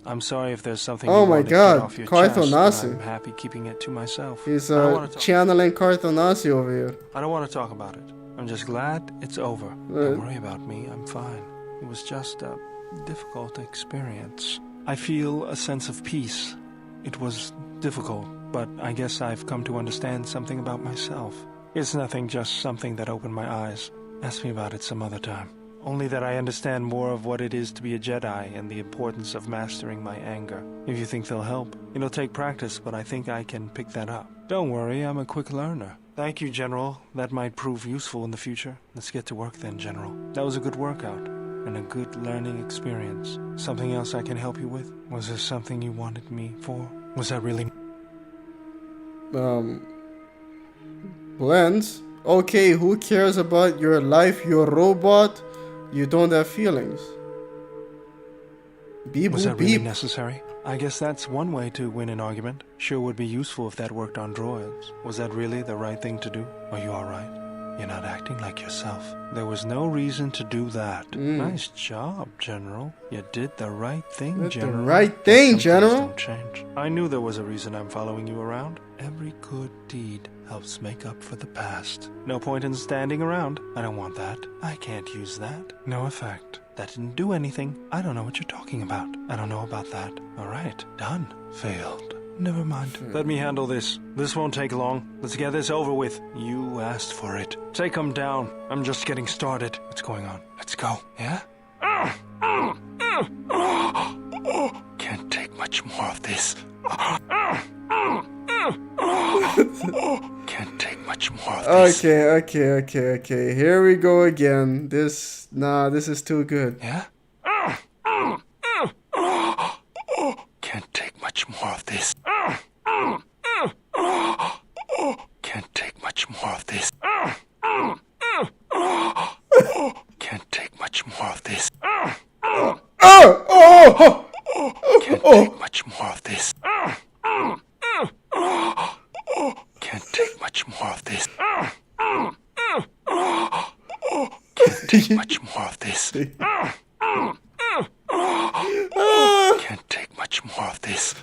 I'm sorry if there's something oh you my want to God. get off your chest, but KoTOR. I'm happy keeping it to myself. He's channeling KoTOR over here. I don't want to talk about it. I'm just glad it's over. Don't worry about me. I'm fine. It was just a difficult experience. I feel a sense of peace. It was difficult, but I guess I've come to understand something about myself. It's nothing, just something that opened my eyes. Ask me about it some other time. Only that I understand more of what it is to be a Jedi and the importance of mastering my anger. If you think they'll help, it'll take practice, but I think I can pick that up. Don't worry, I'm a quick learner. Thank you, General. That might prove useful in the future. Let's get to work then, General. That was a good workout and a good learning experience. Something else I can help you with? Was there something you wanted me for? Was that really... Lens? Okay, who cares about your life? You're a robot. You don't have feelings. Beep, was that beep. really necessary? I guess that's one way to win an argument. Sure would be useful if that worked on droids. Was that really the right thing to do? Are you alright? You're not acting like yourself. There was no reason to do that. Nice job, General. You did the right thing, General. The right thing, General. Don't change. I knew there was a reason I'm following you around. Every good deed helps make up for the past. No point in standing around. I don't want that. I can't use that. No effect. That didn't do anything. I don't know what you're talking about. I don't know about that. Alright, done. Failed. Never mind. Let me handle this. This won't take long. Let's get this over with. You asked for it. Take him down. I'm just getting started. What's going on? Let's go. Yeah? Can't take much more of this. Can't take much more of this. Okay. Here we go again. This is too good. Yeah? Can't take much more of this. Can't take much more of this. Can't take much more of this. Can't take much more of this. Can't take much more of this. Can't take much more of this. Can't take much more of this. Can't take much more of this.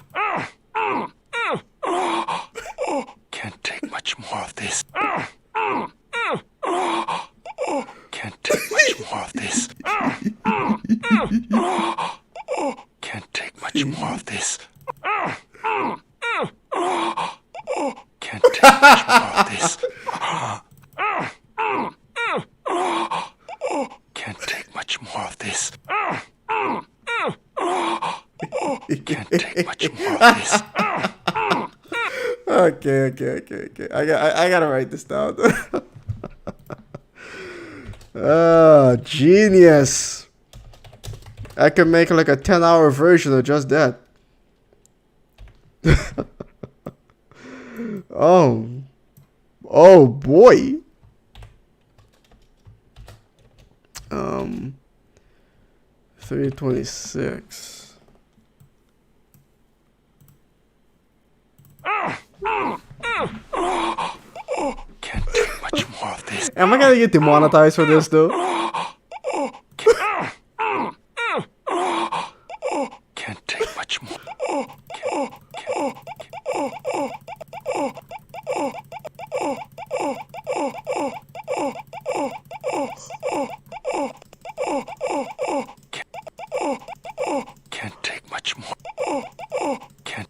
Can't take much more of this. Can't take much more of this. Can't take much more of this. Can't take much more of this. Can't take much more of this. Okay. I gotta write this down. Genius. I can make like a 10-hour version of just that. Oh boy. 326. Can't take much more of this. Am I gonna get demonetized for this though? Can't take much more. Can't take much more. Can't.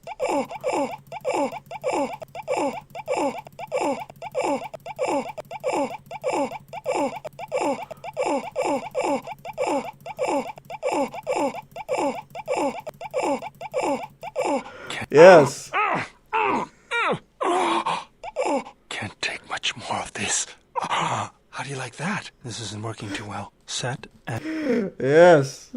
Yes. Can't take much more of this. How do you like like that. This isn't working too well. Set and... Yes.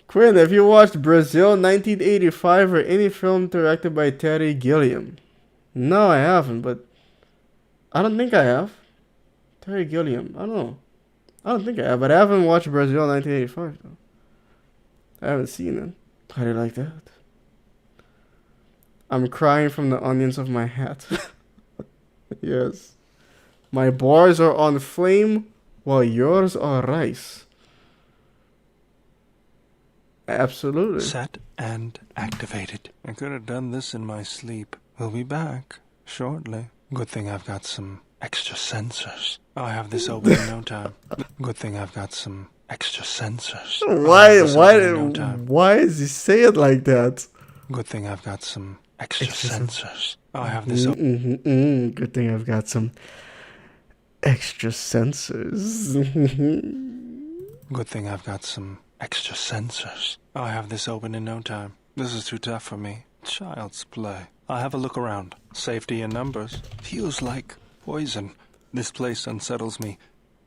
Quinn, have you watched Brazil 1985 or any film directed by Terry Gilliam? No, I haven't, but I don't think I have. Terry Gilliam, I don't know. I don't think I have, but I haven't watched Brazil 1985 though. I haven't seen it. How do you like that? I'm crying from the onions of my hat. Yes. My bars are on flame while yours are rice. Absolutely. Set and activated. I could have done this in my sleep. We'll be back shortly. Good thing I've got some extra sensors. I'll have this open in no time. Good thing I've got some extra sensors. Why does he say it like that? Good thing I've got some extra sensors. I'll have this open. Good thing I've got some extra sensors. Good thing I've got some extra sensors. I'll have this open in no time. This is too tough for me. Child's play. I'll have a look around. Safety in numbers. Feels like poison. This place unsettles me.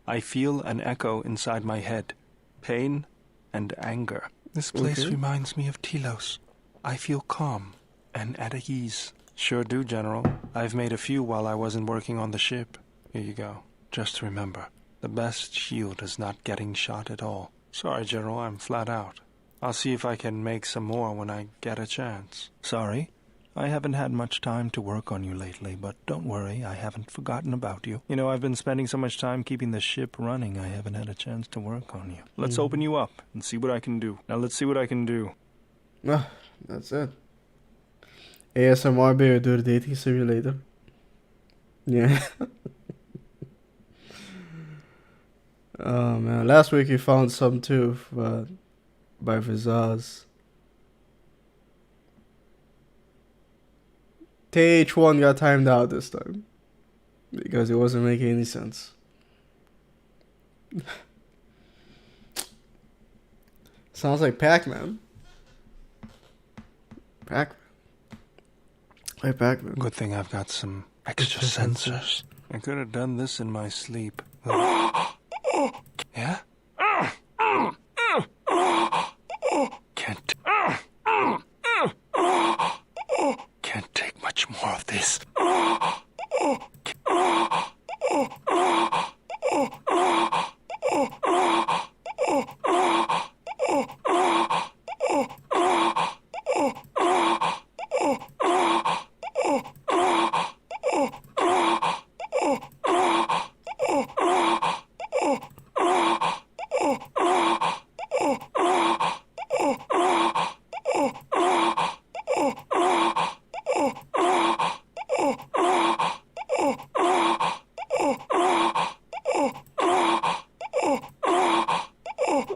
I feel an echo inside my head. Pain and anger. This place reminds me of Telos. I feel calm and at ease. Sure do, General. I've made a few while I wasn't working on the ship. Here you go. Just remember, the best shield is not getting shot at all. Sorry, General, I'm flat out. I'll see if I can make some more when I get a chance. Sorry, I haven't had much time to work on you lately, but don't worry, I haven't forgotten about you. You know, I've been spending so much time keeping the ship running, I haven't had a chance to work on you. Let's open you up and see what I can do. Now let's see what I can do. Ah, that's it. ASMR Bao-Dur dating simulator. Yeah. Oh man, last week we found some too, but by Vizaz. TH1 got timed out this time because it wasn't making any sense. Sounds like Pac-Man. Pac-Man. Hey, Pac-Man. Good thing I've got some extra sensors. I could have done this in my sleep. Yeah? Can't take much more of this.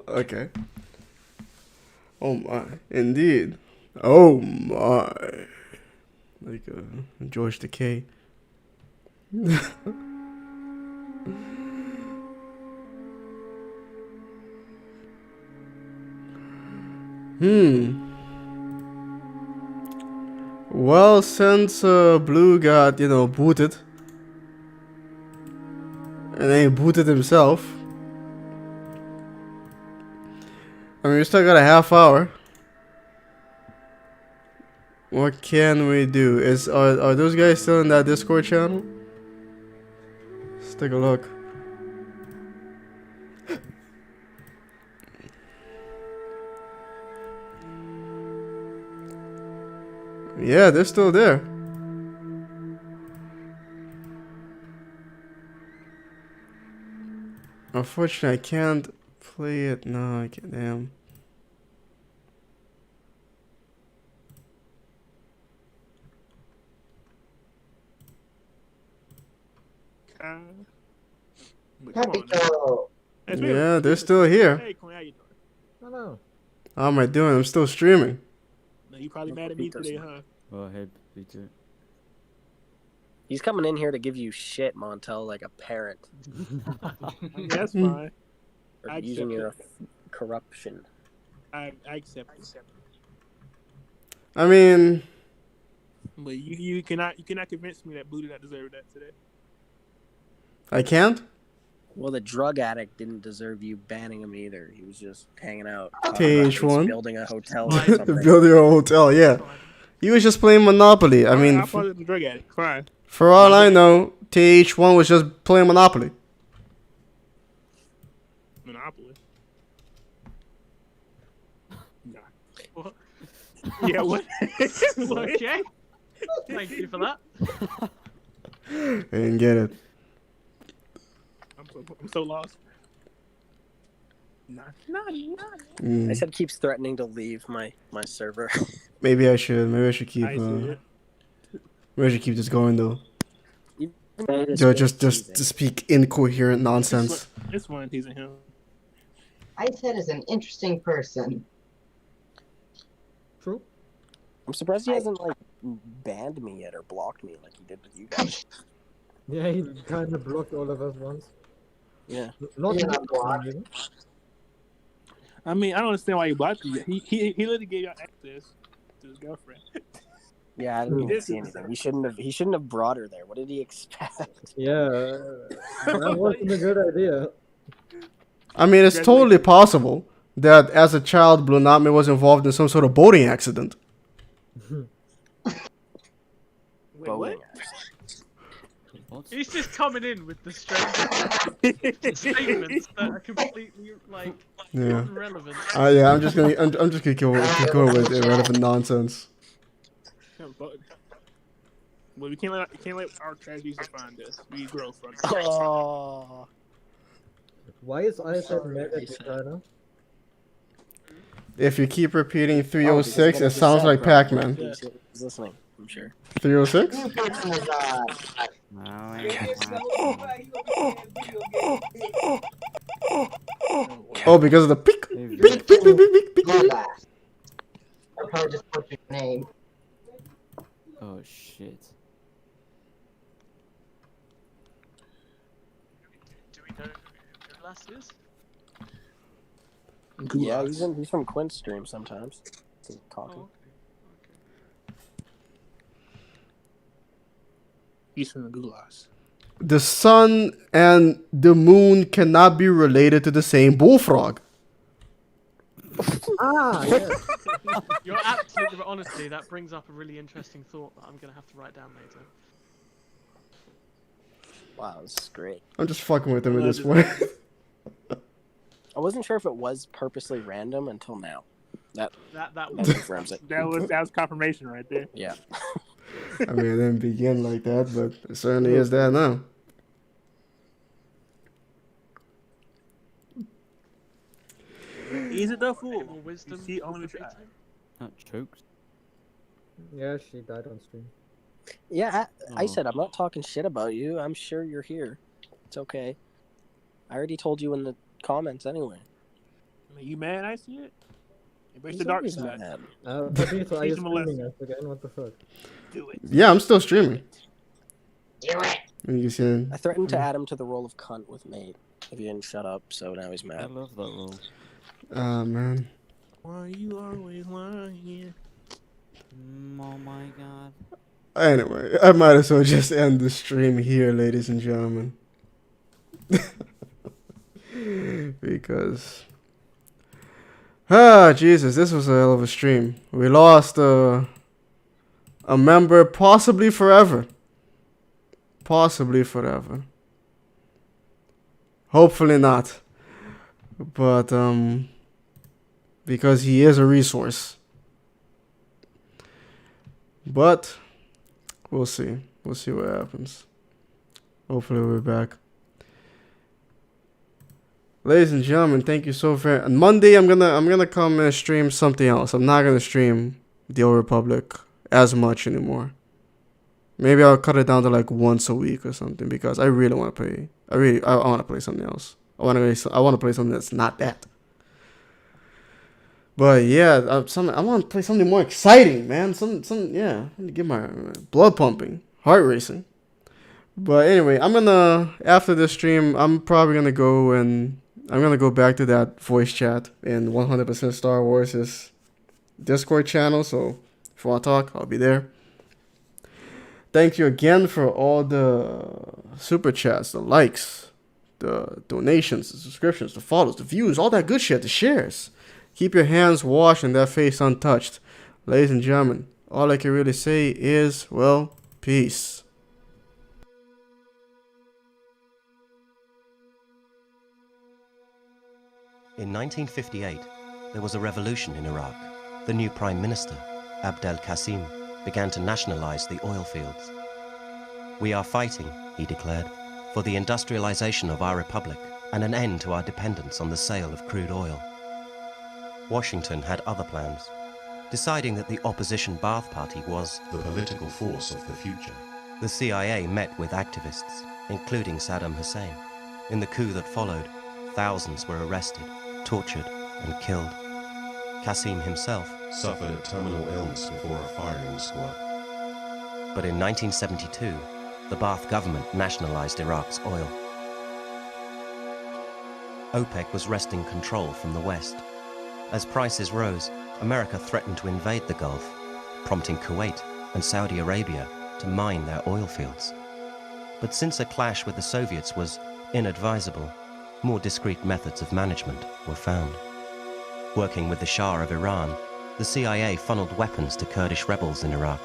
Okay. Oh my, indeed. Oh my. Like George Takei. Well, since Blue got, booted, and then he booted himself, I mean, we still got a half hour. What can we do? Are those guys still in that Discord channel? Let's take a look. Yeah, they're still there. Unfortunately, I can't play it. No, I can't. Damn. Yeah, they're still here. Hey, Quinn, how you doing? Hello. How am I doing? I'm still streaming. No, you probably mad at me today, huh? Well, hey, Peter. He's coming in here to give you shit, Montel, like a parent. That's fine. Or using your corruption. I accept it. I mean, but you cannot convince me that Blue did not deserve that today. I can't? Well, the drug addict didn't deserve you banning him either. He was just hanging out. TH1. Building a hotel or something. Building a hotel, yeah. He was just playing Monopoly. I mean, I thought it was a drug addict. Fine. for all I know, TH1 was just playing Monopoly. Monopoly. Nah. What? Yeah, what? Okay. Thank you for that. I didn't get it. I'm so lost. Nah. I said keeps threatening to leave my server. Maybe I should. Maybe I should keep. Maybe I should keep this going though. Just to speak incoherent nonsense. It's fun teasing him. I said is an interesting person. True. I'm surprised he hasn't like banned me yet or blocked me like he did with you guys. Yeah, he kind of blocked all of us once. Yeah. Not blocked. I mean, I don't understand why he blocked you. He literally gave you access to his girlfriend. Yeah, I didn't even see anything. He shouldn't have brought her there. What did he expect? Yeah, that wasn't a good idea. I mean, it's totally possible that as a child, Blue Nami was involved in some sort of boating accident. Wait, what? He's just coming in with the strange statements that are completely like irrelevant. Yeah, I'm just gonna keep going with irrelevant nonsense. Well, we can't let our tragedies define us. We grow from it. Oh. Why is Isaac mad at you, China? If you keep repeating 306, it sounds like Pac-Man. He's listening, I'm sure. 306? Oh, because of the peak. Peak. I probably just put your name. Oh shit. Do we know who Glass is? Yeah, he's from Quint's stream sometimes. He's talking. He's from the Gulas. The sun and the moon cannot be related to the same bullfrog. Yeah. You're absolutely right. Honestly, that brings up a really interesting thought that I'm going to have to write down later. Wow, this is great. I'm just fucking with him at this point. I wasn't sure if it was purposely random until now. That confirms it. That was confirmation right there. Yeah. I mean, it didn't begin like that, but it certainly is that now. Is it the fool? Wisdom. She only try. That choked. Yeah, she died on stream. Yeah, I said I'm not talking shit about you. I'm sure you're here. It's okay. I already told you in the comments anyway. Are you mad I see it? Embrace the dark side. Are you streaming us again? What the fuck? Do it. Yeah, I'm still streaming. Do it. You see, I threatened to add him to the role of cunt with mate if he didn't shut up, so now he's mad. I love that role. man. Why you always lying? Oh my god. Anyway, I might as well just end the stream here, ladies and gentlemen. Because Jesus, this was a hell of a stream. We lost a member, possibly forever. Possibly forever. Hopefully not. But because he is a resource. But we'll see. We'll see what happens. Hopefully we'll be back. Ladies and gentlemen, thank you so very much. On Monday, I'm gonna come and stream something else. I'm not gonna stream The Old Republic as much anymore. Maybe I'll cut it down to like once a week or something because I really want to play. I want to play something else. I want to play something that's not that. But yeah, I want to play something more exciting, man. I want to get my blood pumping, heart racing. But anyway, after this stream, I'm probably gonna go back to that voice chat in 100% Star Wars' Discord channel. So if you want to talk, I'll be there. Thank you again for all the super chats, the likes, the donations, the subscriptions, the follows, the views, all that good shit, the shares. Keep your hands washed and that face untouched. Ladies and gentlemen, all I can really say is, well, peace. In 1958, there was a revolution in Iraq. The new Prime Minister, Abdel Qasim, began to nationalize the oil fields. "We are fighting," he declared, "for the industrialization of our republic and an end to our dependence on the sale of crude oil." Washington had other plans, deciding that the opposition Ba'ath Party was the political force of the future. The CIA met with activists, including Saddam Hussein. In the coup that followed, thousands were arrested, tortured, and killed. Qasim himself suffered a terminal illness before a firing squad. But in 1972, the Ba'ath government nationalized Iraq's oil. OPEC was wresting control from the West. As prices rose, America threatened to invade the Gulf, prompting Kuwait and Saudi Arabia to mine their oil fields. But since a clash with the Soviets was inadvisable, more discreet methods of management were found. Working with the Shah of Iran, the CIA funneled weapons to Kurdish rebels in Iraq.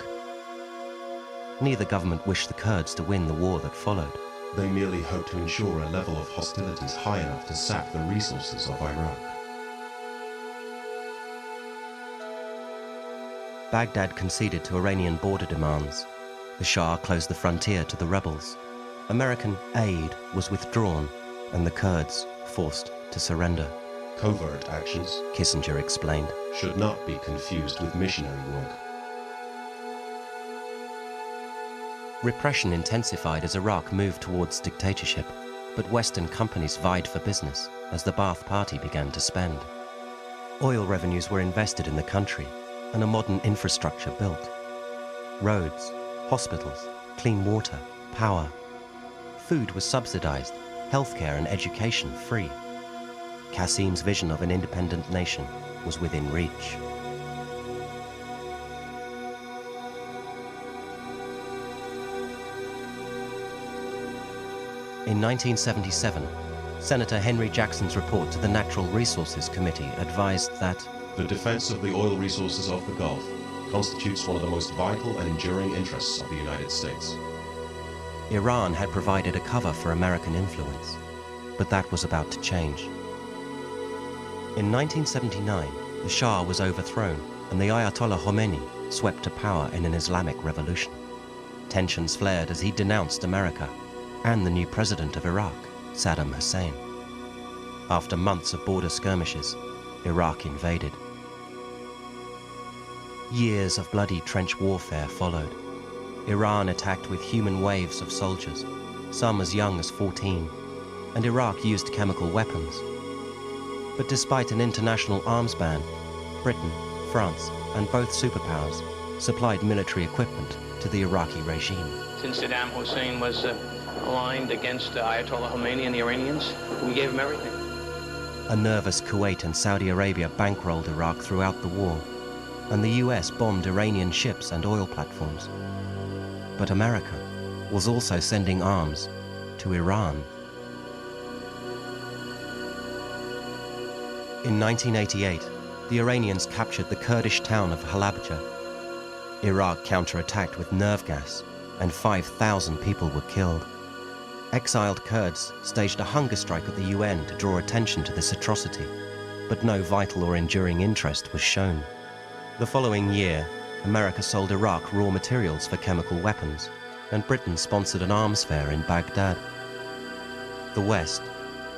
Neither government wished the Kurds to win the war that followed. They merely hoped to ensure a level of hostilities high enough to sap the resources of Iraq. Baghdad conceded to Iranian border demands. The Shah closed the frontier to the rebels. American aid was withdrawn, and the Kurds forced to surrender. Covert actions, Kissinger explained, should not be confused with missionary work. Repression intensified as Iraq moved towards dictatorship, but Western companies vied for business as the Ba'ath Party began to spend. Oil revenues were invested in the country, and a modern infrastructure built. Roads, hospitals, clean water, power. Food was subsidized, healthcare and education free. Qasim's vision of an independent nation was within reach. In 1977, Senator Henry Jackson's report to the Natural Resources Committee advised that the defense of the oil resources of the Gulf constitutes one of the most vital and enduring interests of the United States. Iran had provided a cover for American influence, but that was about to change. In 1979, the Shah was overthrown and the Ayatollah Khomeini swept to power in an Islamic revolution. Tensions flared as he denounced America and the new president of Iraq, Saddam Hussein. After months of border skirmishes, Iraq invaded. Years of bloody trench warfare followed. Iran attacked with human waves of soldiers, some as young as 14, and Iraq used chemical weapons. But despite an international arms ban, Britain, France, and both superpowers supplied military equipment to the Iraqi regime. Since Saddam Hussein was aligned against Ayatollah Khomeini and the Iranians, we gave him everything. A nervous Kuwait and Saudi Arabia bankrolled Iraq throughout the war, and the US bombed Iranian ships and oil platforms. But America was also sending arms to Iran. In 1988, the Iranians captured the Kurdish town of Halabja. Iraq counterattacked with nerve gas, and 5,000 people were killed. Exiled Kurds staged a hunger strike at the UN to draw attention to this atrocity, but no vital or enduring interest was shown. The following year, America sold Iraq raw materials for chemical weapons, and Britain sponsored an arms fair in Baghdad. The West,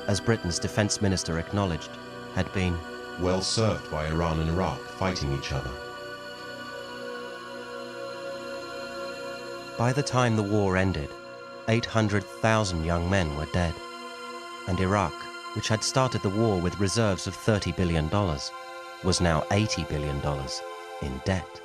as Britain's defense minister acknowledged, had been well served by Iran and Iraq fighting each other. By the time the war ended, 800,000 young men were dead, and Iraq, which had started the war with reserves of $30 billion, was now $80 billion in debt.